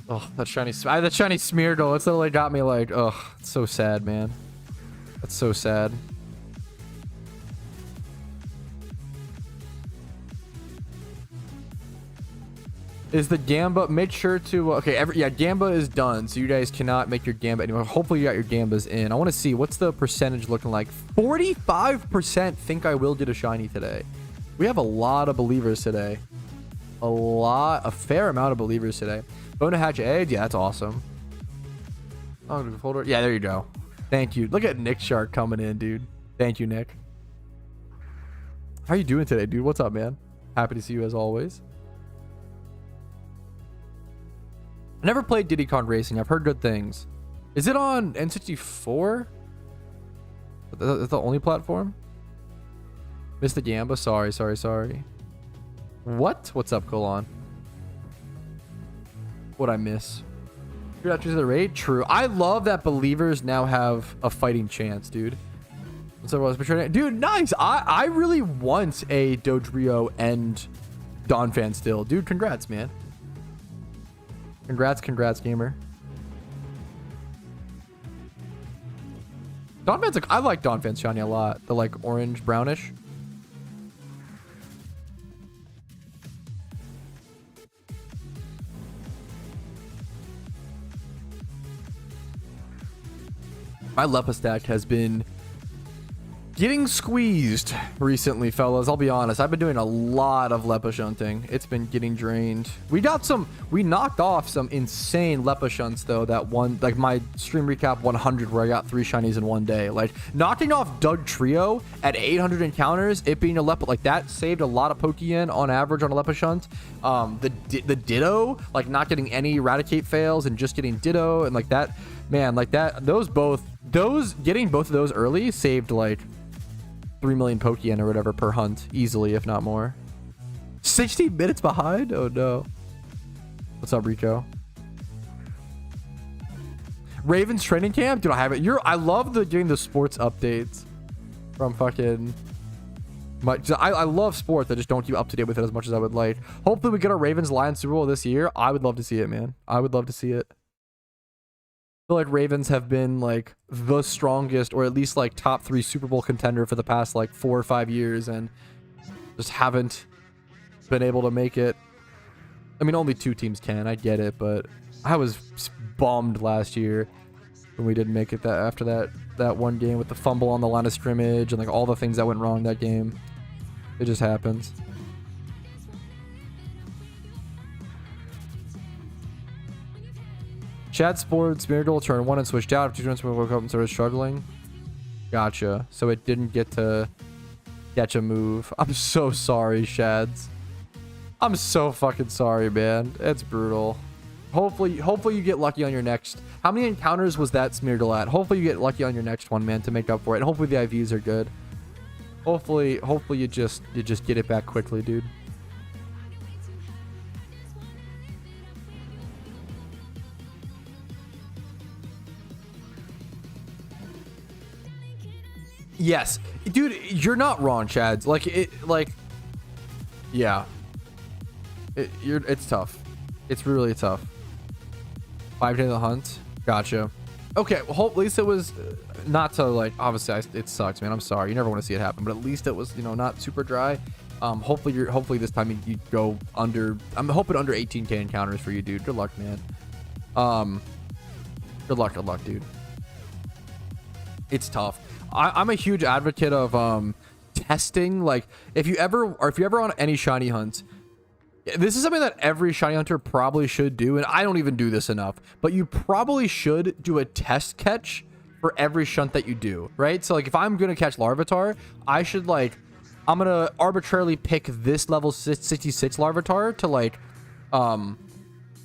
Oh, that shiny Smeargle. It's literally got me like, oh, it's so sad, man. That's so sad. Is the Gamba, make sure to, okay, yeah, Gamba is done, so you guys cannot make your Gamba anymore. Hopefully you got your Gambas in. I want to see, what's the percentage looking like? 45% think I will get a shiny today. We have a lot of believers today. A fair amount of believers today. Bona hatch egg, yeah, that's awesome. Oh, folder, yeah, there you go. Thank you. Look at Nick Shark coming in, dude. Thank you, Nick. How you doing today, dude? What's up, man? Happy to see you as always. I never played Diddy Kong Racing. I've heard good things. Is it on N64? That's the only platform? Missed the Gamba. Sorry. What? What's up, Colon? What'd I miss? You're not choosing the raid? True. I love that believers now have a fighting chance, dude. So I was betraying. Dude, nice. I really want a Dodrio and Don fan still. Dude, congrats, man. Congrats, gamer. Don Fan's like, I like Don Fan's shiny a lot. The like orange brownish. My Lepa stack has been getting squeezed recently, fellas. I'll be honest. I've been doing a lot of Lepa shunting. It's been getting drained. We knocked off some insane Lepa shunts though. That one, like my stream recap 100 where I got 3 shinies in one day. Like knocking off Doug Trio at 800 encounters, it being a Lepa, like that saved a lot of Pokeyen on average on a Lepa shunt. The Ditto, like not getting any Eradicate fails and just getting Ditto and like that, man, like that, getting both of those early saved like 3 million Pokeyen or whatever per hunt easily, if not more. 60 minutes behind? Oh no. What's up, Rico? Ravens training camp? Dude, I have it. I love doing the sports updates from fucking I love sports. I just don't keep up to date with it as much as I would like. Hopefully we get our Ravens Lions Super Bowl this year. I would love to see it, man. I would love to see it. I feel like Ravens have been like the strongest, or at least like top 3 Super Bowl contender for the past like 4 or 5 years, and just haven't been able to make it. I mean, only 2 teams can. I get it, but I was bummed last year when we didn't make it after that one game with the fumble on the line of scrimmage and like all the things that went wrong that game. It just happens. Chad Sports, Miracle turn 1 and switched out. After 2 turns, we woke up and started struggling. Gotcha. So it didn't get to catch a move. I'm so sorry, Shads. I'm so fucking sorry, man. It's brutal. Hopefully you get lucky on your next. How many encounters was that Smeargle at? Hopefully you get lucky on your next one, man, to make up for it. And hopefully the IVs are good. Hopefully you just get it back quickly, dude. Yes, dude, you're not wrong, Chads. Yeah, it's tough. It's really tough. 5 days of the hunt. Gotcha. Okay, well, at least it was not to like. Obviously, it sucks, man. I'm sorry. You never want to see it happen, but at least it was, not super dry. Hopefully this time you go under. I'm hoping under 18k encounters for you, dude. Good luck, man. Good luck, dude. It's tough. I'm a huge advocate of testing. Like if you ever on any shiny hunts, this is something that every shiny hunter probably should do, and I don't even do this enough, but you probably should do a test catch for every shunt that you do, right? So like if I'm gonna catch Larvitar, I'm gonna arbitrarily pick this level 66 Larvitar to like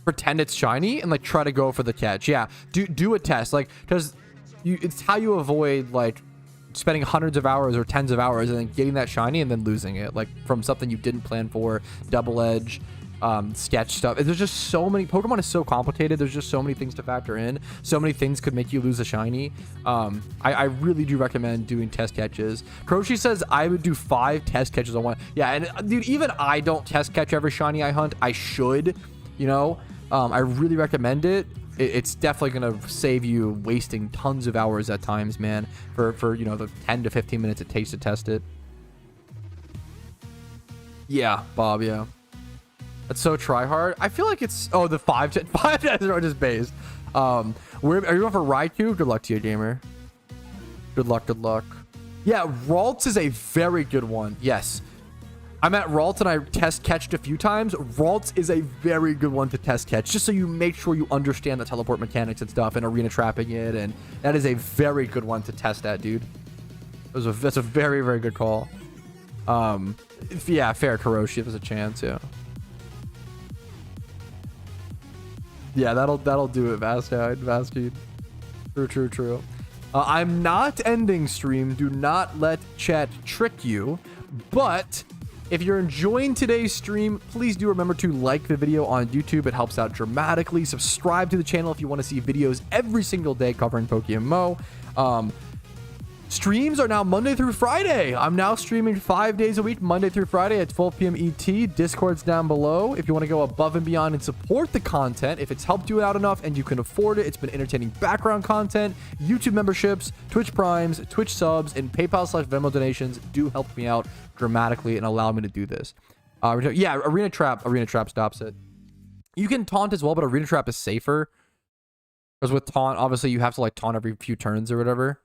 pretend it's shiny and like try to go for the catch. Yeah, do a test, like, because it's how you avoid like spending hundreds of hours or tens of hours and then getting that shiny and then losing it, like from something you didn't plan for, double edge, sketch stuff. There's just so many. Pokemon is so complicated. There's just so many things to factor in. So many things could make you lose a shiny. I really do recommend doing test catches. Croce says I would do 5 test catches on one. Yeah, and dude, even I don't test catch every shiny I hunt. I should, I really recommend it. It's definitely going to save you wasting tons of hours at times, man, for the 10 to 15 minutes it takes to test it. Yeah, Bob, yeah. That's so try hard. I feel like it's the 5 are just based. Are you going for Raikou? Good luck to you, gamer. Good luck. Yeah, Ralts is a very good one. Yes. I'm at Ralts and I test catched a few times. Ralts is a very good one to test catch, just so you make sure you understand the teleport mechanics and stuff and arena trapping it, and that is a very good one to test at, dude. That's a very, very good call. Yeah, fair, Karoshi, if there's a chance, yeah. Yeah, that'll do it, Vaskeed. True. I'm not ending stream. Do not let chat trick you. But if you're enjoying today's stream, please do remember to like the video on YouTube. It helps out dramatically. Subscribe to the channel if you want to see videos every single day covering PokeMMO. Streams are now Monday through Friday. I'm now streaming 5 days a week, Monday through Friday at 12 p.m. ET. Discord's down below. If you want to go above and beyond and support the content, if it's helped you out enough and you can afford it, it's been entertaining background content, YouTube memberships, Twitch Primes, Twitch subs, and PayPal/Venmo donations do help me out dramatically and allow me to do this. Yeah, Arena Trap stops it. You can taunt as well, but Arena Trap is safer. Because with taunt, obviously you have to like taunt every few turns or whatever.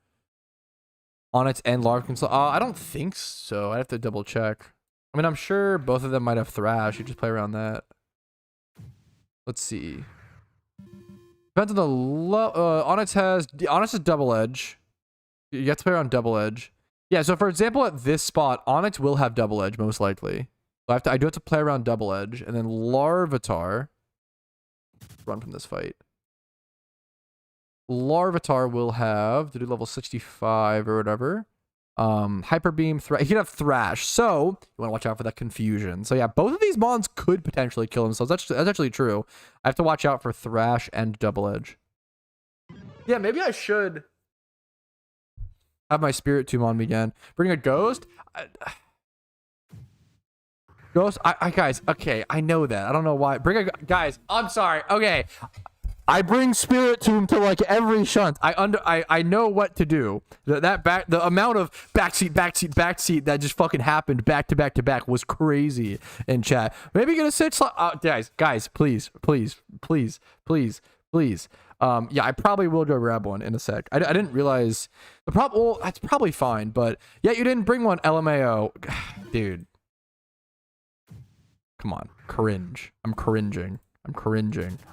On its end, Larva can I don't think so. I have to double check. I mean, I'm sure both of them might have Thrash. You just play around that. Let's see. Depends on the Onyx has Double Edge. You have to play around Double Edge. Yeah, so for example, at this spot, Onyx will have Double Edge most likely. So I do have to play around Double Edge, and then Larvitar. Run from this fight. Larvitar will have to do level 65 or whatever. Hyper Beam, he can have Thrash, so you want to watch out for that confusion. So yeah, both of these mons could potentially kill themselves. That's actually true. I have to watch out for Thrash and Double Edge. Yeah, maybe I should have my Spirit Tomb on me again. Bring a Ghost. Ghost. Guys. Okay, I know that. I don't know why. Guys. I'm sorry. Okay. I bring Spirit Tomb to like every shunt. I know what to do. The amount of backseat that just fucking happened back to back was crazy in chat. Maybe get a 6 guys, please. Yeah, I probably will go grab one in a sec. I didn't realize the problem. Well, that's probably fine, but yeah, you didn't bring one, LMAO, dude. Come on, cringe. I'm cringing.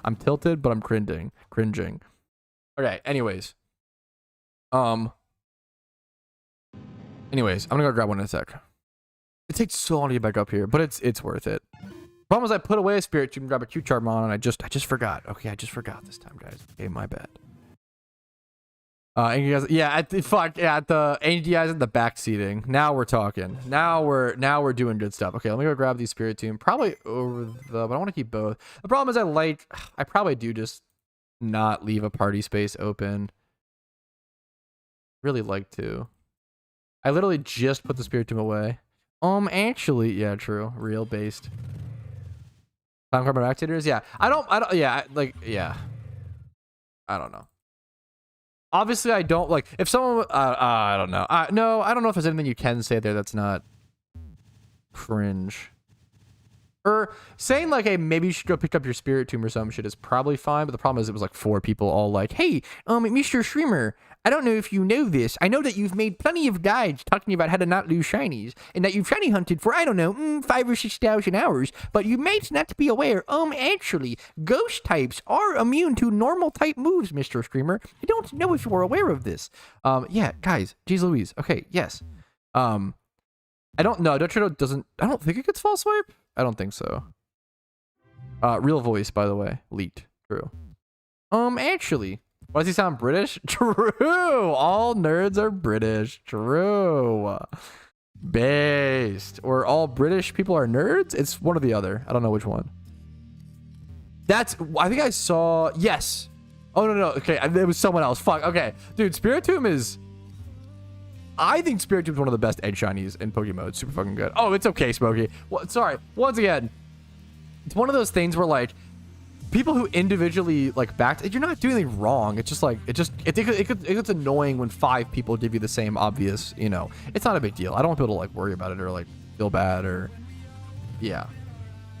I'm tilted, but I'm cringing. Okay, anyways. I'm gonna go grab one in a sec. It takes so long to get back up here, but it's worth it. Problem is I put away a Spirit Tomb, grab a Q-Charmon, and I just forgot. Okay, I just forgot this time, guys. Okay, my bad. And you guys, yeah, and you guys in the back seating. Now we're talking. Now we're doing good stuff. Okay, let me go grab these Spirit Tomb. Probably over but I want to keep both. The problem is I probably do just not leave a party space open. Really like to. I literally just put the Spirit Tomb away. Actually, yeah, true. Real based. Time carbon activators, yeah. I don't know. Obviously, I don't like if someone. I don't know. No, I don't know if there's anything you can say there that's not cringe. Or saying like, hey, maybe you should go pick up your Spirit Tomb or some shit is probably fine. But the problem is, it was like 4 people all like, hey, Mr. Streamer, I don't know if you know this. I know that you've made plenty of guides talking about how to not lose shinies, and that you've shiny hunted for, I don't know, 5,000 or 6,000 hours. But you might not be aware. Actually, ghost types are immune to normal type moves, Mr. Streamer. I don't know if you're aware of this. Yeah, guys, geez Louise. Okay, yes. I don't know. I don't think it gets false swipe. I don't think so. Real voice, by the way, leaked. True. Actually, why does he sound British? True. All nerds are British. True. Based. Or all British people are nerds? It's one or the other. I don't know which one. I think I saw. Yes. Oh no. Okay, it was someone else. Fuck. Okay, dude. Spirit Tomb is. I think Spirit Tomb is one of the best egg shinies in Pokemon. It's super fucking good. Oh, it's okay, Smokey. Well, sorry. Once again, it's one of those things where like people who individually like you're not doing anything wrong. It's just like it gets annoying when 5 people give you the same obvious. You know, it's not a big deal. I don't want people to like worry about it or like feel bad or yeah.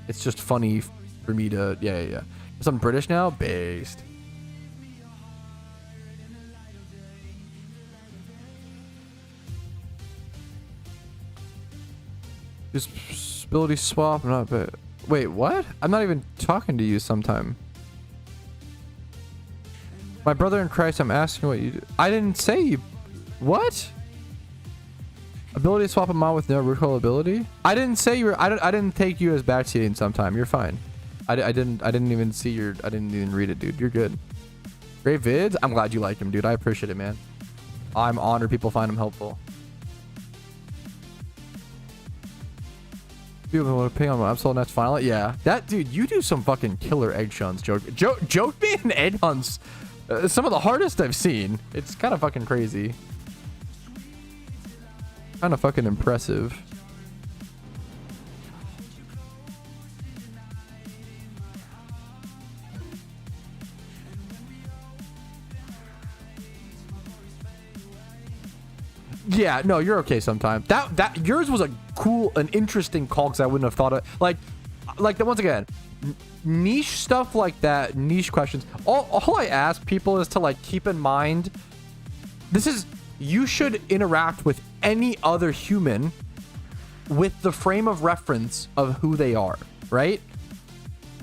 It's just funny for me to, yeah. So I'm British now? Based. Disability swap, not bad. Wait, what? I'm not even talking to you sometime. My brother in Christ, I'm asking what you do. I didn't say you. What? Ability to swap a mod with no recall ability? I didn't say you were. I didn't take you as backseating sometime. You're fine. I didn't even see your. I didn't even read it, dude. You're good. Great vids. I'm glad you like him, dude. I appreciate it, man. I'm honored people find him helpful. People want to pay on my Absol Nets final. Yeah, that dude. You do some fucking killer egg hunts, joke me and egg hunts. Some of the hardest I've seen. It's kind of fucking crazy. Kind of fucking impressive. Yeah, no, you're okay sometimes. That yours was a cool, an interesting call because I wouldn't have thought it. Like that once again, niche stuff like that, niche questions. All I ask people is to like keep in mind. This is, you should interact with any other human with the frame of reference of who they are, right?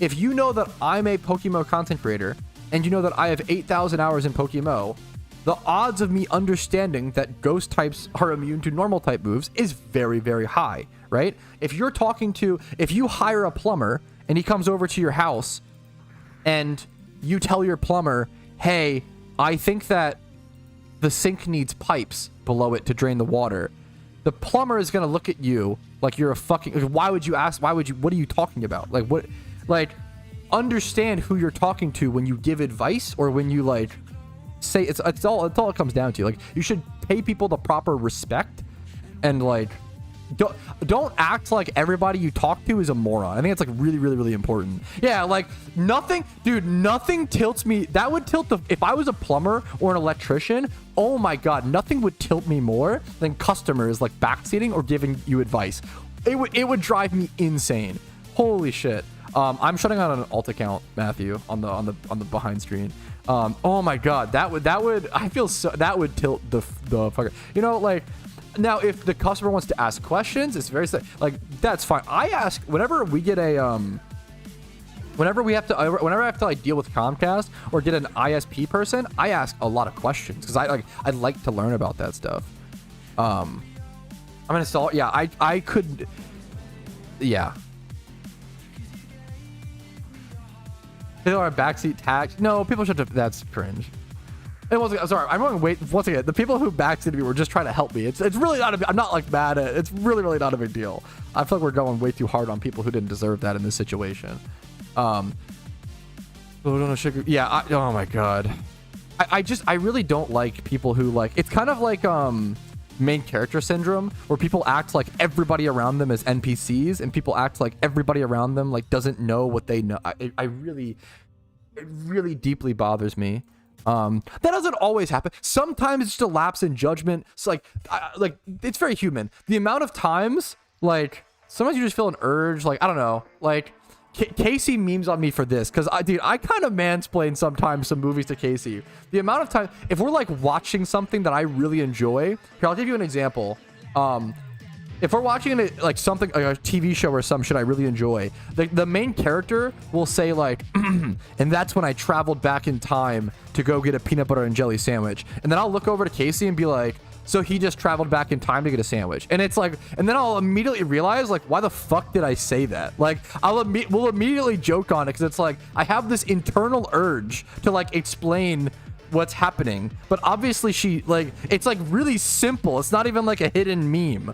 If you know that I'm a PokeMMO content creator and you know that I have 8,000 hours in PokeMMO, the odds of me understanding that ghost types are immune to normal type moves is very, very high, right? If you hire a plumber and he comes over to your house and you tell your plumber, hey, I think that the sink needs pipes below it to drain the water, the plumber is going to look at you like you're a fucking, why would you ask? What are you talking about? Like, what, like, understand who you're talking to when you give advice or when you like say, it's all it comes down to. Like, you should pay people the proper respect and like, don't act like everybody you talk to is a moron. I think it's like really, really, really important. Yeah, like nothing tilts me. That would tilt if I was a plumber or an electrician, oh my God, nothing would tilt me more than customers like backseating or giving you advice. It would drive me insane. Holy shit. I'm shutting on an alt account, Matthew, on the behind screen. Oh my God, that would I feel so, that would tilt the fucker. You know, like, now, if the customer wants to ask questions, it's very like, that's fine. I ask whenever we get a whenever I have to like deal with Comcast or get an ISP person, I ask a lot of questions because I'd like to learn about that stuff. I'm gonna install. Yeah, I could. Yeah. People are backseat tax. No, people should. That's cringe. And once again, I'm sorry, I'm going to wait. Once again, the people who backseated me were just trying to help me. It's really not. I'm not like mad at it. It's really, really not a big deal. I feel like we're going way too hard on people who didn't deserve that in this situation. Yeah. Oh my God. I really don't like people who like. It's kind of like main character syndrome, where people act like everybody around them is NPCs, and people act like everybody around them like doesn't know what they know. It really deeply bothers me. That doesn't always happen. Sometimes it's just a lapse in judgment. It's like it's very human. The amount of times, like, sometimes you just feel an urge, like, I don't know, like, Casey memes on me for this because I kind of mansplain sometimes some movies to Casey. The amount of time, if we're like watching something that I really enjoy, here, I'll give you an example. If we're watching like something like a TV show or some shit I really enjoy, the main character will say like, and that's when I traveled back in time to go get a peanut butter and jelly sandwich. And then I'll look over to Casey and be like, so he just traveled back in time to get a sandwich. And it's like, and then I'll immediately realize like, why the fuck did I say that? Like, we'll immediately joke on it because it's like, I have this internal urge to like explain what's happening, but obviously she like, it's like really simple. It's not even like a hidden meme.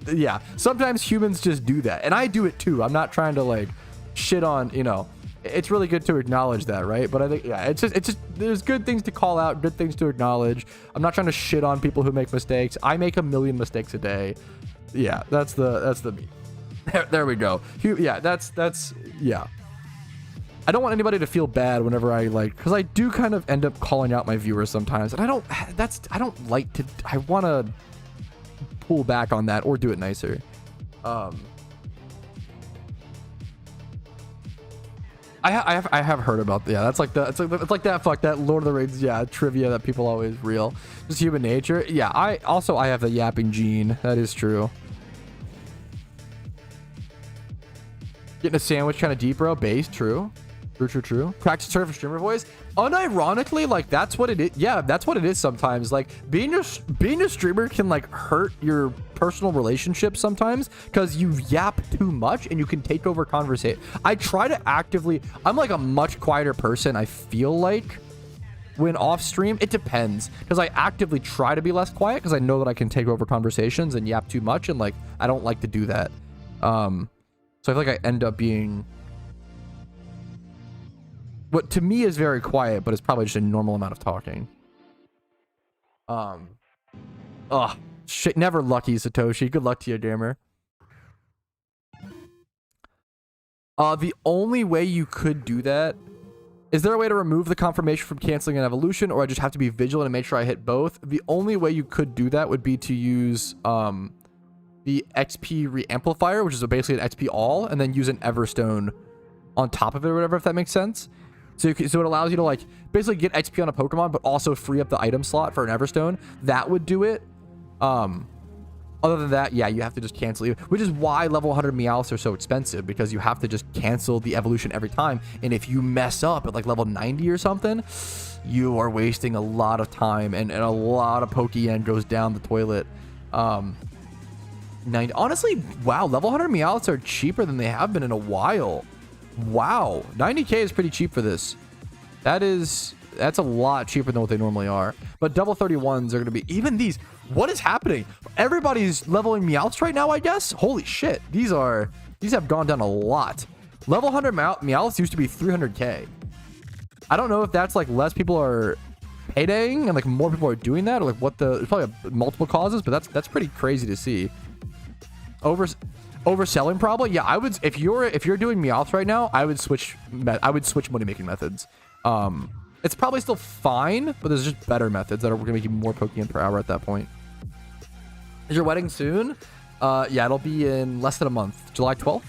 Yeah, sometimes humans just do that, and I do it too. I'm not trying to like shit on, you know, it's really good to acknowledge that, right? But I think, yeah, it's just there's good things to call out, good things to acknowledge. I'm not trying to shit on people who make mistakes. I make a million mistakes a day. Yeah, that's the meme. There we go. Yeah, that's yeah. I don't want anybody to feel bad whenever I like, because I do kind of end up calling out my viewers sometimes, and I don't like to. I want to pull back on that or do it nicer. I have heard about, yeah, that's like the it's like that fuck that Lord of the Rings, yeah, trivia that people always reel. Just human nature. Yeah, I have the yapping gene. That is true. Getting a sandwich kind of deep, bro. Base, true. True. Practice turn for streamer voice. Unironically, like that's what it is. Yeah, that's what it is sometimes. Like being a streamer can like hurt your personal relationships sometimes because you yap too much and you can take over conversation. I try to actively. I'm like a much quieter person, I feel like, when off stream. It depends, because I actively try to be less quiet because I know that I can take over conversations and yap too much, and like I don't like to do that. So I feel like I end up being what to me is very quiet, but it's probably just a normal amount of talking. Shit, never lucky, Satoshi. Good luck to you, gamer. The only way you could do that, is there a way to remove the confirmation from canceling an evolution, or I just have to be vigilant and make sure I hit both? The only way you could do that would be to use the XP re-amplifier, which is basically an XP all, and then use an Everstone on top of it or whatever, if that makes sense. So it allows you to like basically get XP on a Pokemon, but also free up the item slot for an Everstone. That would do it. Other than that, yeah, you have to just cancel it, which is why level 100 Meowths are so expensive, because you have to just cancel the evolution every time. And if you mess up at like level 90 or something, you are wasting a lot of time, and a lot of Pokeyen goes down the toilet. 90, honestly, wow, level 100 Meowths are cheaper than they have been in a while. Wow, 90k is pretty cheap for this. That's a lot cheaper than what they normally are. But double 31s are going to be, even these, what is happening? Everybody's leveling Meowths right now, I guess. Holy shit, these have gone down a lot. Level 100 Meowths used to be 300k. I don't know if that's like less people are paydaying and like more people are doing that, or like what there's probably multiple causes, but that's pretty crazy to see. Overselling probably, yeah. I would, if you're doing Meowth right now, I would switch money making methods. It's probably still fine, but there's just better methods that are gonna make you more Pokeyen per hour at that point. Is your wedding soon? Yeah, it'll be in less than a month, July 12th.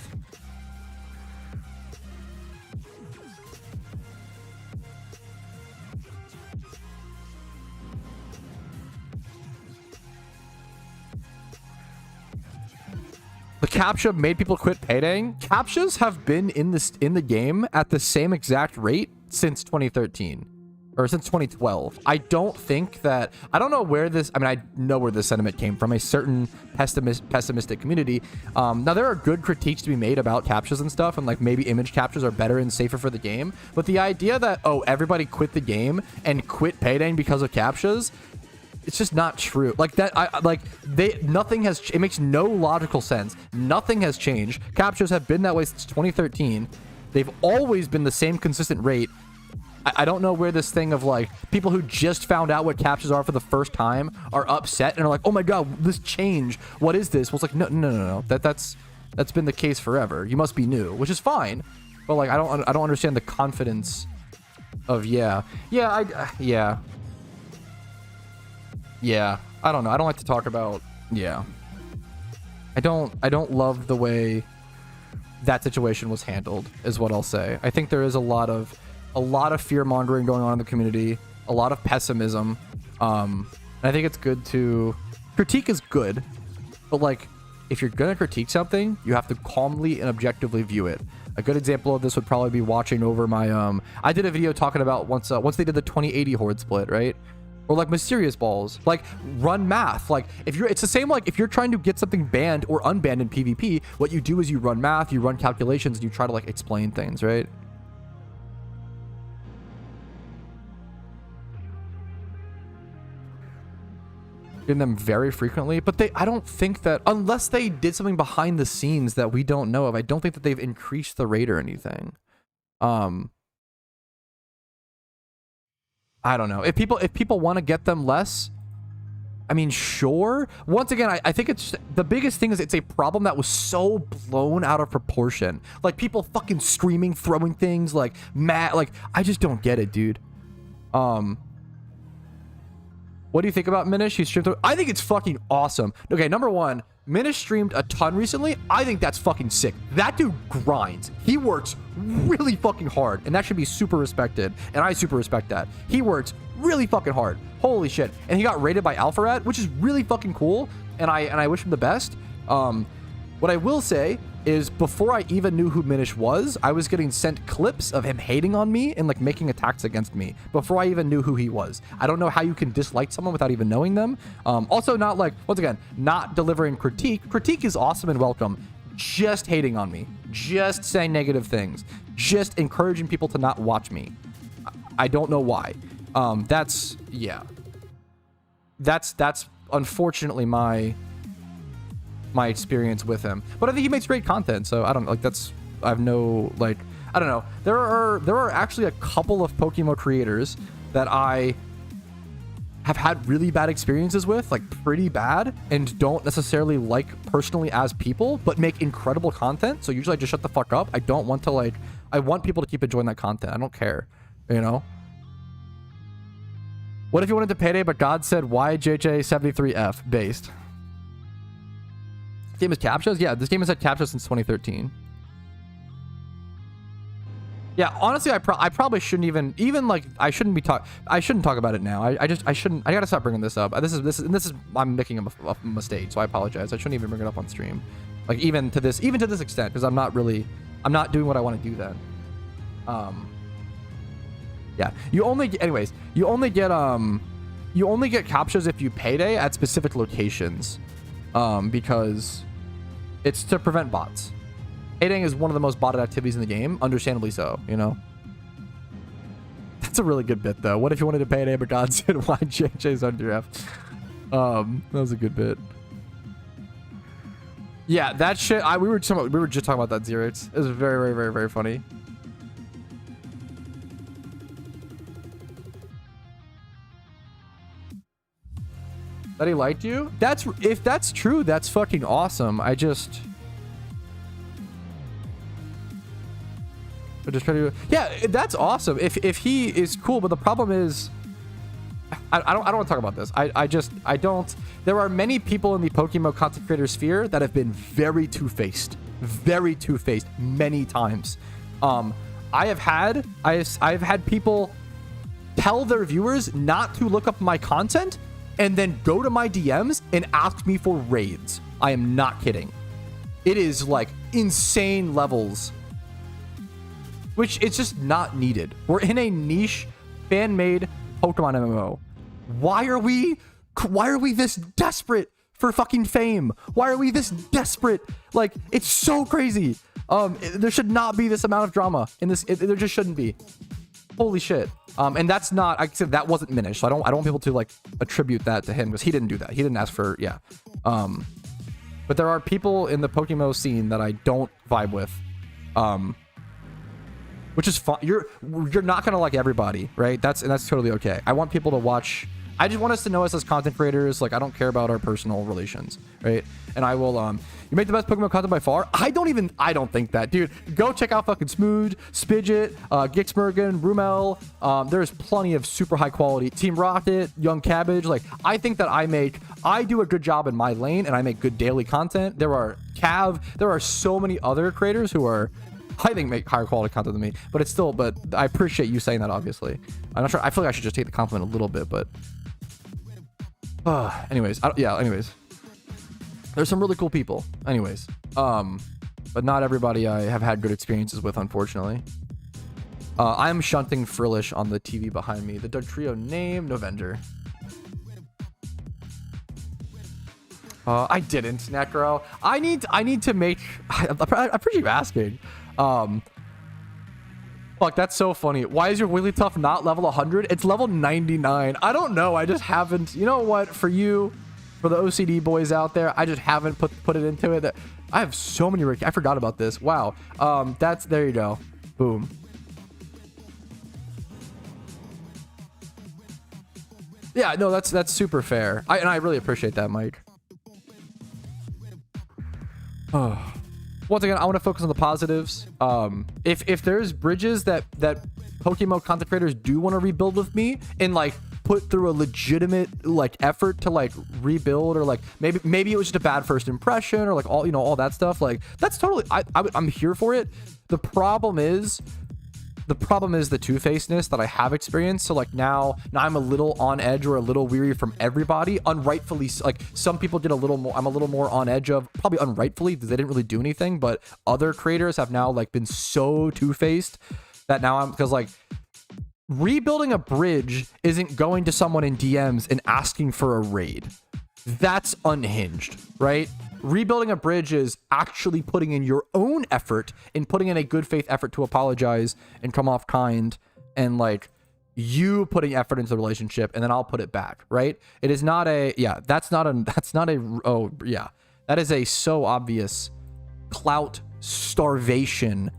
The CAPTCHA made people quit paydaying. CAPTCHAs have been in the game at the same exact rate since 2013 or since 2012. I don't know where this, I mean, I know where this sentiment came from, a certain pessimistic community. Now there are good critiques to be made about CAPTCHAs and stuff, and like maybe image CAPTCHAs are better and safer for the game, but the idea that, oh, everybody quit the game and quit paydaying because of CAPTCHAs, it's just not true. Like that, nothing has, it makes no logical sense. Nothing has changed. CAPTCHAs have been that way since 2013. They've always been the same consistent rate. I don't know where this thing of like people who just found out what CAPTCHAs are for the first time are upset and are like, oh my god, this changed. What is this? Well, it's like, no. That's been the case forever. You must be new, which is fine. But like, I don't understand the confidence of, yeah, I don't know. I don't like to talk about, yeah. I don't love the way that situation was handled, is what I'll say. I think there is a lot of fear mongering going on in the community, a lot of pessimism. And I think it's good to critique is good, but like if you're gonna critique something, you have to calmly and objectively view it. A good example of this would probably be watching over my I did a video talking about once they did the 2080 horde split, right? Or like mysterious balls, like run math. Like it's the same, like if you're trying to get something banned or unbanned in PvP, what you do is you run math, you run calculations, and you try to like explain things, right? In them very frequently, but I don't think that, unless they did something behind the scenes that we don't know of, I don't think that they've increased the rate or anything. I don't know. If people want to get them less, I mean, sure. Once again, I think it's the biggest thing is it's a problem that was so blown out of proportion. Like people fucking screaming, throwing things, like mad. Like I just don't get it, dude. What do you think about Minish? He streamed. I think it's fucking awesome. Okay, number one, Minish streamed a ton recently. I think that's fucking sick. That dude grinds. He works really fucking hard, and that should be super respected. And I super respect that. He works really fucking hard. Holy shit. And he got rated by Alpharat, which is really fucking cool. And I wish him the best. What I will say is before I even knew who Minish was, I was getting sent clips of him hating on me and like making attacks against me before I even knew who he was. I don't know how you can dislike someone without even knowing them. Also not like, once again, not delivering critique. Critique is awesome and welcome. Just hating on me, just saying negative things, just encouraging people to not watch me. I don't know why. That's unfortunately my experience with him, but I think he makes great content, so I don't like I have no like, I don't know. There are actually a couple of PokeMMO creators that I have had really bad experiences with, like pretty bad, and don't necessarily like personally as people, but make incredible content. So usually I just shut the fuck up. I don't want to like, I want people to keep enjoying that content. I don't care, you know? What if you wanted to payday, but God said YJJ73F based? This game is captchas? Yeah, this game has had captchas since 2013. Yeah, honestly, I probably shouldn't even like, I shouldn't talk about it now. I gotta stop bringing this up. This is I'm making a mistake, so I apologize. I shouldn't even bring it up on stream. Like even to this extent, because I'm not doing what I want to do then. Yeah, you only get captchas if you payday at specific locations, because it's to prevent bots. Paydaying is one of the most botted activities in the game, understandably so, you know. That's a really good bit though. What if you wanted to payday, but God said YJJ's under F? That was a good bit. Yeah, that shit. We were just talking about that, Xerax. It was very, very, very, very funny. That he liked you? If that's true, that's fucking awesome. I just try to, yeah, that's awesome. If he is cool, but the problem is, I don't want to talk about this. I don't. There are many people in the PokeMMO content creator sphere that have been very two-faced many times. I've had people tell their viewers not to look up my content and then go to my DMs and ask me for raids. I am not kidding. It is like insane levels, which it's just not needed. We're in a niche fan-made Pokemon MMO. Why are we this desperate for fucking fame? Why are we this desperate? Like, it's so crazy. There should not be this amount of drama in this. There just shouldn't be. Holy shit. And that's not, I said that wasn't Minish, so I don't want people to like attribute that to him, because he didn't do that. He didn't ask for, yeah. But there are people in the PokeMMO scene that I don't vibe with. Which is fun. You're not gonna like everybody, right? That's totally okay. I want people to watch. I just want us to know us as content creators. Like, I don't care about our personal relations, right? And I will, you make the best Pokemon content by far. I don't think that, dude. Go check out fucking Smooth, Spidget, Gixmergen, Rumel. There's plenty of super high quality. Team Rocket, Young Cabbage. Like, I think that I do a good job in my lane, and I make good daily content. There are so many other creators who are, I think, make higher quality content than me, but I appreciate you saying that, obviously. I'm not sure. I feel like I should just take the compliment a little bit, but anyways, there's some really cool people, anyways, but not everybody I have had good experiences with, unfortunately. I'm shunting Frillish on the TV behind me. The Doug Trio name, Novenger. I didn't, Necro. I need to make, I appreciate you asking. Fuck, that's so funny. Why is your Wigglytuff Tough not level 100? It's level 99. I don't know. I just haven't. You know what? For the OCD boys out there, I just haven't put it into it. I have so many. I forgot about this. Wow. There you go. Boom. Yeah. No, that's super fair. And I really appreciate that, Mike. Oh. Once again, I want to focus on the positives. If there's bridges that PokeMMO content creators do want to rebuild with me in like put through a legitimate like effort to like rebuild, or like maybe it was just a bad first impression, or like all, you know, all that stuff. Like that's totally, I'm here for it. The problem is the two-facedness that I have experienced. So like now I'm a little on edge or a little weary from everybody, unrightfully. Like some people did a little more, I'm a little more on edge of, probably unrightfully, because they didn't really do anything, but other creators have now like been so two-faced that now because like rebuilding a bridge isn't going to someone in DMs and asking for a raid. That's unhinged, right? Rebuilding a bridge is actually putting in your own effort and putting in a good faith effort to apologize and come off kind, and like you putting effort into the relationship, and then I'll put it back, right? It is not a, yeah, that's not a, oh yeah, that is a so obvious clout starvation.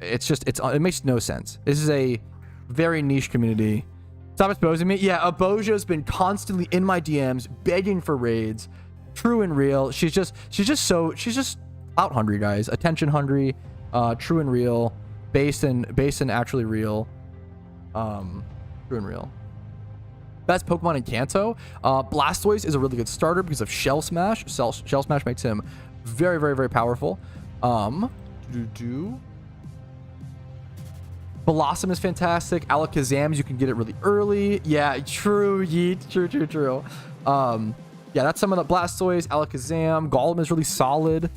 It's just, it makes no sense. This is a very niche community. Stop exposing me. Yeah, Aboja's been constantly in my DMs begging for raids. True and real. She's just out hungry, guys. Attention hungry. True and real. Based and actually real. True and real. Best Pokemon in Kanto. Blastoise is a really good starter because of Shell Smash. Shell Smash makes him very, very, very powerful. Blossom is fantastic. Alakazams, you can get it really early. Yeah, true, Yeet. True. Yeah, that's some of the Blastoise, Alakazam. Golem is really solid.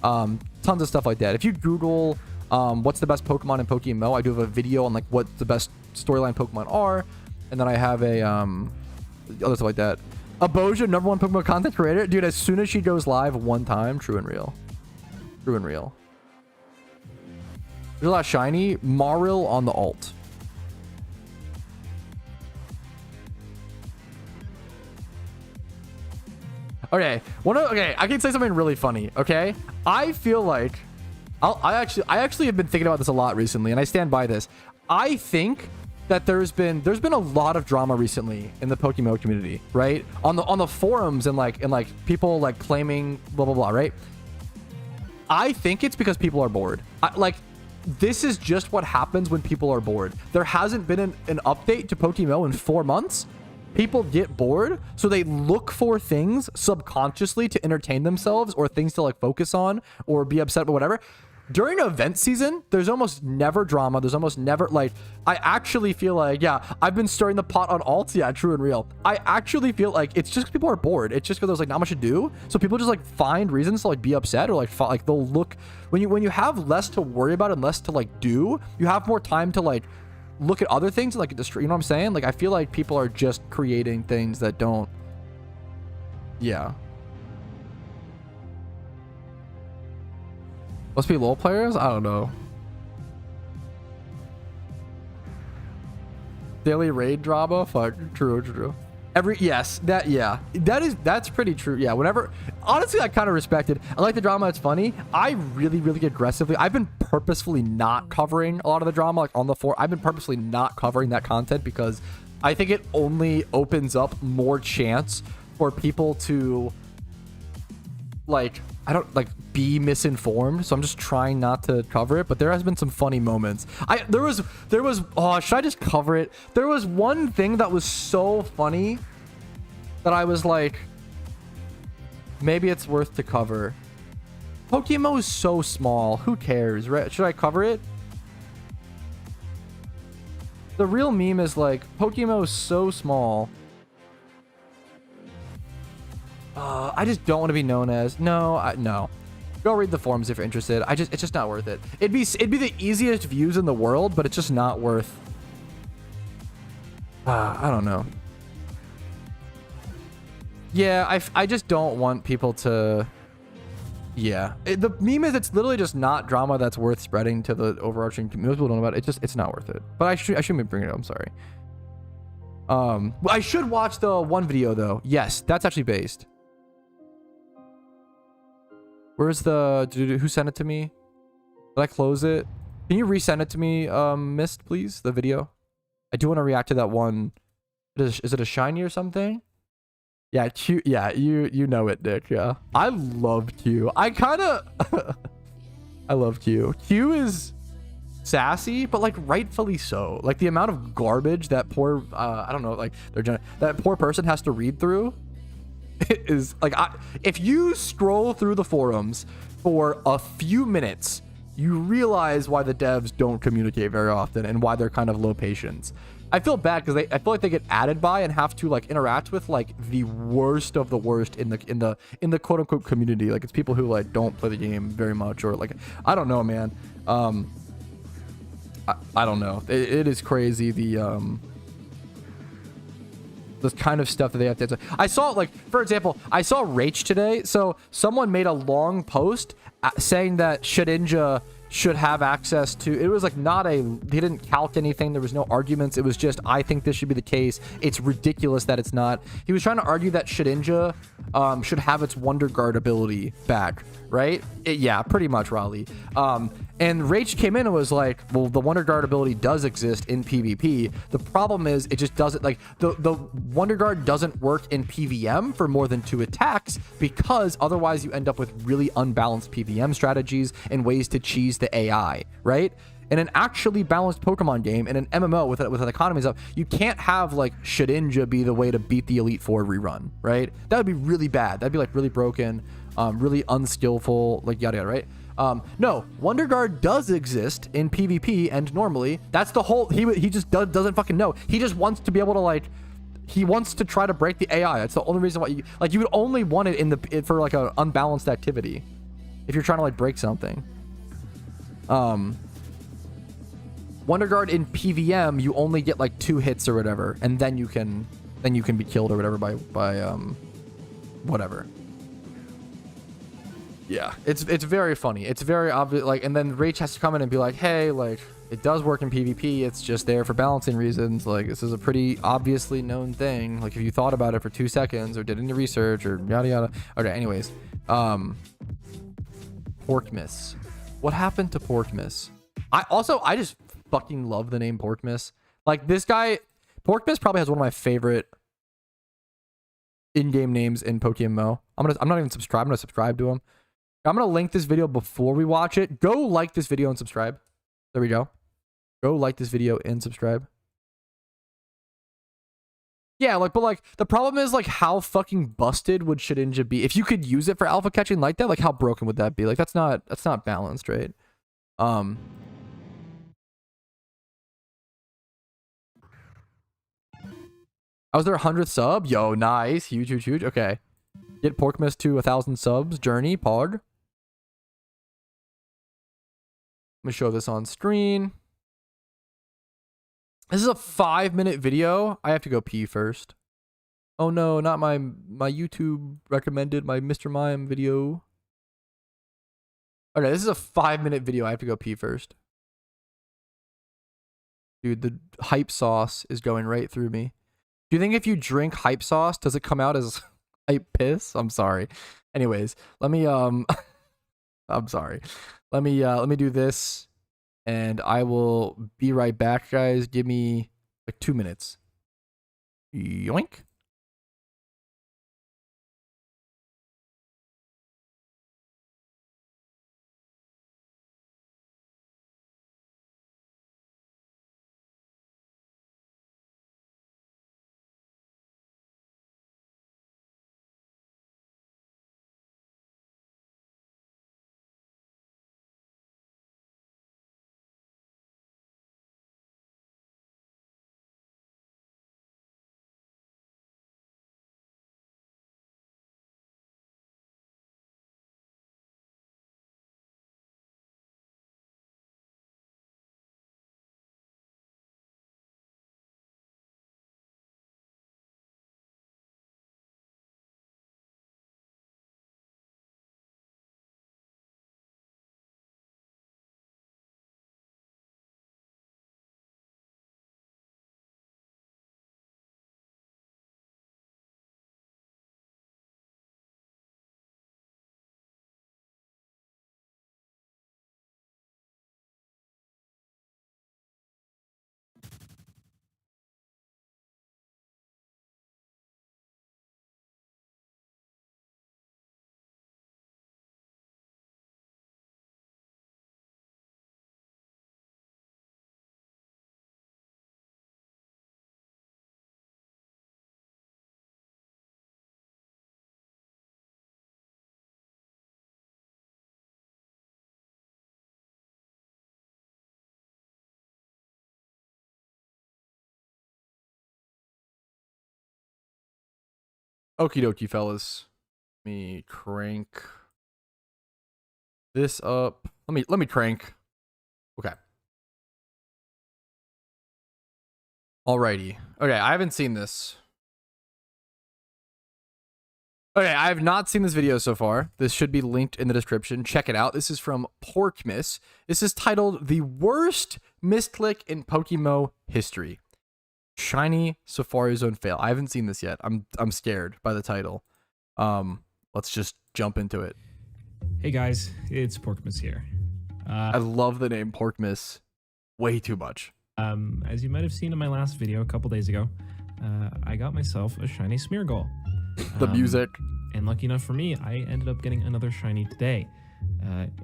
Tons of stuff like that. If you Google what's the best Pokemon in PokeMMO, I do have a video on like what the best storyline Pokemon are. And then I have a other stuff like that. Aboja, #1 Pokemon content creator. Dude, as soon as she goes live one time, true and real. True and real. There's a lot of shiny. Maril on the alt. Okay, okay, I can say something really funny. Okay, I feel like I actually have been thinking about this a lot recently, and I stand by this. I think that there's been a lot of drama recently in the PokeMMO community, right? On the forums and like people like claiming blah blah blah, right? I think it's because people are bored. This is just what happens when people are bored. There hasn't been an update to PokeMMO in 4 months. People get bored, so they look for things subconsciously to entertain themselves, or things to like focus on or be upset about, whatever. During event season, there's almost never drama. There's almost never like, I actually feel like, yeah, I've been stirring the pot on alts. Yeah, true and real. I actually feel like it's just people are bored. It's just because there's like not much to do. So people just like find reasons to like be upset, or like they'll look, when you have less to worry about and less to like do, you have more time to like look at other things, like you know what I'm saying? Like I feel like people are just creating things that don't, yeah. Must be LoL players? I don't know. Daily raid drama? Fuck. True. Yes, that's pretty true. Yeah, whenever, honestly, I kind of respect it. I like the drama. It's funny. I really aggressively, I've been purposefully not covering a lot of the drama, like on the forum. I've been purposefully not covering that content because I think it only opens up more chance for people to like, be misinformed. So I'm just trying not to cover it, but there has been some funny moments. There was oh, should I just cover it? There was one thing that was so funny that I was like, maybe it's worth to cover. PokeMMO is so small, who cares, right? Should I cover it? The real meme is like, PokeMMO is so small. I just don't want to be known as, no. Go read the forums if you're interested. It's just not worth it. It'd be the easiest views in the world, but it's just not worth. I don't know. Yeah, I just don't want people to. Yeah, the meme is it's literally just not drama that's worth spreading to the overarching community. Most people don't know about it. It's not worth it. But I shouldn't be bringing it up. I'm sorry. I should watch the one video though. Yes, that's actually based. Where's the who sent it to me? Did I close it? Can you resend it to me, Mist, please? The video. I do want to react to that one. Is it a shiny or something? Yeah, Q. Yeah, you know it, Nick. Yeah, I love Q. I love Q. Q is sassy, but like rightfully so. Like the amount of garbage that poor I don't know, like that poor person has to read through is like, if you scroll through the forums for a few minutes, you realize why the devs don't communicate very often and why they're kind of low patience. I feel bad because I feel like they get added by and have to like interact with like the worst of the worst in the quote unquote community. Like it's people who like don't play the game very much, or like, I don't know, man. I don't know. It is crazy the kind of stuff that they have to answer. I saw, like, for example, I saw Rach today. So someone made a long post saying that Shedinja should have access to, it was like not a, they didn't calc anything, there was no arguments, it was just, I think this should be the case, it's ridiculous that it's not. He was trying to argue that Shedinja should have its Wonder Guard ability back, right? Yeah, pretty much, Raleigh. And Rach came in and was like, well, the Wonder Guard ability does exist in PvP. The problem is it just doesn't, like, the Wonder Guard doesn't work in PVM for more than 2 attacks, because otherwise you end up with really unbalanced PVM strategies and ways to cheese the AI, right? In an actually balanced Pokemon game, in an MMO with an economy stuff, you can't have like Shedinja be the way to beat the Elite Four rerun, right? That would be really bad. That'd be like really broken, really unskillful, like yada yada, right? No, Wonder Guard does exist in PvP, and normally that's the whole, he just doesn't fucking know. He just wants to be able to like, he wants to try to break the AI. That's the only reason why you would only want it for like an unbalanced activity if you're trying to like break something. Wonder Guard in PVM, you only get like 2 hits or whatever, and then you can be killed or whatever by whatever. Yeah, it's very funny. It's very obvious, like, and then Rach has to come in and be like, hey, like, it does work in PvP, it's just there for balancing reasons. Like, this is a pretty obviously known thing. Like, if you thought about it for 2 seconds or did any research or yada yada. Okay, anyways. Porkmiss. What happened to Porkmiss? I just fucking love the name Porkmiss. Like, this guy, Porkmiss probably has one of my favorite in-game names in PokeMMO. I'm not even subscribed. I'm gonna subscribe to him. I'm gonna link this video before we watch it. Go like this video and subscribe. There we go. Go like this video and subscribe. Yeah, like, but like the problem is like how fucking busted would Shedinja be if you could use it for alpha catching like that? Like how broken would that be? Like that's not balanced, right? I was their 100th sub. Yo, nice, huge. Okay, get Porkmiss to 1,000 subs. Journey, Pog. Let me show this on screen. This is a 5-minute video. I have to go pee first. Oh no, not my YouTube recommended, my Mr. Mime video. Okay, this is a 5-minute video. I have to go pee first. Dude, the hype sauce is going right through me. Do you think if you drink hype sauce, does it come out as hype piss? I'm sorry. Anyways, let me I'm sorry. Let me do this and I will be right back, guys. Give me like 2 minutes. Yoink. Okie dokie, fellas. Let me crank this up. Let me crank. Okay. Alrighty. Okay, I haven't seen this. Okay, I have not seen this video so far. This should be linked in the description. Check it out. This is from PokeMMO. This is titled The Worst Misclick in PokeMMO History. Shiny Safari Zone Fail. I haven't seen this yet. I'm scared by the title. Let's just jump into it. Hey guys, it's PokeMMO here. I love the name PokeMMO way too much. As you might have seen in my last video a couple days ago, I got myself a shiny Smeargle. The music. And lucky enough for me, I ended up getting another shiny today.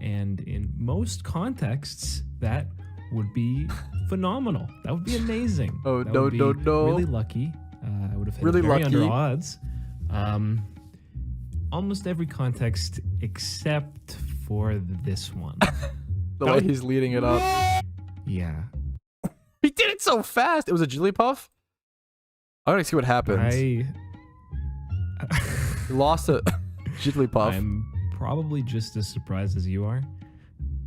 And in most contexts, that would be phenomenal. That would be amazing. Oh, that no, would be no, no. Really lucky. I would have hit Really it very lucky. under odds. Almost every context except for this one. The way he's leading it up. Yeah. He did it so fast. It was a Jigglypuff. I want to see what happens. He lost a Jigglypuff. I'm probably just as surprised as you are.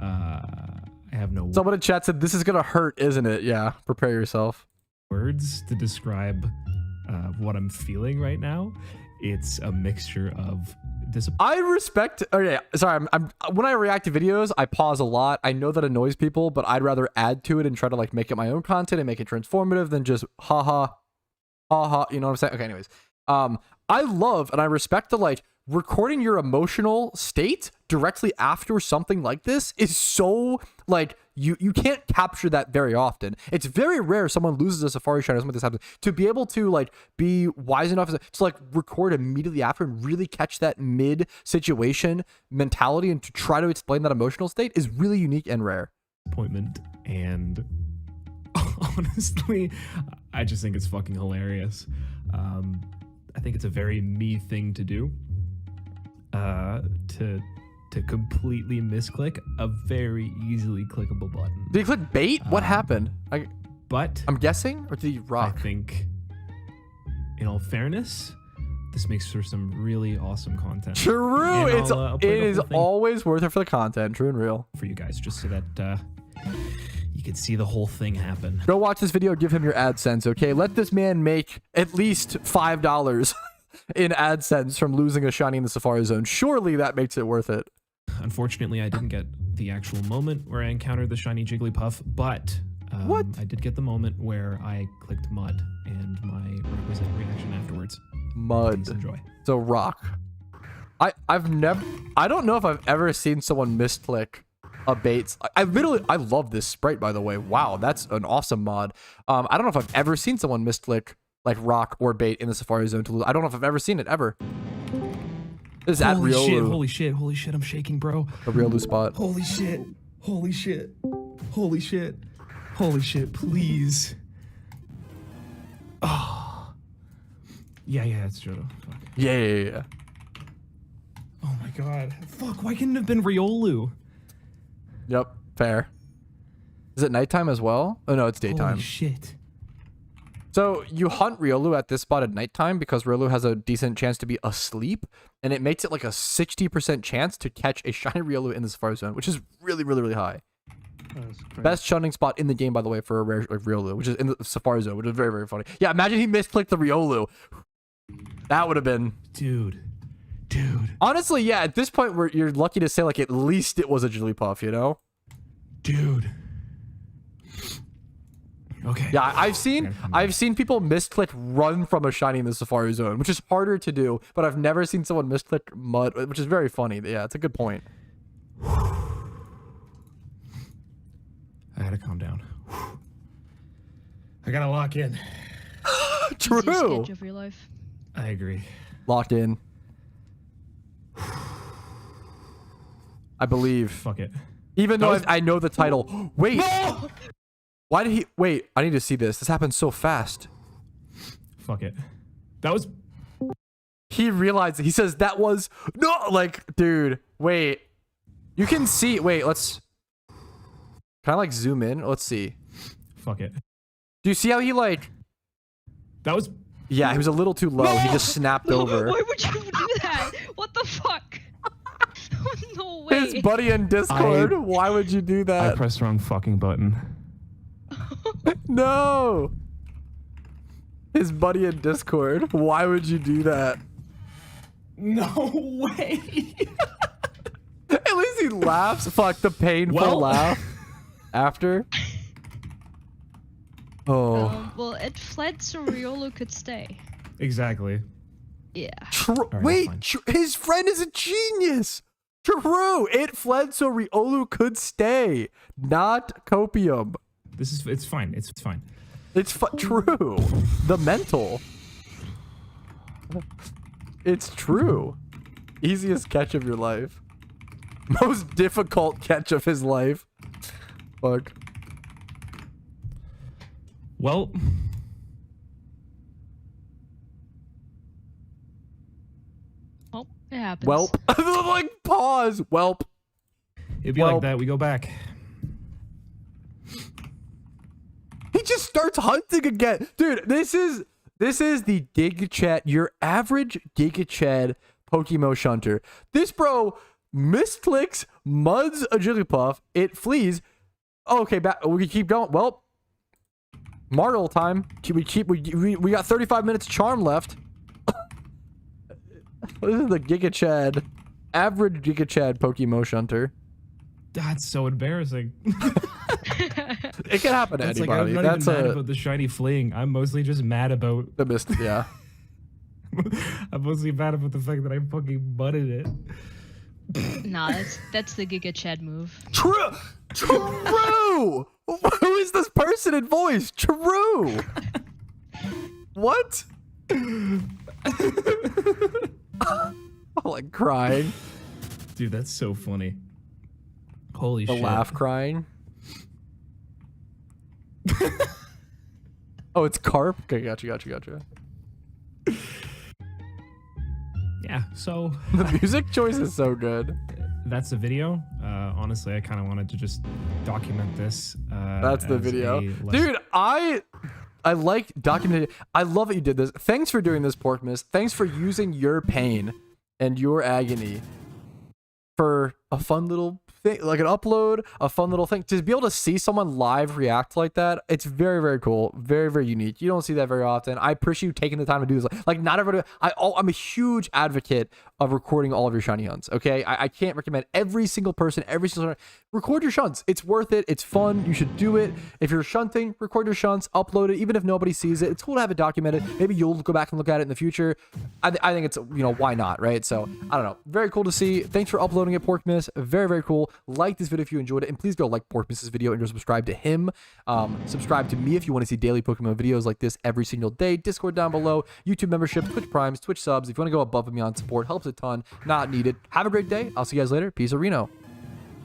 I have no Someone in chat said, this is going to hurt, isn't it? Yeah, prepare yourself. words to describe what I'm feeling right now. It's a mixture of I respect. Okay, sorry. I'm when I react to videos, I pause a lot. I know that annoys people, but I'd rather add to it and try to like make it my own content and make it transformative than just haha, haha. You know what I'm saying? Okay. Anyways, I love and I respect the like recording your emotional state directly after something like this is so like you can't capture that very often. It's very rare someone loses a Safari shine or something like this happens to be able to like be wise enough to like record immediately after and really catch that mid situation mentality and to try to explain that emotional state is really unique and rare. disappointment, and honestly, I just think it's fucking hilarious. I think it's a very me thing to do. To completely misclick a very easily clickable button. Did he click bait? What happened? But I'm guessing, or did he rock? I think, in all fairness, this makes for some really awesome content. True. And I'll play It the is whole thing always worth it for the content. True and real. for you guys, just so that you can see the whole thing happen. Go watch this video. Give him your AdSense. Okay. Let this man make at least $5 in AdSense from losing a shiny in the Safari Zone. Surely that makes it worth it. Unfortunately, I didn't get the actual moment where I encountered the shiny Jigglypuff, but What? I did get the moment where I clicked mud and my requisite reaction afterwards. Mud. Please enjoy. So rock. I don't know if I've ever seen someone misclick a bait. I love this sprite, by the way. Wow, that's an awesome mod. I don't know if I've ever seen someone misclick like rock or bait in the Safari Zone to lose. I don't know if I've ever seen it ever. This is at Holy shit, Riolu. holy shit, I'm shaking, bro. A Riolu spot. Holy shit, holy shit, holy shit, holy shit, please. Oh. Yeah, it's Johto. Fuck. Yeah. Oh my god. Fuck, why couldn't it have been Riolu? Yep, fair. Is it nighttime as well? Oh no, it's daytime. Holy shit. So you hunt Riolu at this spot at nighttime because Riolu has a decent chance to be asleep, and it makes it like a 60% chance to catch a shiny Riolu in the Safari Zone, which is really, really, really high. Best shunning spot in the game, by the way, for a rare like Riolu, which is in the Safari Zone, which is very, very funny. Yeah, imagine he misclicked the Riolu. That would have been... Dude. Honestly, yeah, at this point, you're lucky to say, like, at least it was a Jigglypuff, you know? Dude. Okay. Yeah, I've seen people misclick run from a shiny in the Safari Zone, which is harder to do, but I've never seen someone misclick mud, which is very funny. Yeah, it's a good point. I gotta calm down. I gotta lock in. True. Sketch of your life. I agree. Locked in. I believe. Fuck it. Even though I know the title. Wait. No! Why did he... Wait, I need to see this. This happened so fast. Fuck it. That was... He realized... He says that was... No! Like, dude. Wait. You can see... Wait, let's... Can I, like, zoom in? Let's see. Fuck it. Do you see how he, like... That was... Yeah, he was a little too low. He just snapped No, over. why would you do that? What the fuck? No way. His buddy in Discord. Why would you do I that? pressed the wrong fucking button. No. His buddy in Discord. Why would you do that? No way. At least he laughs. Fuck the painful Well. laugh after. Oh. Well, it fled so Riolu could stay. Exactly. Yeah. right, Wait, fine. his friend is a genius. True. It fled so Riolu could stay, not copium. It's fine. It's fine. It's true. The mental. It's true. Easiest catch of your life. Most difficult catch of his life. Fuck. Well, Oh, it happens. Welp. Like, pause. Welp. it'd be Well- like that. We go back. He just starts hunting again. Dude, this is the Giga Chad, your average Giga Chad Pokemon shunter. This bro misclicks, muds a Jigglypuff, it flees. Oh, okay, we keep going. Well, Martel time. We got 35 minutes charm left. This is the Giga Chad, average Giga Chad Pokemon shunter. That's so embarrassing. It can happen to That's like anybody. I'm not That's even mad about the shiny fleeing. I'm mostly just mad about. the mist. Yeah. I'm mostly mad about the fact that I fucking butted it. Nah, that's the Giga Chad move. True. Who is this person in voice? True. What? I'm like crying. Dude, that's so funny. Holy The shit. laugh crying. Oh, it's carp. Okay, gotcha. Yeah, so The music choice is so good. that's the video. Honestly, I kind of wanted to just document this. That's the as video, a less- dude. I like documented. I love that you did this. Thanks for doing this, Porkmas. Thanks for using your pain and your agony for a fun little thing, like an upload, a fun little thing. To be able to see someone live react like that, it's very, very cool. Very, very unique. You don't see that very often. I appreciate you taking the time to do this. Like not everybody, I'm a huge advocate of recording all of your shiny hunts. Okay. I can't recommend every single person, record your shunts. It's worth it. It's fun. You should do it. If you're shunting, record your shunts, upload it, even if nobody sees it. It's cool to have it documented. Maybe you'll go back and look at it in the future. I think it's, why not? Right. So I don't know. Very cool to see. Thanks for uploading it, Porkmas. Very, very cool. Like this video if you enjoyed it, and please go like Porkmas's video and go subscribe to him. Subscribe to me if you want to see daily Pokemon videos like this every single day. Discord down below, YouTube membership, Twitch Primes, Twitch subs. If you want to go above and beyond support, helps a ton. Not needed. Have a great day. I'll see you guys later. Peace, Reno.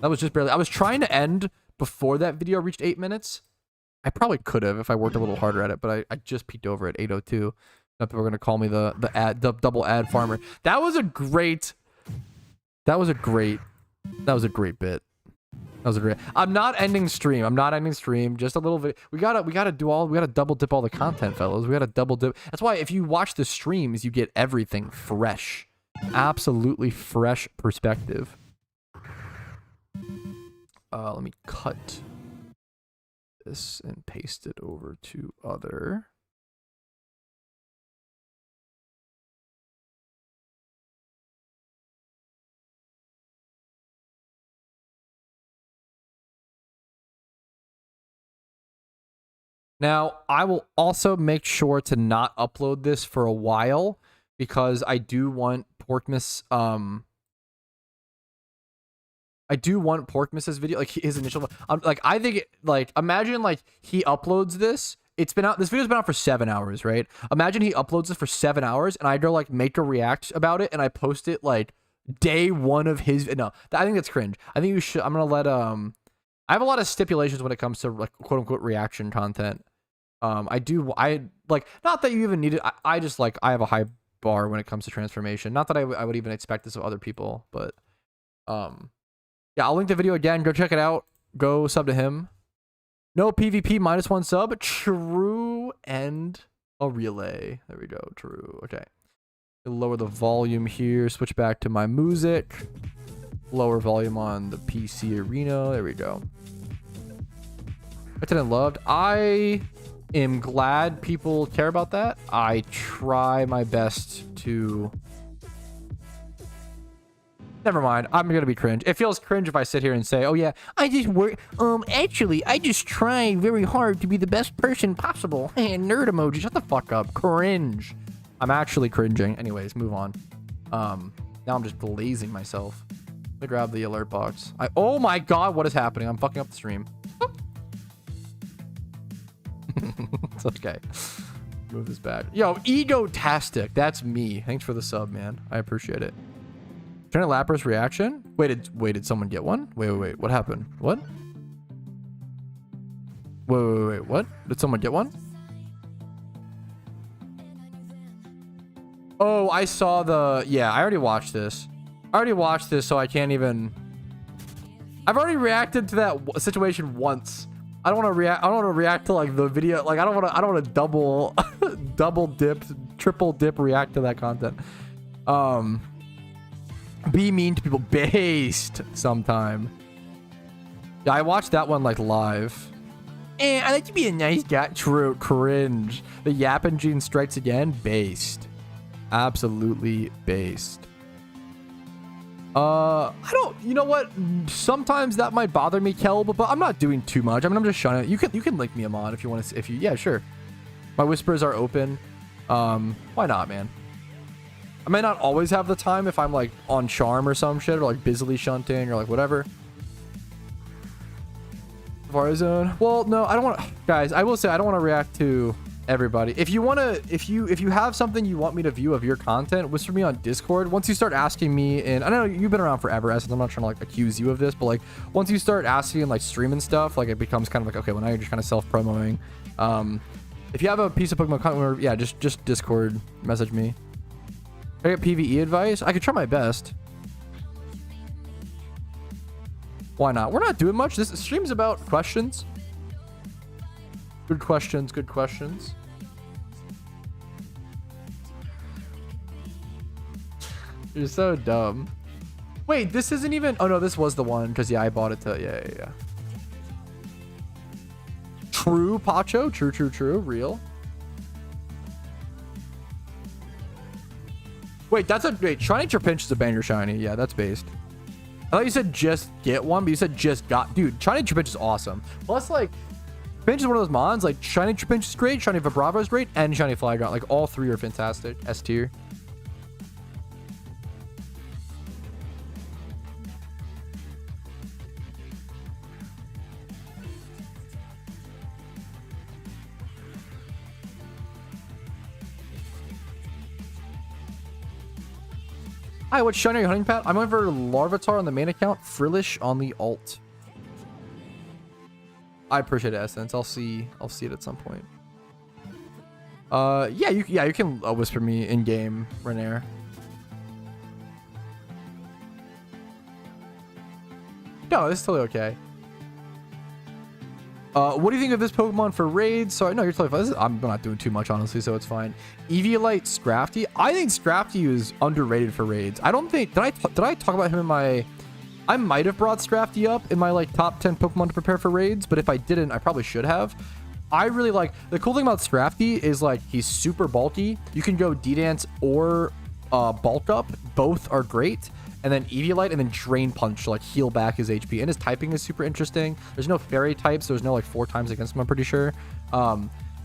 That was just barely. I was trying to end before that video reached 8 minutes. I probably could have if I worked a little harder at it, but I just peeked over at 8:02. Now people are gonna call me the double ad farmer. That was a great bit. That was a great. I'm not ending stream. Just a little bit. We gotta double dip all the content, fellas. We gotta double dip. That's why if you watch the streams, you get everything fresh, absolutely fresh perspective. Let me cut this and paste it over to other. Now, I will also make sure to not upload this for a while because I do want Porkmas Porkmas's video, like his initial I think imagine like he uploads this. This video's been out for 7 hours, right? Imagine he uploads this for 7 hours and I go like make a react about it and I post it like day one of his. No, I think that's cringe. I think you should. I'm gonna let I have a lot of stipulations when it comes to like quote unquote reaction content. I like, not that you even need it. I just like, I have a high bar when it comes to transformation. Not that I would even expect this of other people, but yeah, I'll link the video again. Go check it out. Go sub to him. No PvP -1 sub. True end. A relay. There we go. True. Okay. Lower the volume here. Switch back to my music. Lower volume on the PC arena. There we go. I didn't loved. I am glad people care about that. I try my best to... Never mind. I'm gonna be cringe. It feels cringe if I sit here and say, "Oh yeah, I just work. Actually, I just try very hard to be the best person possible." Nerd emoji. Shut the fuck up. Cringe. I'm actually cringing. Anyways, move on. Now I'm just blazing myself. Let me grab the alert box. Oh my god, what is happening? I'm fucking up the stream. It's okay. Move this back. Yo, egotastic. That's me. Thanks for the sub, man. I appreciate it. Turn Lapras reaction? Wait, did someone get one? Wait. What happened? What? Wait. What? Did someone get one? Oh, I saw the... Yeah, I already watched this. So I can't even... I've already reacted to that situation once. I don't want to react to like the video. Like I don't want to double dip, triple dip react to that content. Be mean to people based sometime. Yeah, I watched that one like live. And I like to be a nice guy. True. Cringe. The Yappin' Gene strikes again. Based. Absolutely based. I don't, you know what? Sometimes that might bother me, Kel, but I'm not doing too much. I mean, I'm just showing it. You can link me a mod if you want to, yeah, sure. My whispers are open. Why not, man? I may not always have the time if I'm like on charm or some shit or like busily shunting or like whatever. Warzone. Well, no, I don't want to, guys, I will say I don't want to react to everybody. If you want to, if you have something you want me to view of your content, whisper me on Discord. Once you start asking me, and I know you've been around forever, Essence, I'm not trying to like accuse you of this, but like once you start asking and like streaming stuff, like it becomes kind of like, okay, well now you're just kind of self-promoting. If you have a piece of Pokemon content, yeah, just Discord message me. I get PvE advice. I could try my best. Why not? We're not doing much. This stream's about questions. Good questions. Good questions. You're so dumb. Wait, this isn't even... Oh, no, this was the one. Because, yeah, I bought it to... Yeah. True, Pacho. True. Real. Wait, that's a... Wait, Shiny Trapinch is a banger shiny. Yeah, that's based. I thought you said just get one, but you said just got... Dude, Shiny Trapinch is awesome. Plus, like... Trapinch is one of those mons. Like, Shiny Trapinch is great, Shiny Vibrava is great, and Shiny Flygon. Like, all three are fantastic. S tier. Hi, what shiny are you hunting, Pat? I'm over Larvitar on the main account, Frillish on the alt. I appreciate it, Essence. I'll see it at some point. Yeah, you can whisper me in game, Renair. No, it's totally okay. What do you think of this Pokemon for raids? Sorry, no, you're totally fine. I'm not doing too much, honestly, so it's fine. Eviolite Scrafty. I think Scrafty is underrated for raids. I don't think... Did I talk about him in my... I might have brought Scrafty up in my, like, top 10 Pokemon to prepare for raids, but if I didn't, I probably should have. I really like... The cool thing about Scrafty is, like, he's super bulky. You can go D-Dance or Bulk Up. Both are great. And then Eviolite and then Drain Punch to like heal back his HP. And his typing is super interesting. There's no fairy types. There's no like 4 times against him, I'm pretty sure.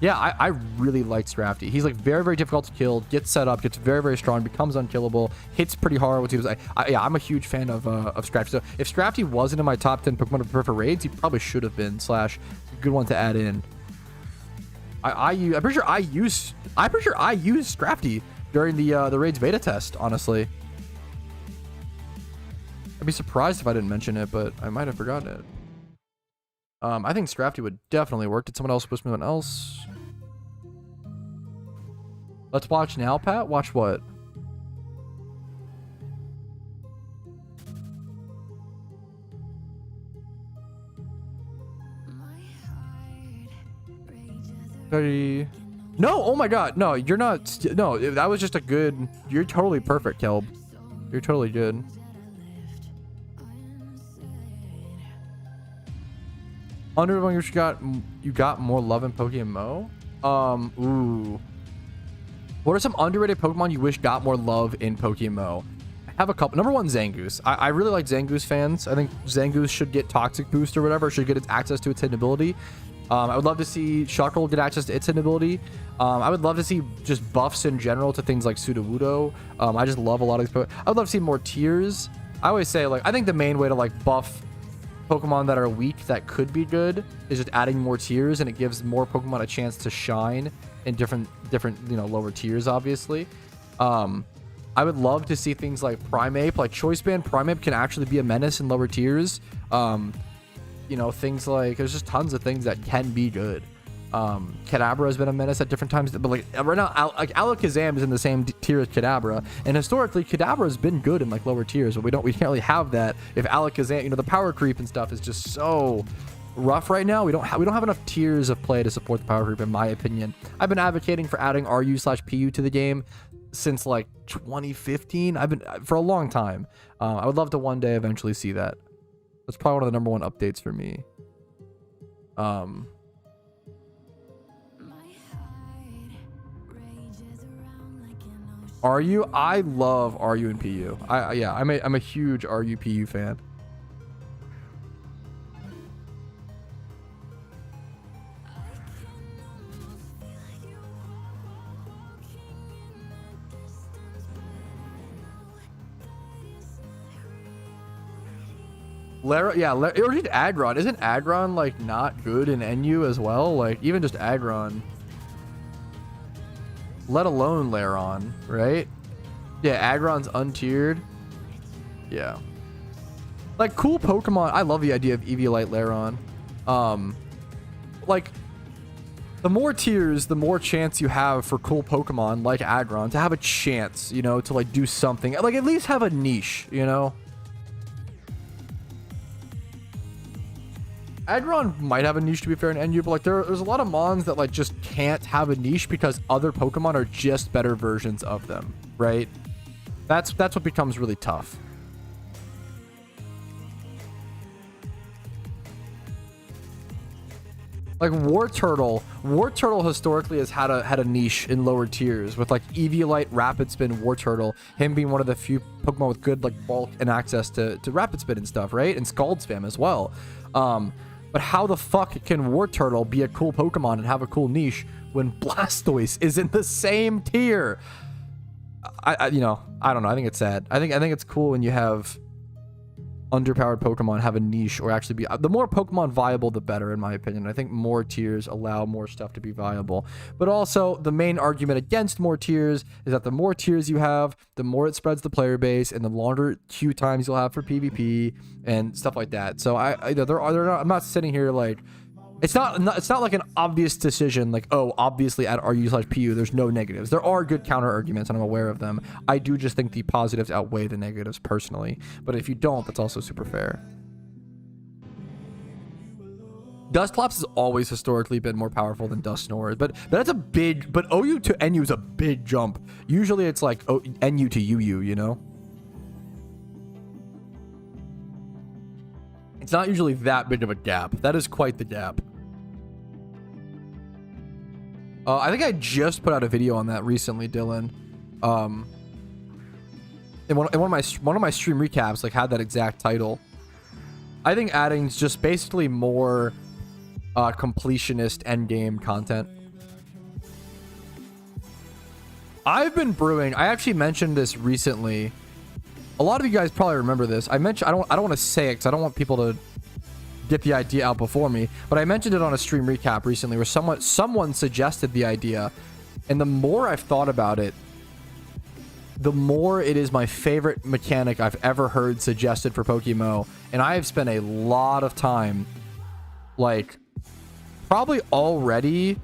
Yeah, I really like Scrafty. He's like very, very difficult to kill, gets set up, gets very, very strong, becomes unkillable, hits pretty hard. What he was, yeah, I'm a huge fan of Scrafty. So if Scrafty wasn't in my top 10 Pokemon to prepare for raids, he probably should have been. / good one to add in. I'm pretty sure I used Scrafty during the raids beta test, honestly. I'd be surprised if I didn't mention it, but I might have forgotten it. I think Scrafty would definitely work. Did someone else whisper me one else? Let's watch now, Pat. Watch what? Ready? No, oh my god, no, you're not. No, that was just a good. You're totally perfect, Kelb. You're totally good. Under when you got more love in PokeMMO. Ooh. What are some underrated Pokemon you wish got more love in PokeMMO? I have a couple. Number one, Zangoose. I really like Zangoose fans. I think Zangoose should get Toxic Boost or whatever. Should get its access to its hidden ability. I would love to see Shuckle get access to its hidden ability. I would love to see just buffs in general to things like Sudowoodo. I just love a lot of these Pokemon. I would love to see more tiers. I always say, like, I think the main way to like buff Pokemon that are weak that could be good is just adding more tiers, and it gives more Pokemon a chance to shine in different lower tiers, obviously. I would love to see things like Primeape, like Choice Band Primeape can actually be a menace in lower tiers. Things like, there's just tons of things that can be good. Kadabra has been a menace at different times, but like right now, like Alakazam is in the same tier as Kadabra, and historically Kadabra has been good in like lower tiers, but we can't really have that if Alakazam, the power creep and stuff is just so rough right now. We don't have enough tiers of play to support the power creep, in my opinion. I've been advocating for adding RU/PU to the game since like 2015. I've been for a long time. I would love to one day eventually see that. That's probably one of the number one updates for me. RU, I love RU and PU. I'm a huge RU PU fan. Or just Aggron. Isn't Aggron like not good in NU as well? Like even just Aggron, let alone Lairon, right? Yeah, Aggron's untiered. Yeah, like cool Pokemon. I love the idea of Eviolite Lairon. Like the more tiers, the more chance you have for cool Pokemon like Aggron to have a chance, to like do something. Like at least have a niche, Aggron might have a niche, to be fair, in NU, but like there's a lot of mons that like just can't have a niche because other Pokemon are just better versions of them, right? That's what becomes really tough. Like Wartortle historically has had a niche in lower tiers with like Eviolite, Rapid Spin, Wartortle, him being one of the few Pokemon with good like bulk and access to Rapid Spin and stuff, right? And Scald Spam as well. But how the fuck can Wartortle be a cool Pokemon and have a cool niche when Blastoise is in the same tier? I don't know. I think it's sad. I think it's cool when you have underpowered Pokemon have a niche, or actually be the more Pokemon viable, the better, in my opinion. I think more tiers allow more stuff to be viable. But also, the main argument against more tiers is that the more tiers you have, the more it spreads the player base, and the longer queue times you'll have for PvP and stuff like that. So I'm not sitting here like it's not like an obvious decision like, oh, obviously at RU/PU there's no negatives. There are good counter arguments and I'm aware of them. I do just think the positives outweigh the negatives personally, but if you don't, that's also super fair. Dusclops has always historically been more powerful than Dusknoir, but that's a big, but OU to NU is a big jump. Usually it's like NU to UU, It's not usually that big of a gap. That is quite the gap. I think I just put out a video on that recently, Dylan. In one of my stream recaps, like had that exact title. I think adding just basically more completionist endgame content. I've been brewing. I actually mentioned this recently. A lot of you guys probably remember this. I mentioned, I don't want to say it because I don't want people to get the idea out before me, but I mentioned it on a stream recap recently where someone suggested the idea, and the more I've thought about it, the more it is my favorite mechanic I've ever heard suggested for PokeMMO, and I have spent a lot of time, like probably already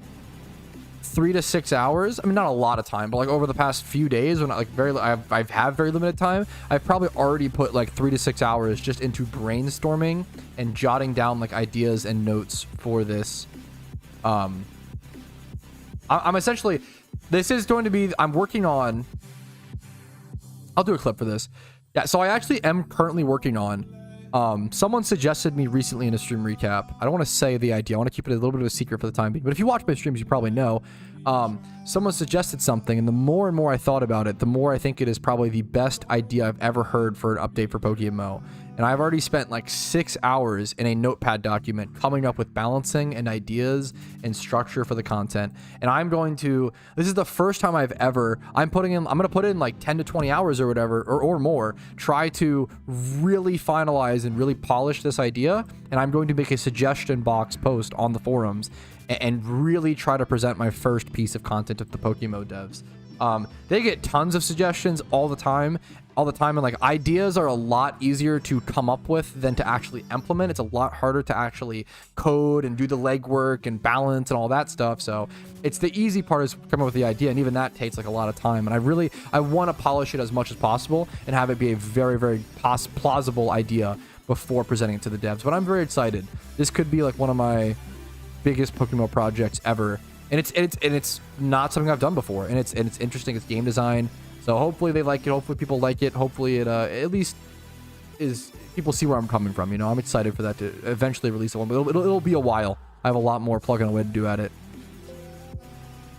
3 to 6 hours. I mean, not a lot of time, but like over the past few days when I've had very limited time, I've probably already put like 3 to 6 hours just into brainstorming and jotting down like ideas and notes for this I'm essentially, this is going to be, I'm working on, I'll do a clip for this. Yeah, so I actually am currently working on, someone suggested me recently in a stream recap. I don't want to say the idea. I want to keep it a little bit of a secret for the time being. But if you watch my streams, you probably know. Someone suggested something, and the more and more I thought about it, the more I think it is probably the best idea I've ever heard for an update for PokeMMO. And I've already spent like 6 hours in a notepad document coming up with balancing and ideas and structure for the content. And I'm going to, this is the first time I've ever, I'm going to put in like 10 to 20 hours or whatever, or more, try to really finalize and really polish this idea. And I'm going to make a suggestion box post on the forums and really try to present my first piece of content to the PokeMMO devs. They get tons of suggestions all the time, and like ideas are a lot easier to come up with than to actually implement. It's a lot harder to actually code and do the legwork and balance and all that stuff. So it's the easy part is coming up with the idea, and even that takes like a lot of time. And I want to polish it as much as possible and have it be a very, very plausible idea before presenting it to the devs. But I'm very excited. This could be like one of my biggest PokeMMO projects ever. And it's not something I've done before, and it's interesting. It's game design, so hopefully they like it. Hopefully people like it. Hopefully it at least is people see where I'm coming from. You know, I'm excited for that to eventually release one, but it'll be a while. I have a lot more plugging away to do at it.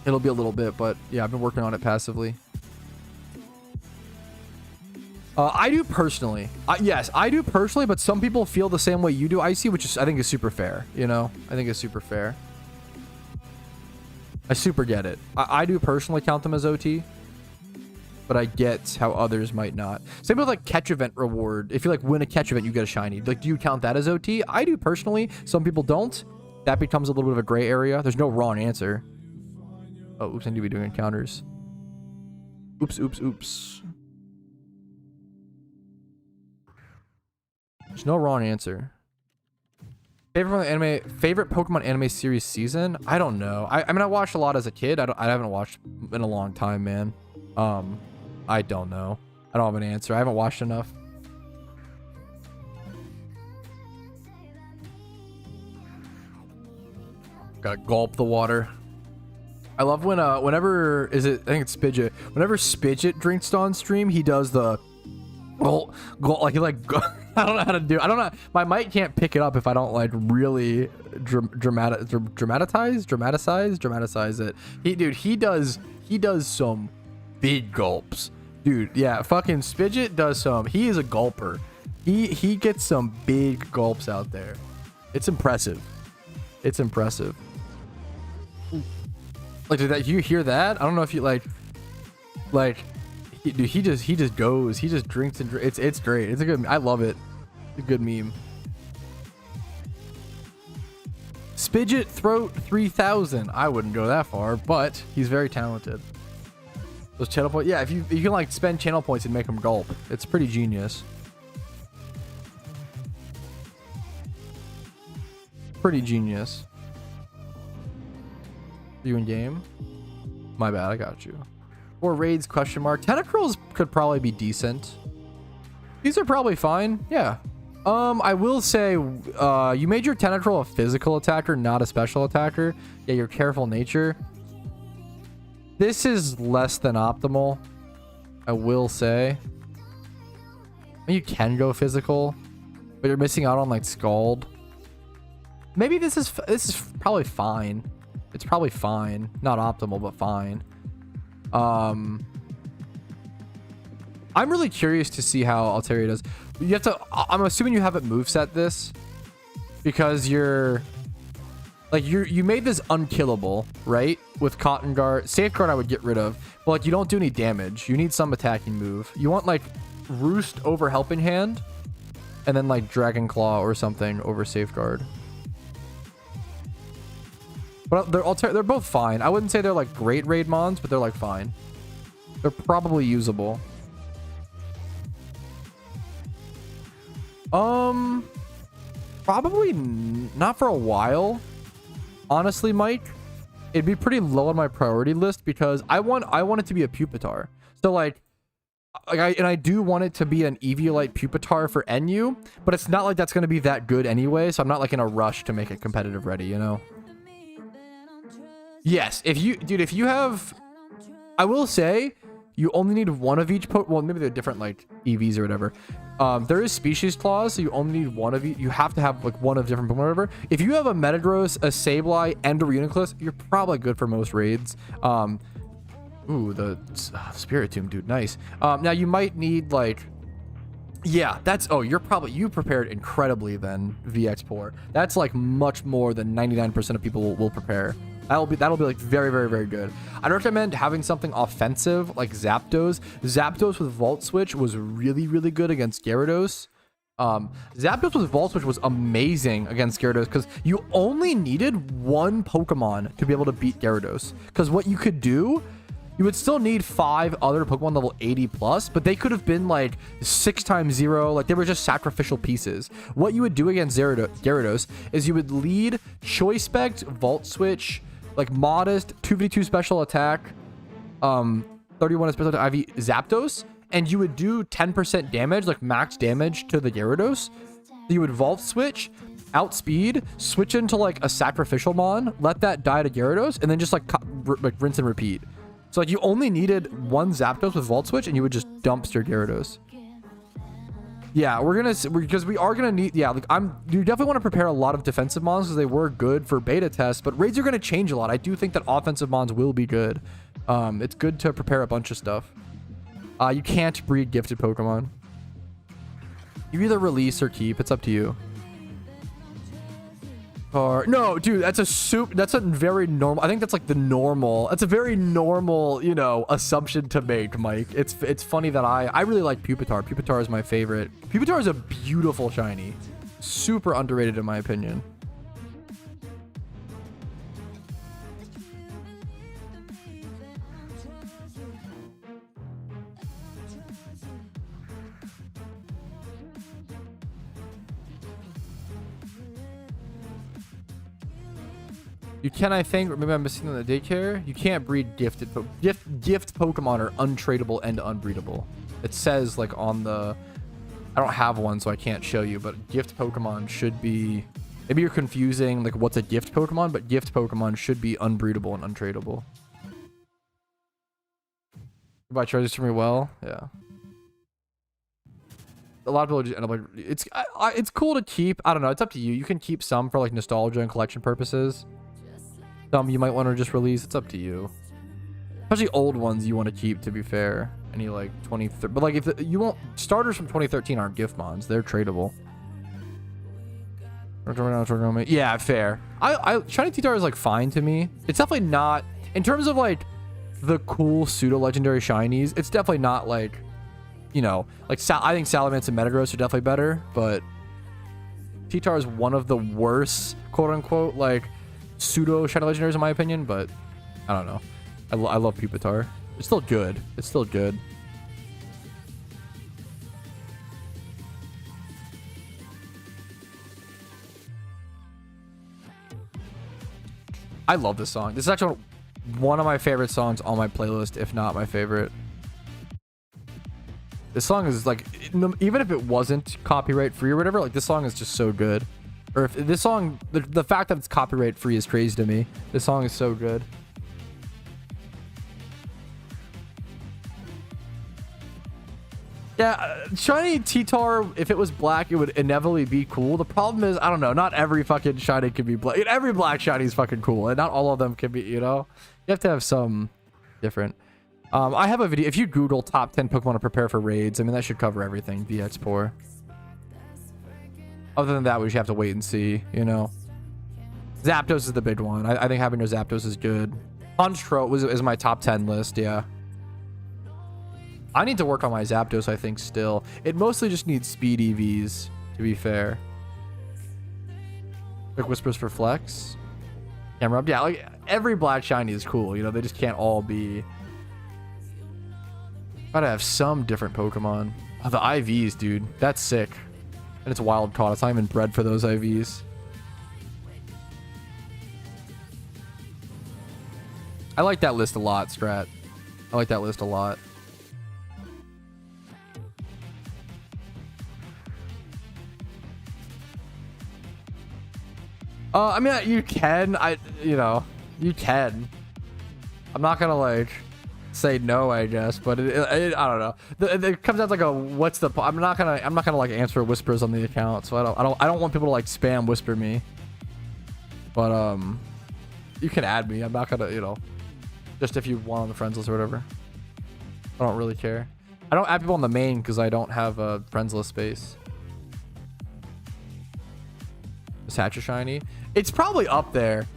It'll be a little bit, but yeah, I've been working on it passively. I do personally. Yes, I do personally, but some people feel the same way you do, Icy, which is I think is super fair. You know, I think it's super fair. I super get it. I do personally count them as OT, but I get how others might not. Same with like catch event reward. If you like win a catch event, you get a shiny. Like, do you count that as OT? I do personally. Some people don't. That becomes a little bit of a gray area. There's no wrong answer. Oh, oops, I need to be doing encounters. Oops, oops, oops. There's no wrong answer. Favorite Pokemon anime series season? I don't know. I mean, I watched a lot as a kid. I haven't watched in a long time, man. I don't know. I don't have an answer. I haven't watched enough. Gotta gulp the water. I love when whenever I think it's Spidget. Whenever Spidget drinks on stream, he does the like he like I don't know how to do. I don't know. My mic can't pick it up if I don't like really dramatize it. He does some big gulps, dude. Yeah, fucking Spidget does some. He is a gulper. He gets some big gulps out there. It's impressive. It's impressive. Like, did you hear that? I don't know if you like. Dude, he just goes. He just drinks and drinks. It's great. It's a good. I love it. It's a good meme. Spidget Throat 3000. I wouldn't go that far, but he's very talented. Those channel points. Yeah, if you can like spend channel points and make them gulp, it's pretty genius. Pretty genius. You in game? My bad. I got you. Or raids question mark. Tentacruels could probably be decent. These are probably fine. Yeah. I will say you made your Tentacruel a physical attacker, not a special attacker. Yeah, your careful nature. This is less than optimal, I will say. I mean, you can go physical, but you're missing out on like Scald. Maybe this is probably fine. It's probably fine. Not optimal, but fine. I'm really curious to see how Altaria does. You have to. I'm assuming you haven't moveset this because you made this unkillable, right? With Cotton Guard, Safeguard I would get rid of, but like you don't do any damage. You need some attacking move. You want like Roost over Helping Hand, and then like Dragon Claw or something over Safeguard. But they're both fine. I wouldn't say they're like great raid mons, but they're like fine. They're probably usable. Probably not for a while. Honestly, Mike, it'd be pretty low on my priority list because I want it to be a Pupitar. So I do want it to be an Eviolite Pupitar for NU, but it's not like that's going to be that good anyway. So I'm not like in a rush to make it competitive ready, you know? Yes, if you have, I will say, you only need one of each well, maybe they're different, like, EVs or whatever. There is species clause, so you only need one of each. You have to have, like, one of different Pokemon or whatever. If you have a Metagross, a Sableye, and a Reuniclus, you're probably good for most raids. Ooh, the Spiritomb, dude, nice. Now you might need, like, yeah, that's, oh, you prepared incredibly then, VX4. That's, like, much more than 99% of people will prepare. That'll be like very, very, very good. I'd recommend having something offensive like Zapdos. Zapdos with Volt Switch was really, really good against Gyarados. Zapdos with Volt Switch was amazing against Gyarados because you only needed one Pokemon to be able to beat Gyarados. Because what you could do, you would still need 5 other Pokemon level 80 plus, but they could have been like 6x0, like they were just sacrificial pieces. What you would do against Gyarados is you would lead Choice Spect, Volt Switch, like Modest, 2v2 special attack, 31 special attack, IV Zapdos, and you would do 10% damage, like max damage to the Gyarados. You would Volt Switch, outspeed, switch into like a sacrificial mon, let that die to Gyarados, and then just like rinse and repeat. So like you only needed one Zapdos with Volt Switch, and you would just dumpster Gyarados. Yeah, because we are gonna need, yeah, like you definitely want to prepare a lot of defensive mons because they were good for beta tests, but raids are gonna change a lot. I do think that offensive mons will be good. It's good to prepare a bunch of stuff. You can't breed gifted Pokemon. You either release or keep. It's up to you. Or no, dude, that's a very normal. I think that's like the normal. That's a very normal, you know, assumption to make, Mike. It's funny that I really like Pupitar. Pupitar is my favorite. Pupitar is a beautiful shiny. Super underrated in my opinion. You can, I think, or maybe I'm missing on the daycare. You can't breed gifted. Gift Pokemon are untradeable and unbreedable. It says like on the. I don't have one, so I can't show you. But gift Pokemon should be. Maybe you're confusing like what's a gift Pokemon, but gift Pokemon should be unbreedable and untradeable. By treasures for me, well, yeah. A lot of people just end up like it's cool to keep. I don't know. It's up to you. You can keep some for like nostalgia and collection purposes. Some you might want to just release. It's up to you. Especially old ones you want to keep, to be fair. Any like 2013, but like if you won't, starters from 2013 aren't gift mons. They're tradable. Yeah, fair. Shiny T-Tar is like fine to me. It's definitely not in terms of like the cool pseudo legendary shinies. It's definitely not like, you know, like I think Salamence and Metagross are definitely better, but T-Tar is one of the worst, quote unquote, like pseudo shiny legendaries in my opinion. But I don't know. I love Pupitar. It's still good. It's still good. I love this song. This is actually one of my favorite songs on my playlist, if not my favorite. This song is like, even if it wasn't copyright free or whatever, like this song is just so good. Or if this song, the fact that it's copyright free is crazy to me. This song is so good. Yeah, shiny T-Tar, if it was black, it would inevitably be cool. The problem is, I don't know, not every fucking shiny can be black. Every black shiny is fucking cool, and not all of them can be, you know? You have to have some different. I have a video. If you Google top 10 Pokemon to prepare for raids, I mean, that should cover everything. VX4. Other than that, we should have to wait and see, you know? Zapdos is the big one. I think having a Zapdos is good. Honchkrow is my top 10 list, yeah. I need to work on my Zapdos, I think, still. It mostly just needs speed EVs, to be fair. Quick Whispers for Flex. Camera up. Yeah, like, every black shiny is cool, you know? They just can't all be... Gotta have some different Pokemon. Oh, the IVs, dude. That's sick. And it's wild caught. It's not even bred for those IVs. I like that list a lot, Strat. I like that list a lot. I mean, you can. You know, You can. I'm not gonna like say no, I guess, but I don't know. It comes out like a what's the? I'm not gonna like answer whispers on the account, so I don't want people to like spam whisper me. But you can add me. I'm not gonna, you know, just if you want on the friends list or whatever. I don't really care. I don't add people on the main because I don't have a friends list space. Is Hatcher shiny? It's probably up there.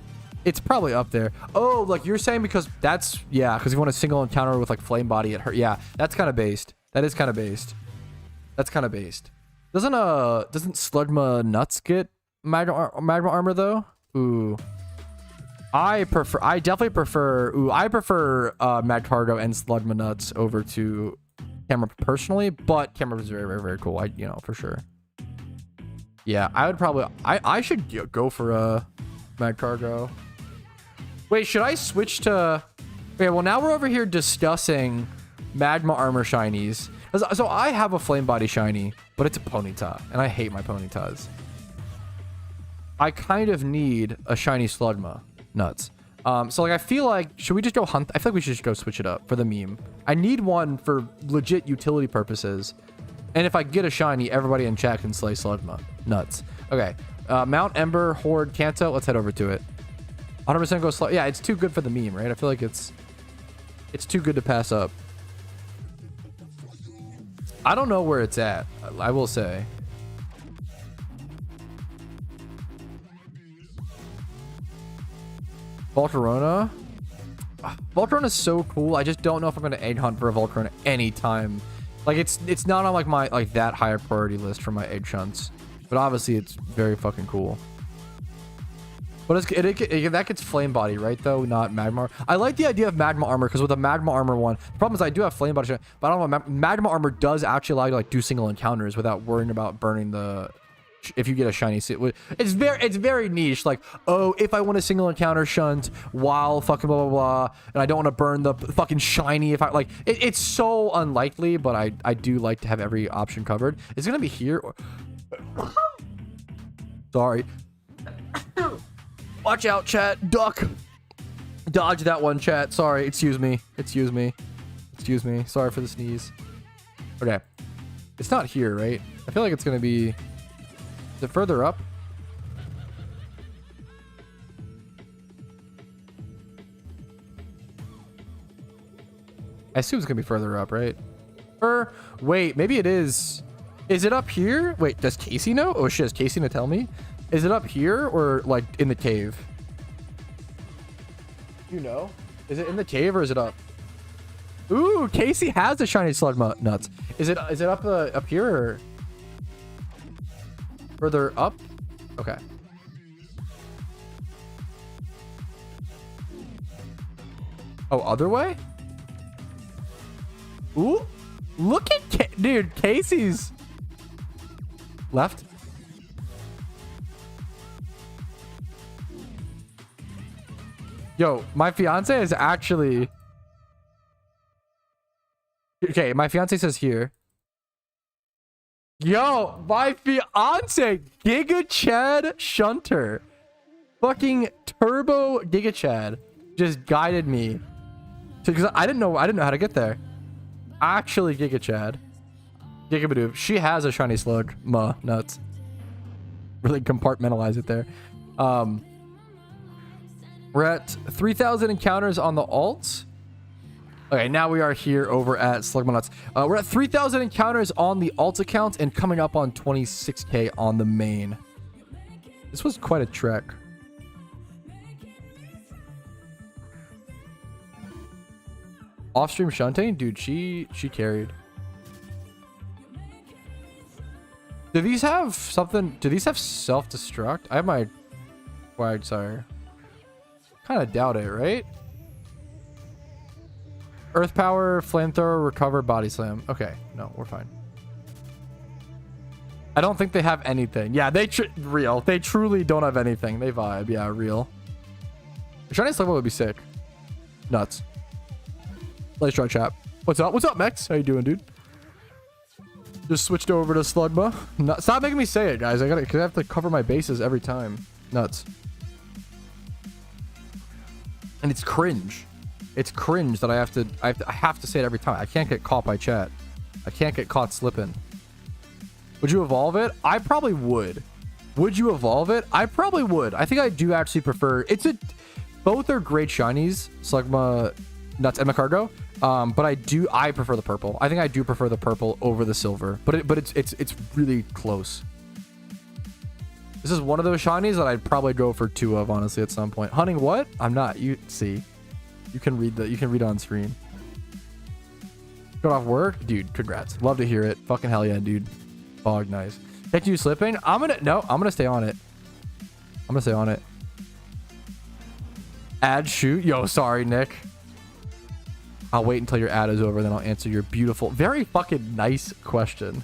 It's probably up there. Oh, like you're saying because that's, yeah, because you want a single encounter with like flame body at her. Yeah, that's kind of based. That is kind of based. That's kind of based. Doesn't Slugma Nuts get magma armor though? Ooh. I definitely prefer Magcargo and Slugma Nuts over to Camera personally, but Camera is very, very, very cool. You know, for sure. Yeah, I would probably, I should go for a Magcargo. Wait, should I switch to, okay, well now we're over here discussing Magma Armor shinies. So I have a Flame Body shiny, but it's a Ponyta, and I hate my Ponytas. I kind of need a shiny Slugma Nuts. So like I feel like, should we just go hunt? I feel like we should just go switch it up for the meme. I need one for legit utility purposes. And if I get a shiny, everybody in chat can slay Slugma Nuts. Okay. Mount Ember, Horde, Kanto. Let's head over to it. 100% go slow. Yeah, it's too good for the meme, right? I feel like it's too good to pass up. I don't know where it's at, I will say. Volcarona. Volcarona is so cool. I just don't know if I'm gonna egg hunt for a Volcarona anytime. Like it's not on like my that higher priority list for my egg hunts. But obviously it's very fucking cool. But that gets flame body, right though? Not magma armor. I like the idea of magma armor because with a magma armor one, the problem is I do have flame body, but I don't know. Magma armor does actually allow you to like do single encounters without worrying about burning the. If you get a shiny, it's very niche. Like, oh, if I want a single encounter shunt while fucking blah blah blah, and I don't want to burn the fucking shiny. If I like, it's so unlikely, but I do like to have every option covered. It's gonna be here. Sorry. Watch out, chat. Duck. Dodge that one, chat. Sorry. Excuse me. Excuse me. Excuse me. Sorry for the sneeze. Okay. It's not here, right? I feel like it's gonna be. Is it further up? I assume it's gonna be further up, right? Or wait, maybe it is. Is it up here? Wait, does Casey know? Oh shit, is Casey gonna tell me? Is it up here or like in the cave? You know? Is it in the cave or is it up? Ooh, Casey has the shiny Slugma Nuts. Is it up here or further up? Okay. Oh, other way? Ooh, look at dude, Casey's left. Yo, my fiance is actually okay. My fiance says here. Yo, my fiance, Giga Chad Shunter, fucking Turbo Giga Chad, just guided me because I didn't know how to get there. Actually, Giga Chad, Giga Badoo, she has a shiny Slugma Nuts. Really compartmentalize it there. We're at 3,000 encounters on the alt. Okay, now we are here over at Slugma Nuts. We're at 3,000 encounters on the alt account and coming up on 26k on the main. This was quite a trek. Off-stream shunting? Dude, she carried. Do these have something? Do these have self-destruct? I have my wide sire. Kind of doubt it, right? Earth power, flamethrower, recover, body slam. Okay, no, we're fine. I don't think they have anything. Yeah, real. They truly don't have anything. They vibe. Yeah, real. A shiny Slugma would be sick. Nuts. Let's try chat. What's up? What's up, Mex? How you doing, dude? Just switched over to Slugma. Stop making me say it, guys. I have to cover my bases every time. Nuts. And it's cringe. It's cringe that I have to say it every time. I can't get caught by chat. I can't get caught slipping. Would you evolve it? I probably would. Would you evolve it? I probably would. I think I do actually prefer. Both are great shinies, Slugma, Nuts, and Macargo. But I prefer the purple. I think I do prefer the purple over the silver. But it's really close. This is one of those shinies that I'd probably go for 2 of, honestly, at some point. Hunting what? I'm not. You see. You can read on screen. Got off work? Dude, congrats. Love to hear it. Fucking hell yeah, dude. Fog, nice. Catch you slipping? I'm gonna stay on it. I'm gonna stay on it. Ad shoot? Yo, sorry, Nick. I'll wait until your ad is over, then I'll answer your beautiful, very fucking nice question.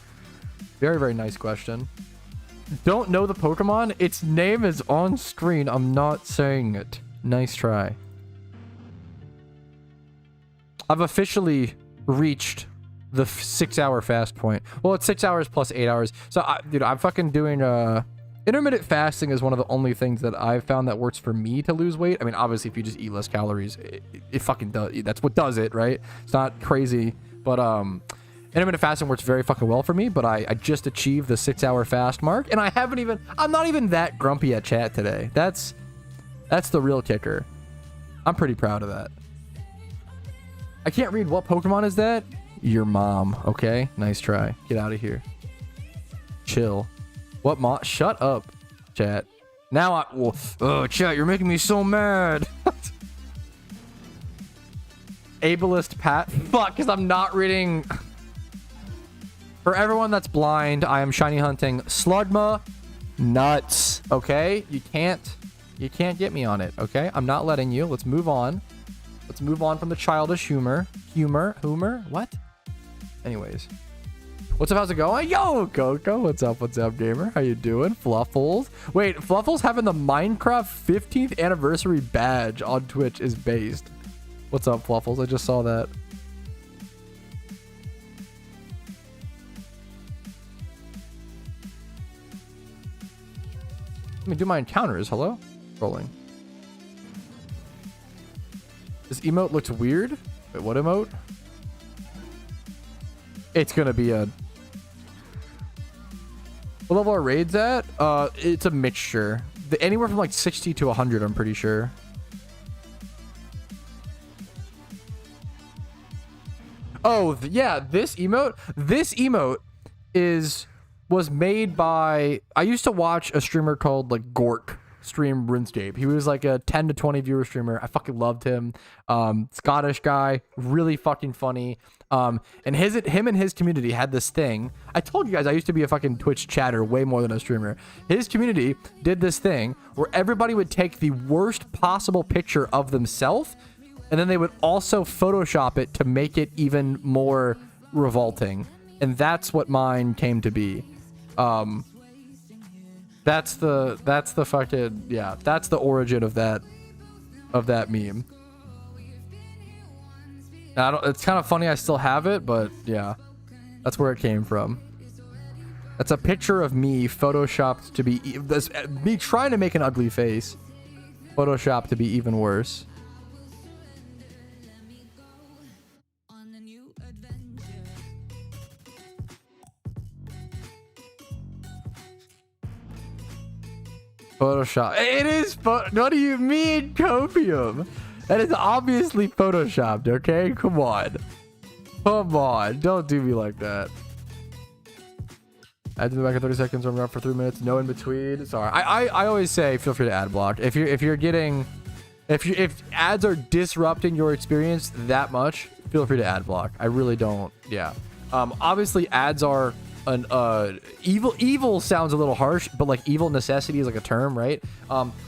Very, very nice question. Don't know the Pokemon? Its name is on screen. I'm not saying it. Nice try. I've officially reached the 6-hour fast point. Well, it's 6 hours plus 8 hours. So, dude, I'm fucking doing intermittent fasting is one of the only things that I've found that works for me to lose weight. I mean, obviously, if you just eat less calories, it fucking does. That's what does it, right? It's not crazy, but intermittent fasting works very fucking well for me. But I just achieved the 6-hour fast mark, and I'm not even that grumpy at chat today. That's the real kicker. I'm pretty proud of that. I can't read. What Pokemon is that? Your mom. Okay, nice try. Get out of here. Chill. What mom? Shut up, chat. Now oh, chat, you're making me so mad. Ableist Pat. Fuck, because I'm not reading. For everyone that's blind, I am shiny hunting Slugma nuts. Okay, you can't get me on it. Okay, I'm not letting you. Let's move on. Let's move on from the childish humor. What? Anyways. What's up? How's it going? Yo, Coco. What's up? What's up, gamer? How you doing? Fluffles. Wait, Fluffles having the Minecraft 15th anniversary badge on Twitch is based. What's up, Fluffles? I just saw that. Let me do my encounters. Hello? Rolling. This emote looks weird. Wait, what emote? It's gonna be a... What level are raids at? It's a mixture. Anywhere from like 60 to 100, I'm pretty sure. Oh, yeah, this emote was made by... I used to watch a streamer called like Gork stream RuneScape. He was like a 10 to 20 viewer streamer. I fucking loved him. Scottish guy, really fucking funny. And him and his community had this thing. I told you guys I used to be a fucking Twitch chatter way more than a streamer. His community did this thing where everybody would take the worst possible picture of themselves, and then they would also Photoshop it to make it even more revolting. And that's what mine came to be. That's the fucking, yeah, that's the origin of that meme. It's kind of funny I still have it, but yeah, that's where it came from. That's a picture of me photoshopped to be me trying to make an ugly face, photoshopped to be even worse. Photoshop. It is. What do you mean, copium? That is obviously photoshopped. Okay, come on. Don't do me like that. I do the back in 30 seconds. I'm out for 3 minutes. No in between. Sorry. I always say feel free to ad block if ads are disrupting your experience that much. Feel free to ad block. I really don't. Yeah. Obviously ads are an evil sounds a little harsh, but like evil necessity is like a term, right?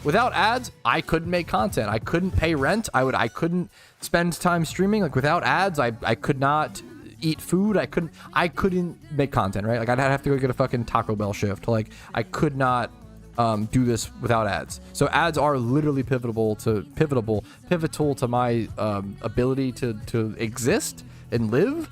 Without ads, I couldn't make content. I couldn't pay rent. I couldn't spend time streaming. Like without ads, I could not eat food. I couldn't make content, right? Like I'd have to go get a fucking Taco Bell shift. Like I could not do this without ads. So ads are literally pivotal to my ability to exist and live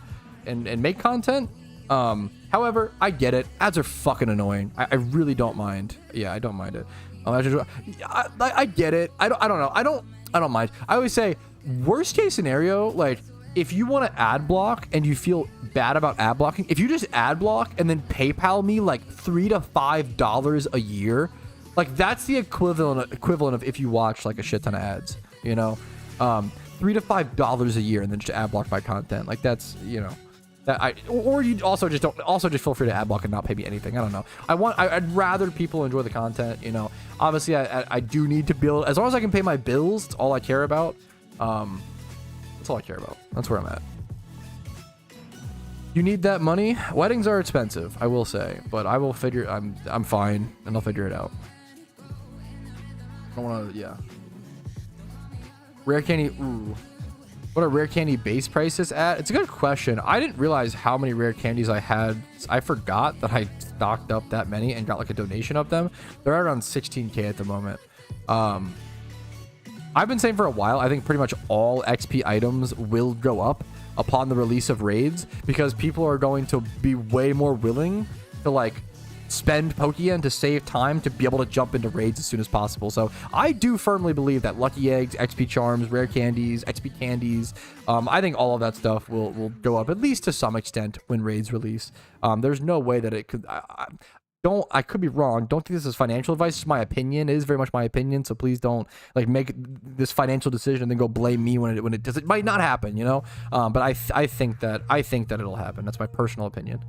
and make content. However, I get it. Ads are fucking annoying. I really don't mind. Yeah, I don't mind it. I get it. I don't know. I don't mind. I always say worst case scenario, like if you want to ad block and you feel bad about ad blocking, if you just ad block and then PayPal me like $3 to $5 a year, like that's the equivalent of if you watch like a shit ton of ads, you know, $3 to $5 a year and then just ad block my content. Like that's, you know, that or you also just feel free to ad block and not pay me anything. I don't know. I'd rather people enjoy the content, you know. Obviously I do need to build, as long as I can pay my bills, it's all I care about. That's all I care about. That's where I'm at. You need that money? Weddings are expensive, I will say, but I will figure. I'm fine, and I'll figure it out. I don't want to. Yeah. Rare candy. Ooh. What are rare candy base prices at? It's a good question. I didn't realize how many rare candies I had. I forgot that I stocked up that many and got like a donation of them. They're around 16K at the moment. I've been saying for a while, I think pretty much all XP items will go up upon the release of raids because people are going to be way more willing to like spend Pokeyen to save time to be able to jump into raids as soon as possible. So I do firmly believe that lucky eggs, XP charms, rare candies, XP candies, I think all of that stuff will go up at least to some extent when raids release. There's no way that it could. I could be wrong. Don't think this is financial advice. It's my opinion. It is very much my opinion. So please don't like make this financial decision and then go blame me when it does. It might not happen, you know. But I think that it'll happen. That's my personal opinion.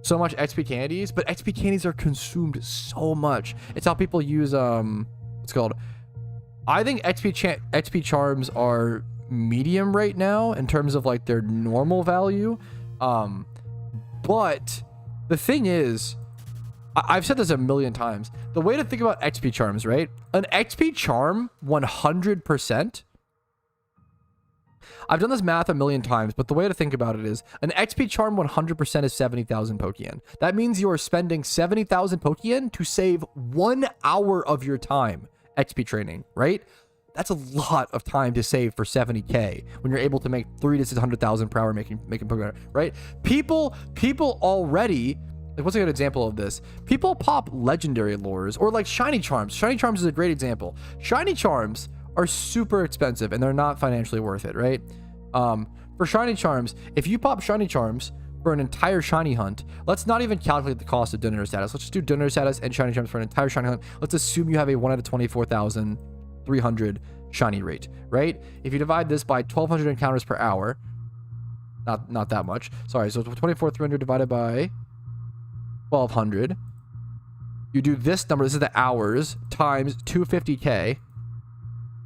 So much XP candies, but XP candies are consumed so much. It's how people use what's called. I think XP charms are medium right now in terms of like their normal value. But the thing is, I've said this a million times. The way to think about XP charms, right? An XP charm 100%. I've done this math a million times, but the way to think about it is an XP charm 100% is 70,000 Pokeyen. That means you are spending 70,000 Pokeyen to save 1 hour of your time XP training, right? That's a lot of time to save for 70K when you're able to make 300,000 to 600,000 per hour making Pokemon, right? People already, like what's a good example of this? People pop legendary lures or like shiny charms. Shiny charms is a great example. Shiny charms are super expensive and they're not financially worth it, right? For shiny charms, if you pop shiny charms for an entire shiny hunt, let's not even calculate the cost of dinner status. Let's just do dinner status and shiny charms for an entire shiny hunt. Let's assume you have a 1 out of 24,300 shiny rate, right? If you divide this by 1,200 encounters per hour, not that much. Sorry, so 24,300 divided by 1,200. You do this number, this is the hours, times 250K,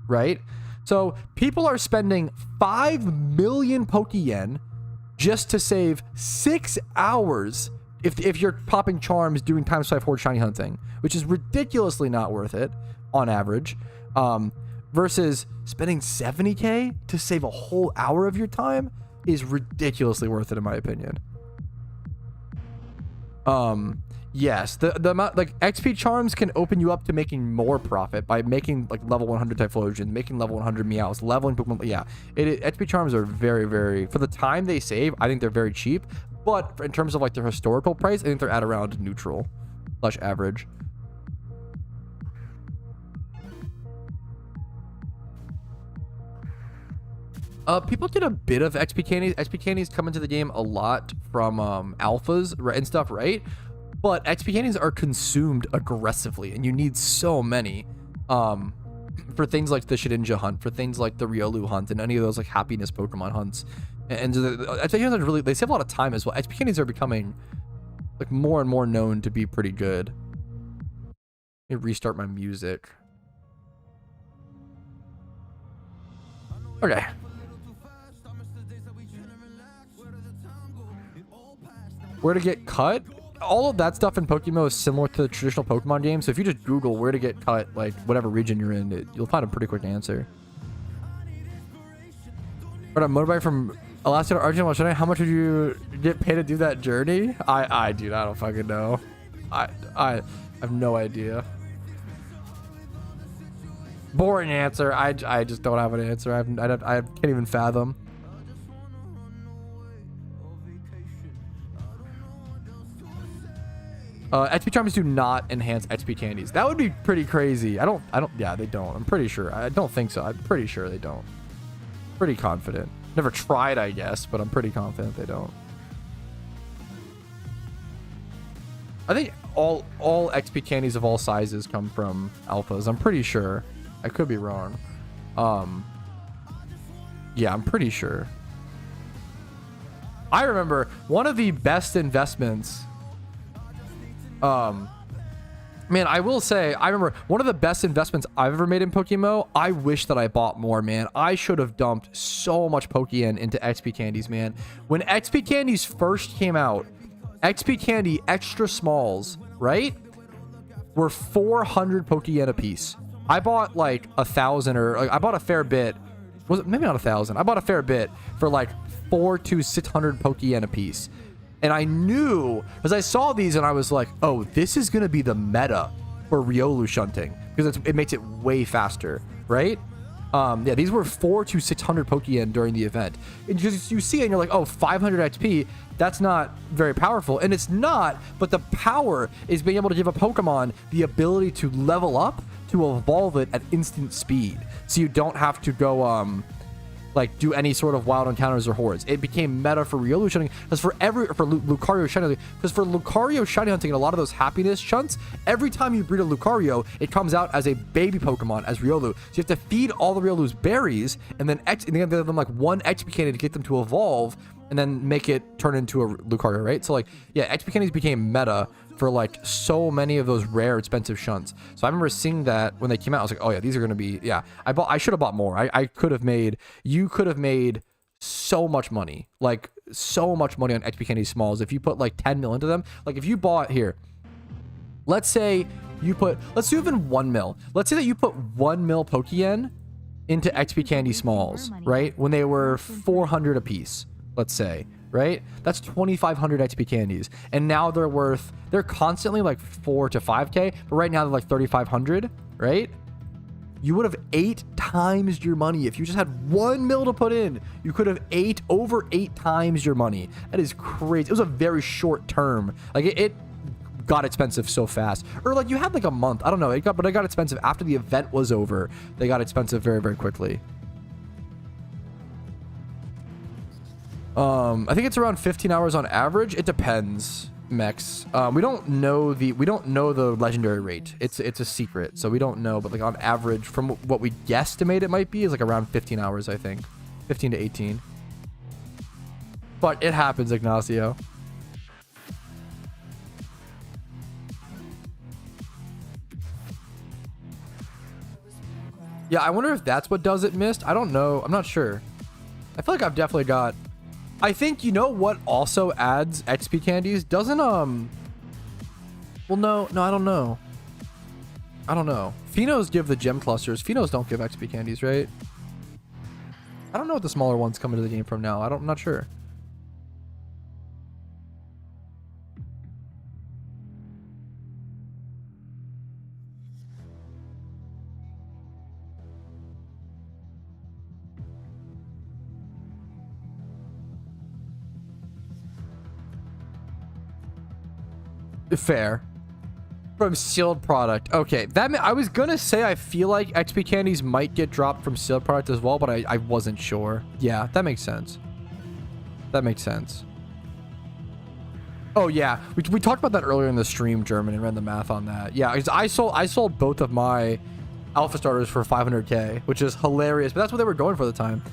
right? So people are spending 5 million Pokeyen just to save 6 hours if you're popping charms doing times 5 horde shiny hunting, which is ridiculously not worth it on average. Versus spending 70K to save a whole hour of your time is ridiculously worth it in my opinion. Yes, the amount like XP charms can open you up to making more profit by making like level 100 Typhlosion, making level 100 Meows, leveling Pokemon. Yeah, XP charms are very for the time they save. I think they're very cheap, but in terms of like their historical price, I think they're at around neutral / average. People get a bit of XP candies. XP candies come into the game a lot from alphas and stuff, right? But XP candies are consumed aggressively, and you need so many for things like the Shedinja hunt, for things like the Riolu hunt, and any of those like happiness Pokemon hunts. And so XP candies are really, they save a lot of time as well. XP candies are becoming like more and more known to be pretty good. Let me restart my music. Okay. Where to get cut? All of that stuff in PokeMMO is similar to the traditional Pokemon game. So if you just Google where to get cut, like whatever region you're in, you'll find a pretty quick answer. But a motorbike from Alaska to Argentina, how much would you get paid to do that journey? Dude, I don't fucking know. I have no idea. Boring answer. I just don't have an answer. I can't even fathom. XP charms do not enhance XP candies. That would be pretty crazy. Yeah, they don't. I'm pretty sure. I don't think so. I'm pretty sure they don't. Pretty confident. Never tried, I guess, but I'm pretty confident they don't. I think all XP candies of all sizes come from alphas. I'm pretty sure. I could be wrong. Yeah, I'm pretty sure. I remember one of the best investments. Man, I will say, I remember one of the best investments I've ever made in PokeMMO. I wish that I bought more, man. I should have dumped so much Pokeyen into XP candies, man. When XP candies first came out, XP candy extra smalls, right, were 400 Pokeyen a piece. I bought like 1,000, or like, I bought a fair bit. Was it maybe not 1,000? I bought a fair bit for like 400 to 600 Pokeyen a piece. And I knew, as I saw these, and I was like, oh, this is going to be the meta for Riolu shunting, because it makes it way faster, right? Yeah, these were 400 to 600 Pokeyen during the event. And you see it, and you're like, oh, 500 XP, that's not very powerful. And it's not, but the power is being able to give a Pokemon the ability to level up, to evolve it at instant speed. So you don't have to go, like, do any sort of wild encounters or hordes. It became meta for Riolu shunting, because for Lucario shiny hunting, because for Lucario shiny hunting and a lot of those happiness shunts, every time you breed a Lucario, it comes out as a baby Pokemon, as Riolu. So you have to feed all the Riolu's berries, and then give them like one XP candy to get them to evolve, and then make it turn into a Lucario, right? So like, yeah, XP candies became meta for like so many of those rare expensive shunts. So I remember seeing that when they came out. I was like, oh yeah, these are gonna be, yeah. I should have bought more. You could have made so much money, like so much money on XP candy smalls if you put like 10 mil into them. Like if you bought here, let's say you put, let's do even 1 mil. Let's say that you put 1 mil Pokeyen into XP candy smalls, right? When they were 400 a piece, let's say. Right? That's 2,500 XP candies. And now they're constantly like 4 to 5K, but right now they're like 3,500, right? You would have 8 times your money. If you just had 1 mil to put in, you could have over 8 times your money. That is crazy. It was a very short term. Like it got expensive so fast. Or like you had like a month. I don't know. It got expensive after the event was over. They got expensive very, very quickly. I think it's around 15 hours on average. It depends, Mex. We don't know the legendary rate. It's a secret, so we don't know. But like on average, from what we guesstimate it might be, is like around 15 hours, I think, 15 to 18. But it happens, Ignacio. Yeah, I wonder if that's what does it, Mist. I don't know. I'm not sure. I feel like I've definitely got. I think, you know what also adds XP candies? Doesn't, well, no, I don't know. Phenos give the gem clusters. Phenos don't give XP candies, right? I don't know what the smaller ones come into the game from now. I'm not sure. Fair. From sealed product. Okay, I was gonna say I feel like XP candies might get dropped from sealed product as well, but I wasn't sure. Yeah, that makes sense. That makes sense. Oh yeah, we talked about that earlier in the stream, German, and ran the math on that. Yeah, because I sold both of my alpha starters for 500k, which is hilarious, but that's what they were going for at the time.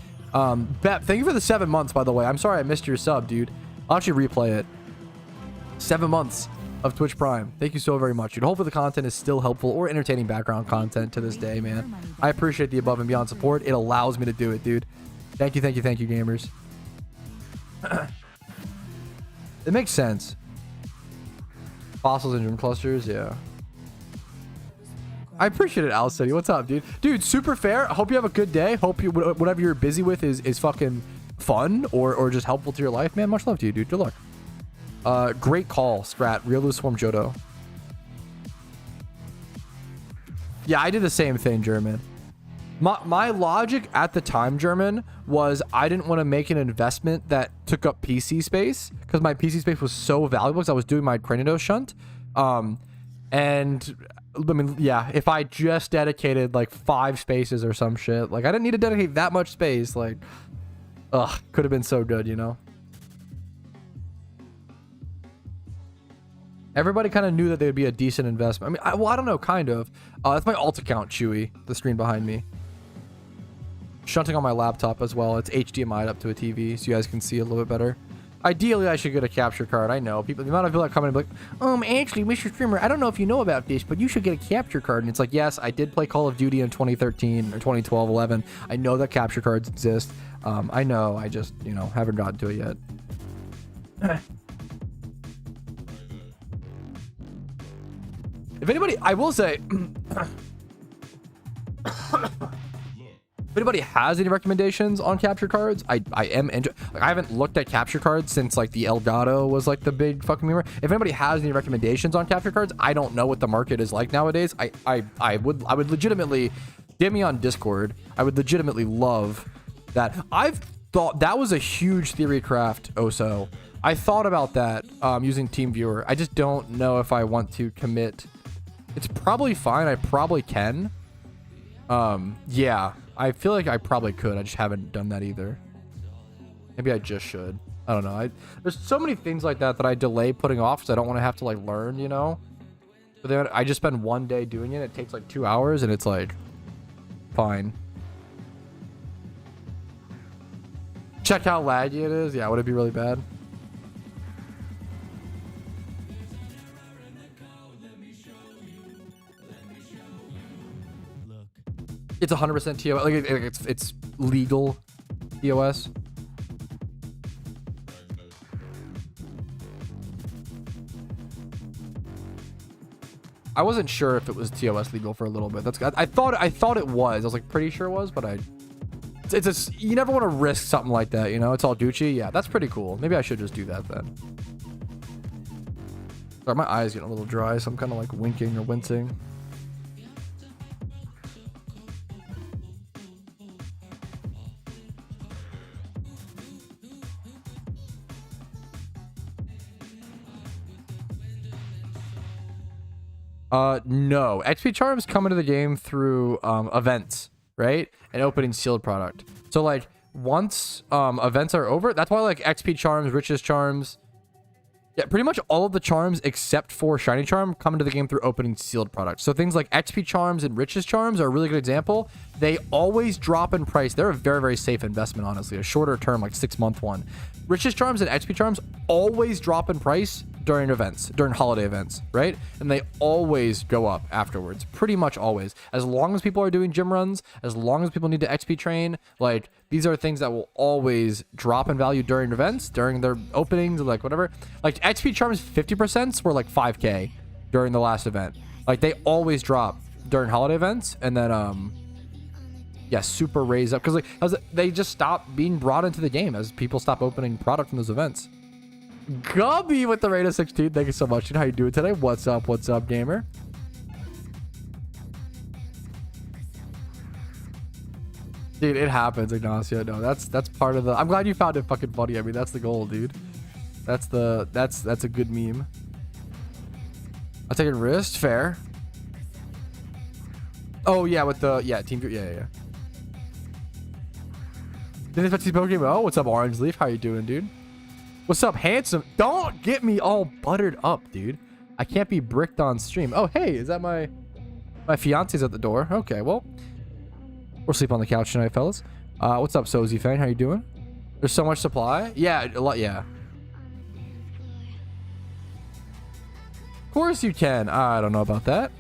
Bep, thank you for the 7 months, by the way. I'm sorry I missed your sub, dude. I'll actually replay it. 7 months of Twitch Prime. Thank you so very much, dude. Hopefully the content is still helpful or entertaining background content to this day, man. I appreciate the above and beyond support. It allows me to do it, dude. Thank you, gamers. It makes sense. Fossils and gem clusters, yeah. I appreciate it, Al City. What's up, dude? Dude, super fair. I hope you have a good day. Hope you whatever you're busy with is fucking fun or just helpful to your life, man. Much love to you, dude. Good luck. Great call, Scrat. Riolu Swarm Johto. Yeah, I did the same thing, German. My logic at the time, German, was I didn't want to make an investment that took up PC space because my PC space was so valuable because I was doing my Cranidos shunt. And I mean, yeah, if I just dedicated like 5 spaces or some shit, like I didn't need to dedicate that much space. Like, ugh, could have been so good, you know? Everybody kind of knew that they'd be a decent investment. I mean, well, I don't know, kind of. That's my alt account, Chewy, the screen behind me. Shunting on my laptop as well. It's HDMI'd up to a TV, so you guys can see a little bit better. Ideally, I should get a capture card. I know. People, the amount of people that come in and be like, actually, Mr. Streamer, I don't know if you know about this, but you should get a capture card. And it's like, yes, I did play Call of Duty in 2013 or 2012, 11. I know that capture cards exist. I know. I just, you know, haven't gotten to it yet. If anybody, I will say, if anybody has any recommendations on capture cards, I am like, I haven't looked at capture cards since like the Elgato was like the big fucking mirror. If anybody has any recommendations on capture cards, I don't know what the market is like nowadays. I would legitimately get me on Discord. I would legitimately love that. I've thought that was a huge theory craft, Oso. I thought about that using TeamViewer. I just don't know if I want to commit. It's probably fine. I probably can. Yeah, I feel like I probably could. I just haven't done that either. Maybe I just should. I don't know. There's so many things like that that I delay putting off because I don't want to have to like learn, you know? But then I just spend one day doing it. It takes like 2 hours and it's like, fine. Check how laggy it is. Yeah, would it be really bad? It's 100% TOS. Like it's legal TOS. I wasn't sure if it was TOS legal for a little bit. That's I thought it was. I was like pretty sure it was, but it's you never want to risk something like that, you know? It's all Gucci. Yeah, that's pretty cool. Maybe I should just do that then. Sorry, my eyes getting a little dry, so I'm kind of like winking or wincing. No. XP charms come into the game through events, right? And opening sealed product. So like once events are over, that's why like XP charms, riches charms, yeah, pretty much all of the charms except for shiny charm come into the game through opening sealed products. So things like XP charms and riches charms are a really good example. They always drop in price. They're a very, very safe investment, honestly. A shorter term, like 6-month one. Riches charms and XP charms always drop in price during events, during holiday events, right? And they always go up afterwards, pretty much always. As long as people are doing gym runs, as long as people need to XP train, like these are things that will always drop in value during events, during their openings, like whatever. Like XP charms 50% were like 5K during the last event. Like they always drop during holiday events, and then yeah, super raise up because like they just stop being brought into the game as people stop opening product from those events. Gubby with the rate of 16. Thank you so much. How you doing today? What's up? What's up, gamer? Dude, it happens, Ignacio. No, that's part of the. I'm glad you found it fucking funny. I mean, that's the goal, dude. That's a good meme. I'll take a wrist. Fair. Oh yeah, with the team. Yeah. Didn't expect to see PokeMMO. What's up, Orange Leaf? How you doing, dude? What's up, handsome? Don't get me all buttered up, dude. I can't be bricked on stream. Oh, hey, is that my fiance's at the door? Okay, well, we'll sleep on the couch tonight, fellas. What's up, Sozy Fang? How you doing? There's so much supply. Yeah, a lot. Yeah. Of course you can. I don't know about that.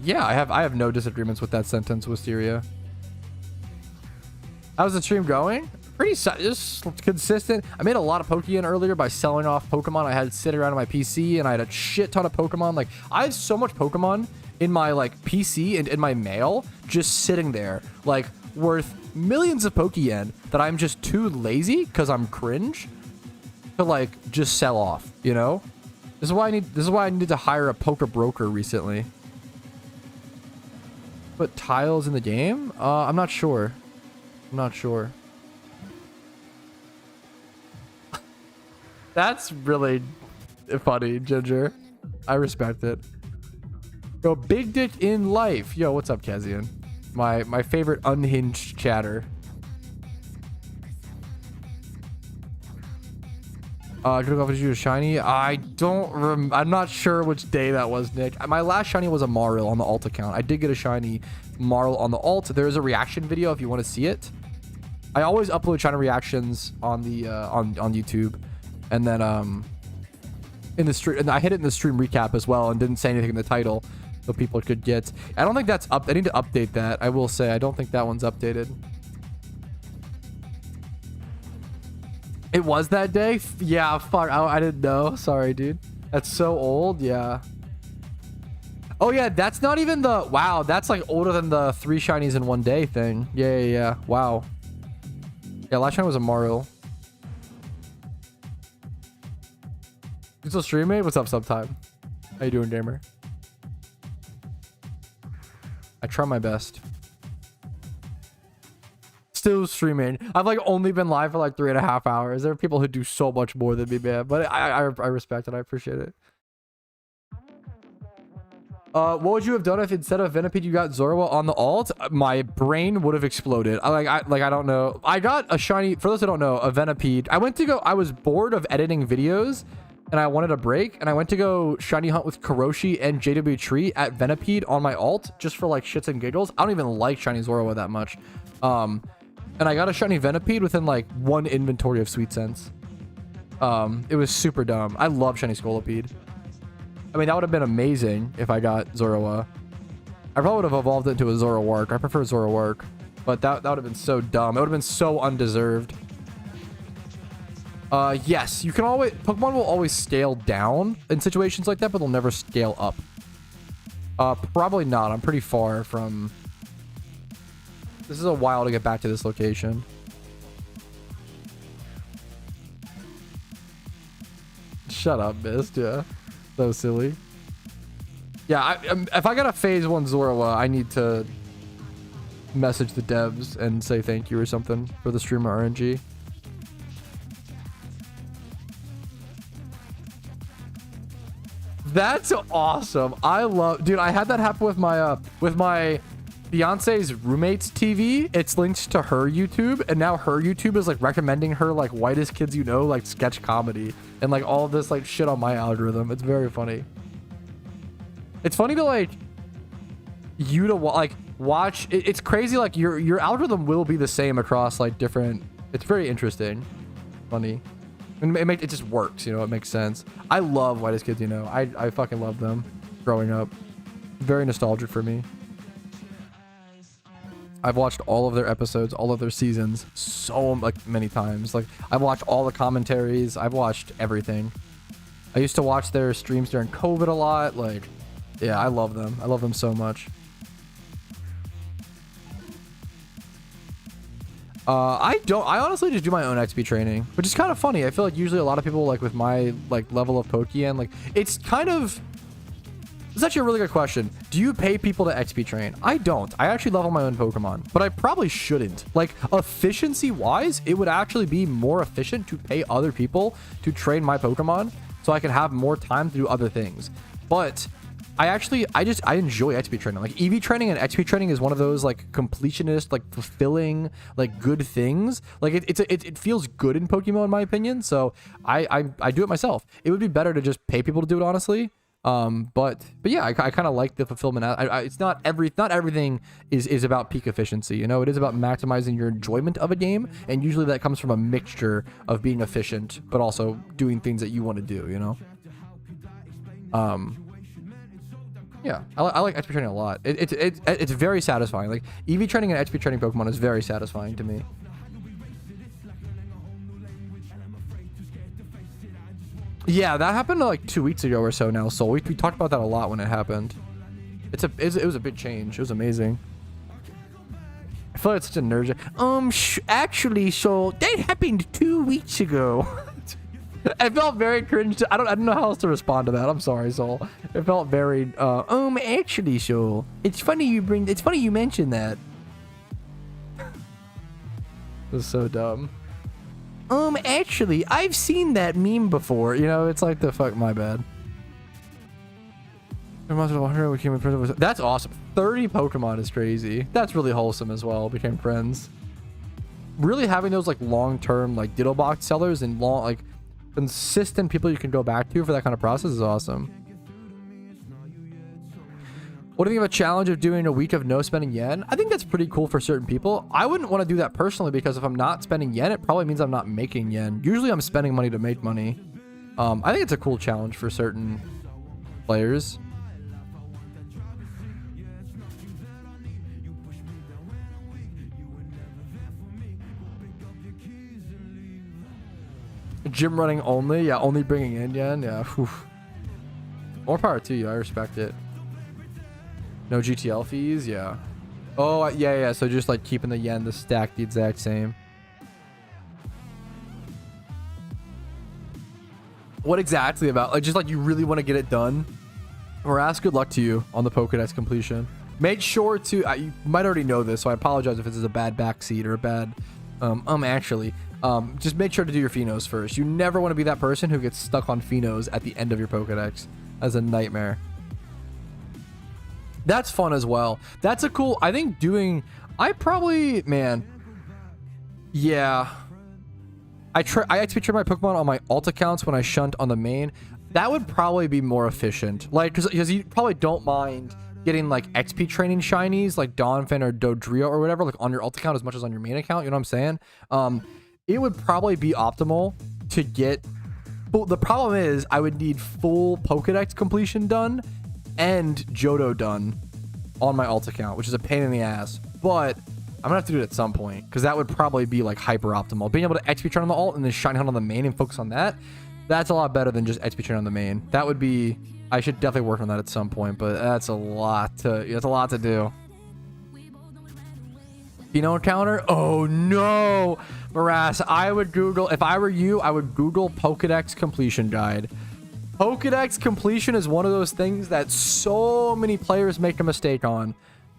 Yeah, I have no disagreements with that sentence, Wisteria. How's the stream going? Pretty just consistent. I made a lot of Pokeyen earlier by selling off Pokemon I had sitting around on my PC, and I had a shit ton of Pokemon. Like, I have so much Pokemon in my like PC and in my mail just sitting there, like worth millions of Pokeyen that I'm just too lazy because I'm cringe to like just sell off, you know? This is why I need to hire a poker broker recently. Put tiles in the game? I'm not sure. I'm not sure. That's really funny, Ginger. I respect it. Yo, big dick in life. Yo, what's up, Kezian? My favorite unhinged chatter. Gonna go for you a shiny. I'm not sure which day that was, Nick. My last shiny was a Maril on the alt account. I did get a shiny Maril on the alt. There is a reaction video if you want to see it. I always upload shiny reactions on the on YouTube, and then in the stream, and I hit it in the stream recap as well, and didn't say anything in the title, so people could get. I don't think that's up. I need to update that. I will say I don't think that one's updated. It was that day? Yeah, fuck. I didn't know. Sorry, dude. That's so old. Yeah. Oh, yeah. That's not even the... Wow. That's like older than the 3 shinies in one day thing. Yeah. Wow. Yeah, last shiny was a Maril. You still stream, mate? What's up, Sometime? How you doing, gamer? I try my best. Still streaming. I've like only been live for like 3.5 hours. There are people who do so much more than me, man. But I respect it. I appreciate it. What would you have done if instead of Venipede you got Zorua on the alt? My brain would have exploded. I don't know. I got a shiny. For those who don't know, a Venipede. I was bored of editing videos, and I wanted a break. And I went to go shiny hunt with Karoshi and JW Tree at Venipede on my alt, just for like shits and giggles. I don't even like shiny Zorua that much. And I got a shiny Venipede within like 1 inventory of Sweet Sense. It was super dumb. I love shiny Scolipede. I mean, that would have been amazing if I got Zorua. I probably would have evolved it into a Zoroark. I prefer Zoroark. But that would have been so dumb. It would have been so undeserved. Yes, you can always... Pokemon will always scale down in situations like that, but they'll never scale up. Probably not. I'm pretty far from... This is a while to get back to this location. Shut up, Mist. Yeah. So silly. Yeah, if I got a phase 1 Zorua, I need to message the devs and say thank you or something for the streamer RNG. That's awesome. I love... Dude, I had that happen with my fiance's roommate's TV. It's linked to her YouTube, and now her YouTube is like recommending her like Whitest Kids You Know, like sketch comedy, and like all this like shit on my algorithm. It's very funny. It's funny to like you to watch. It's crazy. Like your algorithm will be the same across like different. It's very interesting, funny. And it just works. You know, it makes sense. I love Whitest Kids You Know. I fucking love them. Growing up, very nostalgic for me. I've watched all of their episodes, all of their seasons, so like many times. Like I've watched all the commentaries. I've watched everything. I used to watch their streams during COVID a lot. Like, yeah, I love them. I love them so much. I honestly just do my own XP training, which is kind of funny. I feel like usually a lot of people like with my like level of Pokeyen, like it's kind of... It's actually a really good question. Do you pay people to XP train? I don't. I actually level my own Pokemon, but I probably shouldn't. Like efficiency wise, it would actually be more efficient to pay other people to train my Pokemon so I can have more time to do other things. But I enjoy XP training. Like EV training and XP training is one of those like completionist, like fulfilling, like good things. Like it feels good in Pokemon in my opinion. So I do it myself. It would be better to just pay people to do it, honestly. But yeah, I kind of like the fulfillment. It's not everything is about peak efficiency. You know, it is about maximizing your enjoyment of a game, and usually that comes from a mixture of being efficient, but also doing things that you want to do. You know. Yeah, I like XP training a lot. It's very satisfying. Like EV training and XP training Pokemon is very satisfying to me. Yeah, that happened like 2 weeks ago or so now. So we talked about that a lot when it happened. It was a big change. It was amazing. I feel like it's such a nerd. Actually, so that happened 2 weeks ago. I felt very cringe. I don't know how else to respond to that. I'm sorry, Soul. It felt very actually, so it's funny you mentioned that. It was so dumb. Actually, I've seen that meme before. You know, it's like the fuck, my bad. That's awesome. 30 Pokemon is crazy. That's really wholesome as well. Became friends. Really having those like long-term like Ditto box sellers and long like consistent people you can go back to for that kind of process is awesome. What do you think of a challenge of doing a week of no spending yen? I think that's pretty cool for certain people. I wouldn't want to do that personally because if I'm not spending yen, it probably means I'm not making yen. Usually I'm spending money to make money. I think it's a cool challenge for certain players. Gym running only? Yeah, only bringing in yen? Yeah. Whew. More power to you. I respect it. No GTL fees? Yeah. Oh, yeah. So just like keeping the yen, the stack the exact same. What exactly about? Like, just like you really want to get it done? Harass, good luck to you on the Pokedex completion. Make sure to, you might already know this, so I apologize if this is a bad backseat or a bad, just make sure to do your Phenos first. You never want to be that person who gets stuck on Phenos at the end of your Pokedex. That's a nightmare. That's fun as well. That's a cool, I think doing, I actually train my Pokemon on my alt accounts when I shunt on the main. That would probably be more efficient. Like, because you probably don't mind getting like XP training shinies like Donphin or Dodrio or whatever, like on your alt account as much as on your main account. You know what I'm saying? It would probably be optimal to get, but the problem is I would need full Pokedex completion done and Johto done on my alt account, which is a pain in the ass, but I'm gonna have to do it at some point because that would probably be like hyper optimal. Being able to XP train on the alt and then shiny hunt on the main and focus on that, that's a lot better than just XP train on the main. That would be, I should definitely work on that at some point, but that's a lot to do. Pheno encounter? Oh no, Morass, I would Google, if I were you, I would Google Pokedex completion guide. Pokedex completion is one of those things that so many players make a mistake on.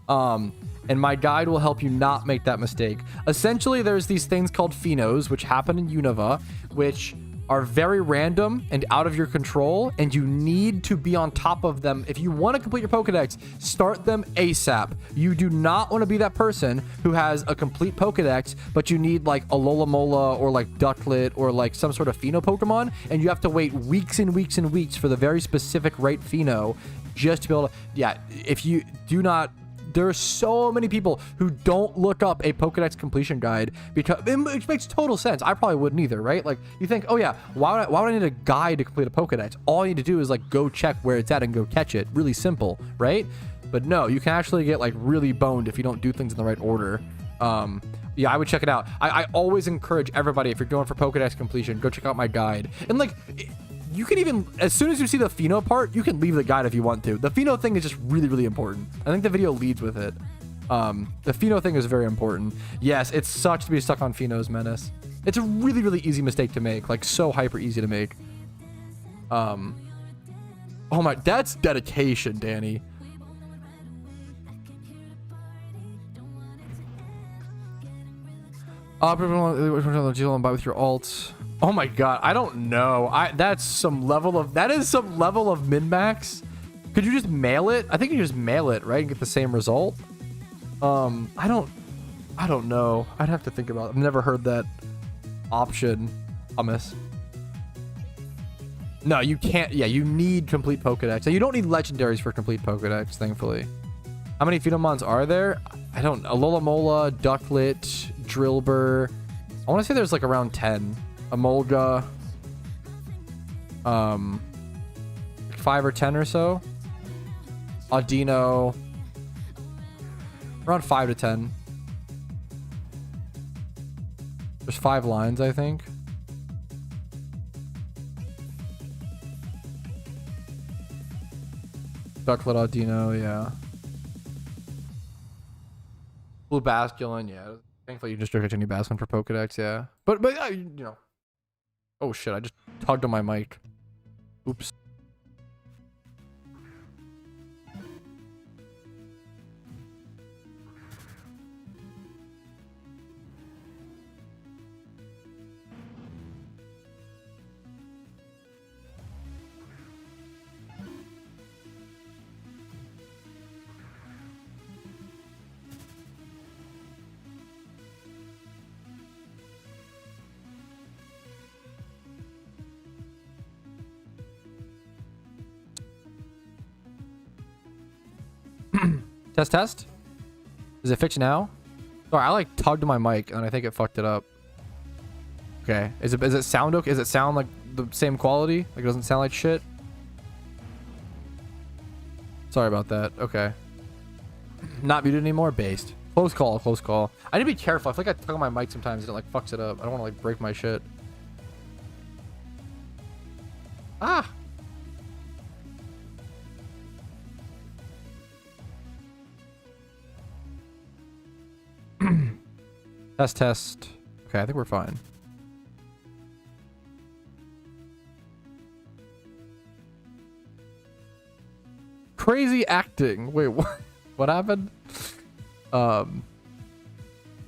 And my guide will help you not make that mistake. Essentially, there's these things called Phenos, which happen in Unova, which are very random and out of your control, and you need to be on top of them. If you want to complete your Pokedex, start them ASAP. You do not want to be that person who has a complete Pokedex, but you need like a Lolamola or like Ducklet or like some sort of Pheno Pokemon, and you have to wait weeks and weeks and weeks for the very specific right Pheno just to be able to, yeah, if you do not, there are so many people who don't look up a Pokedex completion guide because it makes total sense. I probably wouldn't either, right? Like you think, oh yeah, why would I need a guide to complete a Pokedex? All I need to do is like go check where it's at and go catch it. Really simple, right? But no, you can actually get like really boned if you don't do things in the right order. Yeah, I would check it out. I always encourage everybody, if you're going for Pokedex completion, go check out my guide. And like, you can even, as soon as you see the Pheno part, you can leave the guide if you want to. The Pheno thing is just really, really important. I think the video leads with it. The Pheno thing is very important. Yes, it sucks to be stuck on Phenos, Menace. It's a really, really easy mistake to make. Like, so hyper easy to make. Oh my, that's dedication, Danny. Buy with your alt. Oh my god, I don't know. That is some level of min-max. Could you just mail it? I think you just mail it, right? And get the same result. I don't know. I'd have to think about it. I've never heard that option. Hummus. No, you can't. Yeah, you need complete Pokedex. You don't need legendaries for complete Pokedex, thankfully. How many Phenomons are there? I don't know. Alola, Ducklet, Drillbur. I want to say there's like around 10. Emolga. 5 or 10 or so. Audino. Around 5 to 10. There's 5 lines, I think. Ducklet, Audino, yeah. Blue Basculin, yeah. Thankfully, you just don't get any Basculin for Pokedex, yeah. But you know. Oh shit! I just tugged on my mic. Oops. Test, test. Is it fixed now? Sorry, I like tugged my mic and I think it fucked it up. Okay. Is it sound okay? Is it sound like the same quality? Like it doesn't sound like shit? Sorry about that. Okay. Not muted anymore? Based. Close call, close call. I need to be careful. I feel like I tug on my mic sometimes and it like fucks it up. I don't want to like break my shit. Ah! Test, test. Okay, I think we're fine. Crazy acting. Wait, what? What happened? There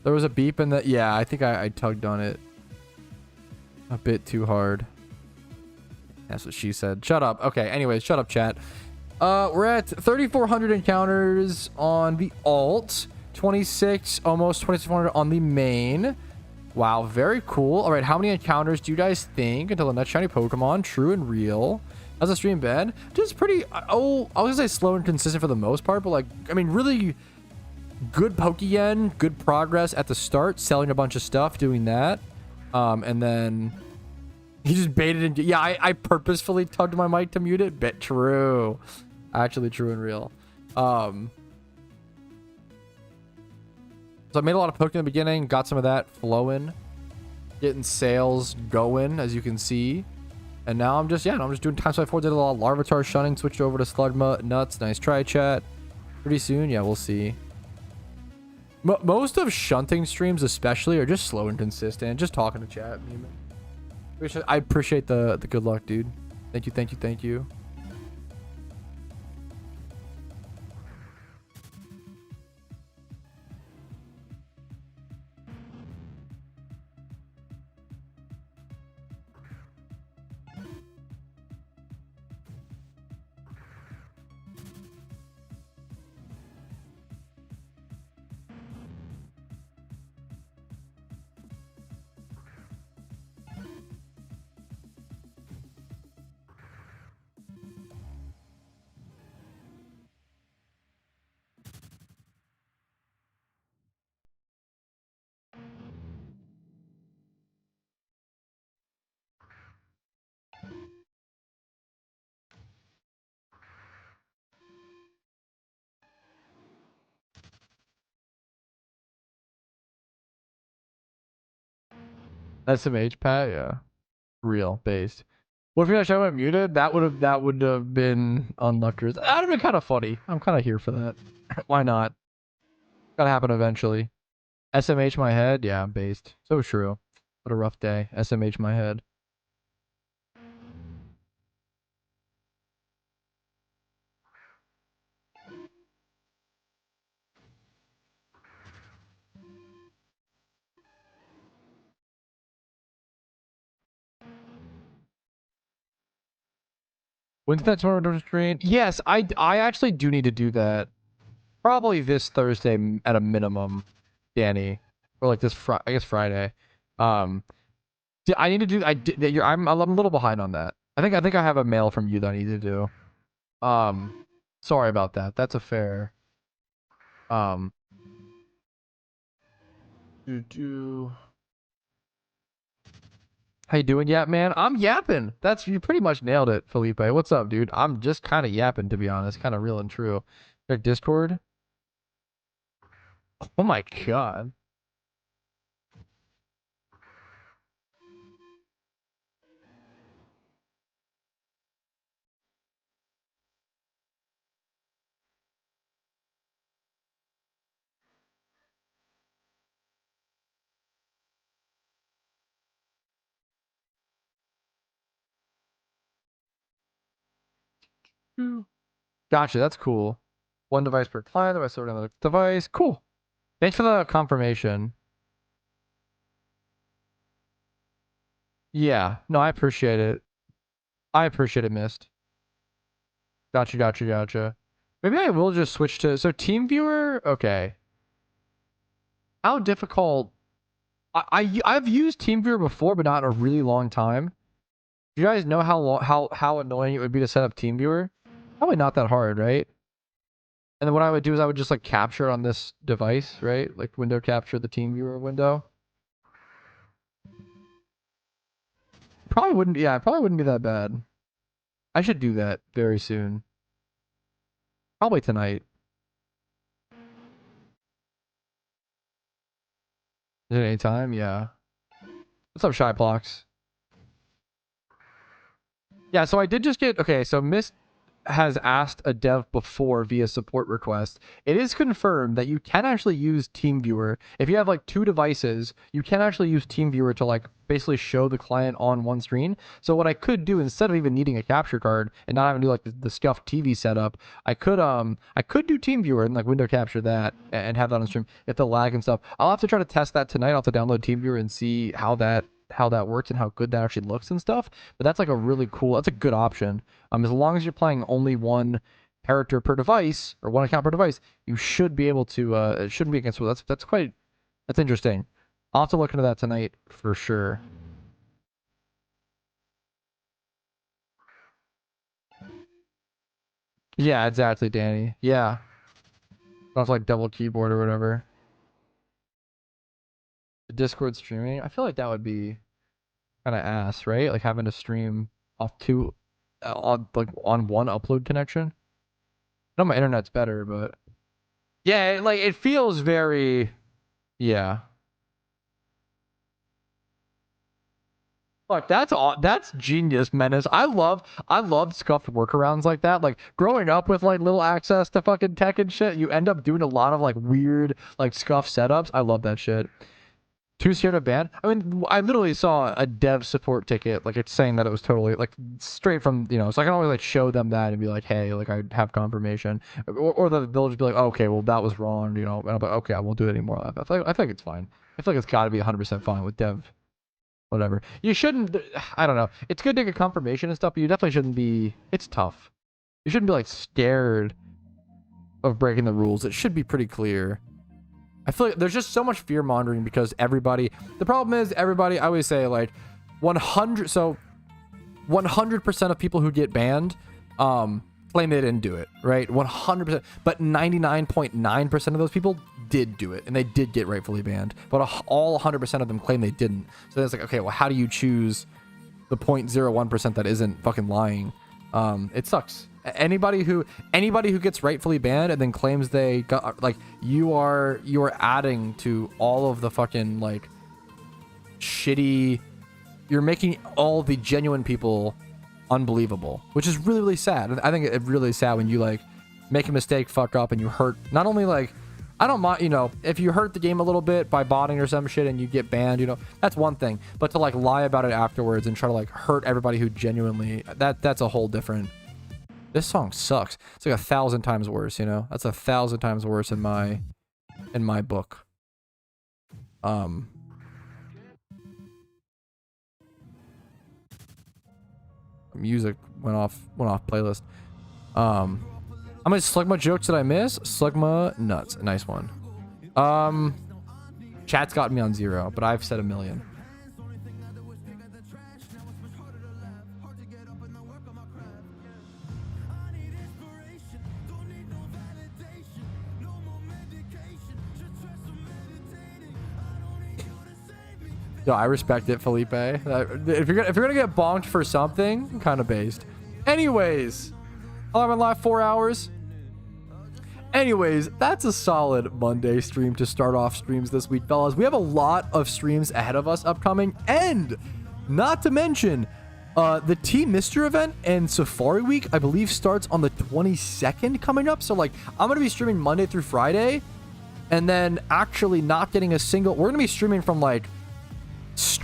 was a beep in the... Yeah, I think I tugged on it a bit too hard. That's what she said. Shut up. Okay, anyways, shut up, chat. We're at 3,400 encounters on the alt. 26, almost 2,600 on the main. Wow, very cool. All right, how many encounters do you guys think until the next shiny Pokemon? True and real. How's the stream been? Just pretty... Oh, I was gonna say slow and consistent for the most part, but like, I mean, really good Pokeyen, good progress at the start, selling a bunch of stuff, doing that. And then he just baited and... Yeah, I purposefully tugged my mic to mute it. Bit true. Actually true and real. So I made a lot of poke in the beginning, got some of that flowing, getting sales going, as you can see. And now I'm just, yeah, I'm just doing times 5-4, did a lot of Larvitar shunning, switched over to Slugma, Nuts, nice try, chat. Pretty soon, yeah, we'll see. Most of shunting streams especially are just slow and consistent, just talking to chat. I appreciate the good luck, dude. Thank you, thank you, thank you. SMH Pat, yeah. Real based. What if you guys went muted? That would have been unlucky. That would have been kind of funny. I'm kind of here for that. Why not? Gotta happen eventually. SMH my head? Yeah, I'm based. So true. What a rough day. SMH my head. When's that tomorrow stream? Yes, I actually do need to do that. Probably this Thursday at a minimum, Danny, or like this I guess Friday. I need to do. I'm a little behind on that. I think I have a mail from you that I need to do. Sorry about that. That's a fair. How you doing, Yap Man? I'm yapping. You pretty much nailed it, Felipe. What's up, dude? I'm just kind of yapping, to be honest. Kind of real and true. Check Discord. Oh my god. Gotcha, that's cool. One device per client, device over another device. Cool. Thanks for the confirmation. Yeah, no, I appreciate it. I appreciate it, Mist. Gotcha, gotcha, gotcha. Maybe I will just switch to... So, TeamViewer? Okay. How difficult... I've used TeamViewer before, but not in a really long time. Do you guys know how annoying it would be to set up TeamViewer? Probably not that hard, right? And then what I would do is I would just like capture on this device, right? Like window capture the team viewer window. Probably wouldn't, yeah, it probably wouldn't be that bad. I should do that very soon. Probably tonight. Is it any time? Yeah. What's up, Shy Blocks? Yeah, so I did just get, okay, so Mist has asked a dev before via support request. It is confirmed that you can actually use TeamViewer. If you have like 2 devices, you can actually use TeamViewer to like basically show the client on one screen. So what I could do, instead of even needing a capture card and not having to do like the scuffed TV setup, I could do TeamViewer and like window capture that and have that on stream if the lag and stuff. I'll have to try to test that tonight. I'll have to download TeamViewer and see how that works and how good that actually looks and stuff. But that's like a really cool, that's a good option. As long as you're playing only one character per device or one account per device, you should be able to it shouldn't be against. That's interesting. I'll have to look into that tonight for sure. Yeah, exactly, Danny. Yeah. Not like double keyboard or whatever. The Discord streaming, I feel like that would be kind of ass, right? Like having to stream off two on one upload connection. I know my internet's better, but yeah, like it feels very, yeah. Fuck, that's genius, Menace. I love scuffed workarounds like that. Like growing up with like little access to fucking tech and shit, you end up doing a lot of like weird like scuff setups. I love that shit. Too scared of ban? I mean, I literally saw a dev support ticket, like it's saying that it was totally like straight from, you know, so I can always like show them that and be like, hey, like I have confirmation, or they'll just be like, oh, okay, well that was wrong, you know, and I'm like, okay, I won't do it anymore. I think it's fine. I feel like it's got to be 100% fine with dev, whatever. You shouldn't, I don't know. It's good to get confirmation and stuff, but you definitely shouldn't be. It's tough. You shouldn't be like scared of breaking the rules. It should be pretty clear. I feel like there's just so much fear mongering because everybody, the problem is everybody, I always say like 100% of people who get banned, claim they didn't do it, right? 100%, but 99.9% of those people did do it and they did get rightfully banned, but all 100% of them claim they didn't. So it's like, okay, well, how do you choose the 0.01% that isn't fucking lying? It sucks. Anybody who gets rightfully banned and then claims they got, like, you are adding to all of the fucking like shitty, you're making all the genuine people unbelievable, which is really, really sad. I think it's really sad when you like make a mistake, fuck up, and you hurt, not only like, I don't mind, you know, if you hurt the game a little bit by botting or some shit and you get banned, you know, that's one thing, but to like lie about it afterwards and try to like hurt everybody who genuinely, that's a whole different. This song sucks. It's like 1,000 times worse, you know? That's 1,000 times worse in my book. Music went off playlist. How many Slugma jokes did I miss? Slugma nuts. Nice one. Chat's got me on 0, but I've said 1 million. Yo, I respect it, Felipe. If you're gonna get bonked for something, kind of based. Anyways, I've been live 4 hours. Anyways, that's a solid Monday stream to start off streams this week, fellas. We have a lot of streams ahead of us upcoming, and not to mention, the Team Mr. event and Safari Week, I believe, starts on the 22nd coming up. So like, I'm gonna be streaming Monday through Friday, and then actually not getting a single. We're gonna be streaming from like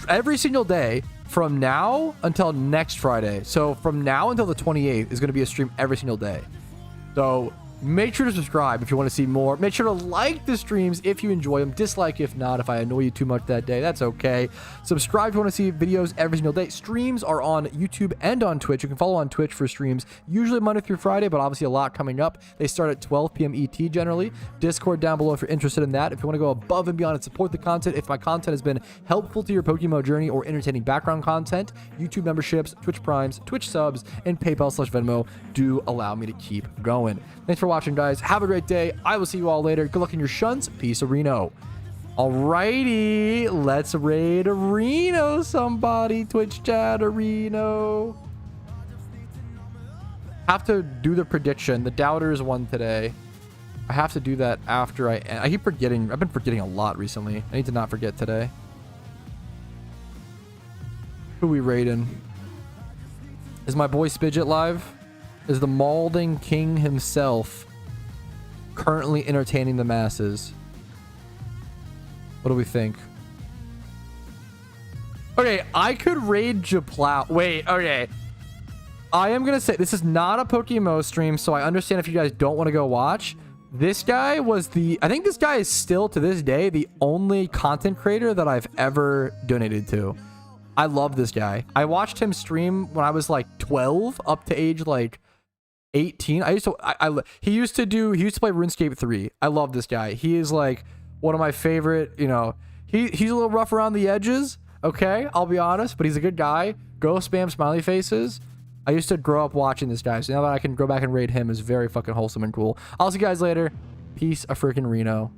every single day from now until next Friday. So from now until the 28th is going to be a stream every single day. So make sure to subscribe if you want to see more. Make sure to like the streams if you enjoy them. Dislike if not. If I annoy you too much that day, that's okay. Subscribe if you want to see videos every single day. Streams are on YouTube and on Twitch. You can follow on Twitch for streams, usually Monday through Friday, but obviously a lot coming up. They start at 12 p.m. ET generally. Discord down below if you're interested in that. If you want to go above and beyond and support the content, if my content has been helpful to your PokeMMO journey or entertaining background content, YouTube memberships, Twitch Primes, Twitch subs, and PayPal/Venmo do allow me to keep going. Thanks for watching. watching, guys. Have a great day. I will see you all later. Good luck in your shuns. Peace, Reno. Alrighty, let's raid Reno, somebody. Twitch chat, Reno. Have to do the prediction. The Doubters won today. I have to do that after I keep forgetting. I've been forgetting a lot recently. I need to not forget today. Who we raiding? Is my boy Spidget live? Is the Maulding King himself currently entertaining the masses? What do we think? Okay, I could raid Japlow. Wait, okay. I am going to say, this is not a PokeMMO stream, so I understand if you guys don't want to go watch. This guy was I think this guy is still, to this day, the only content creator that I've ever donated to. I love this guy. I watched him stream when I was like 12 up to age like 18. He used to play RuneScape 3. I love this guy. He is like one of my favorite, you know, he's a little rough around the edges. Okay, I'll be honest, but he's a good guy. Go spam smiley faces. I used to grow up watching this guy, so now that I can go back and raid him is very fucking wholesome and cool. I'll see you guys later. Peace, a freaking Reno.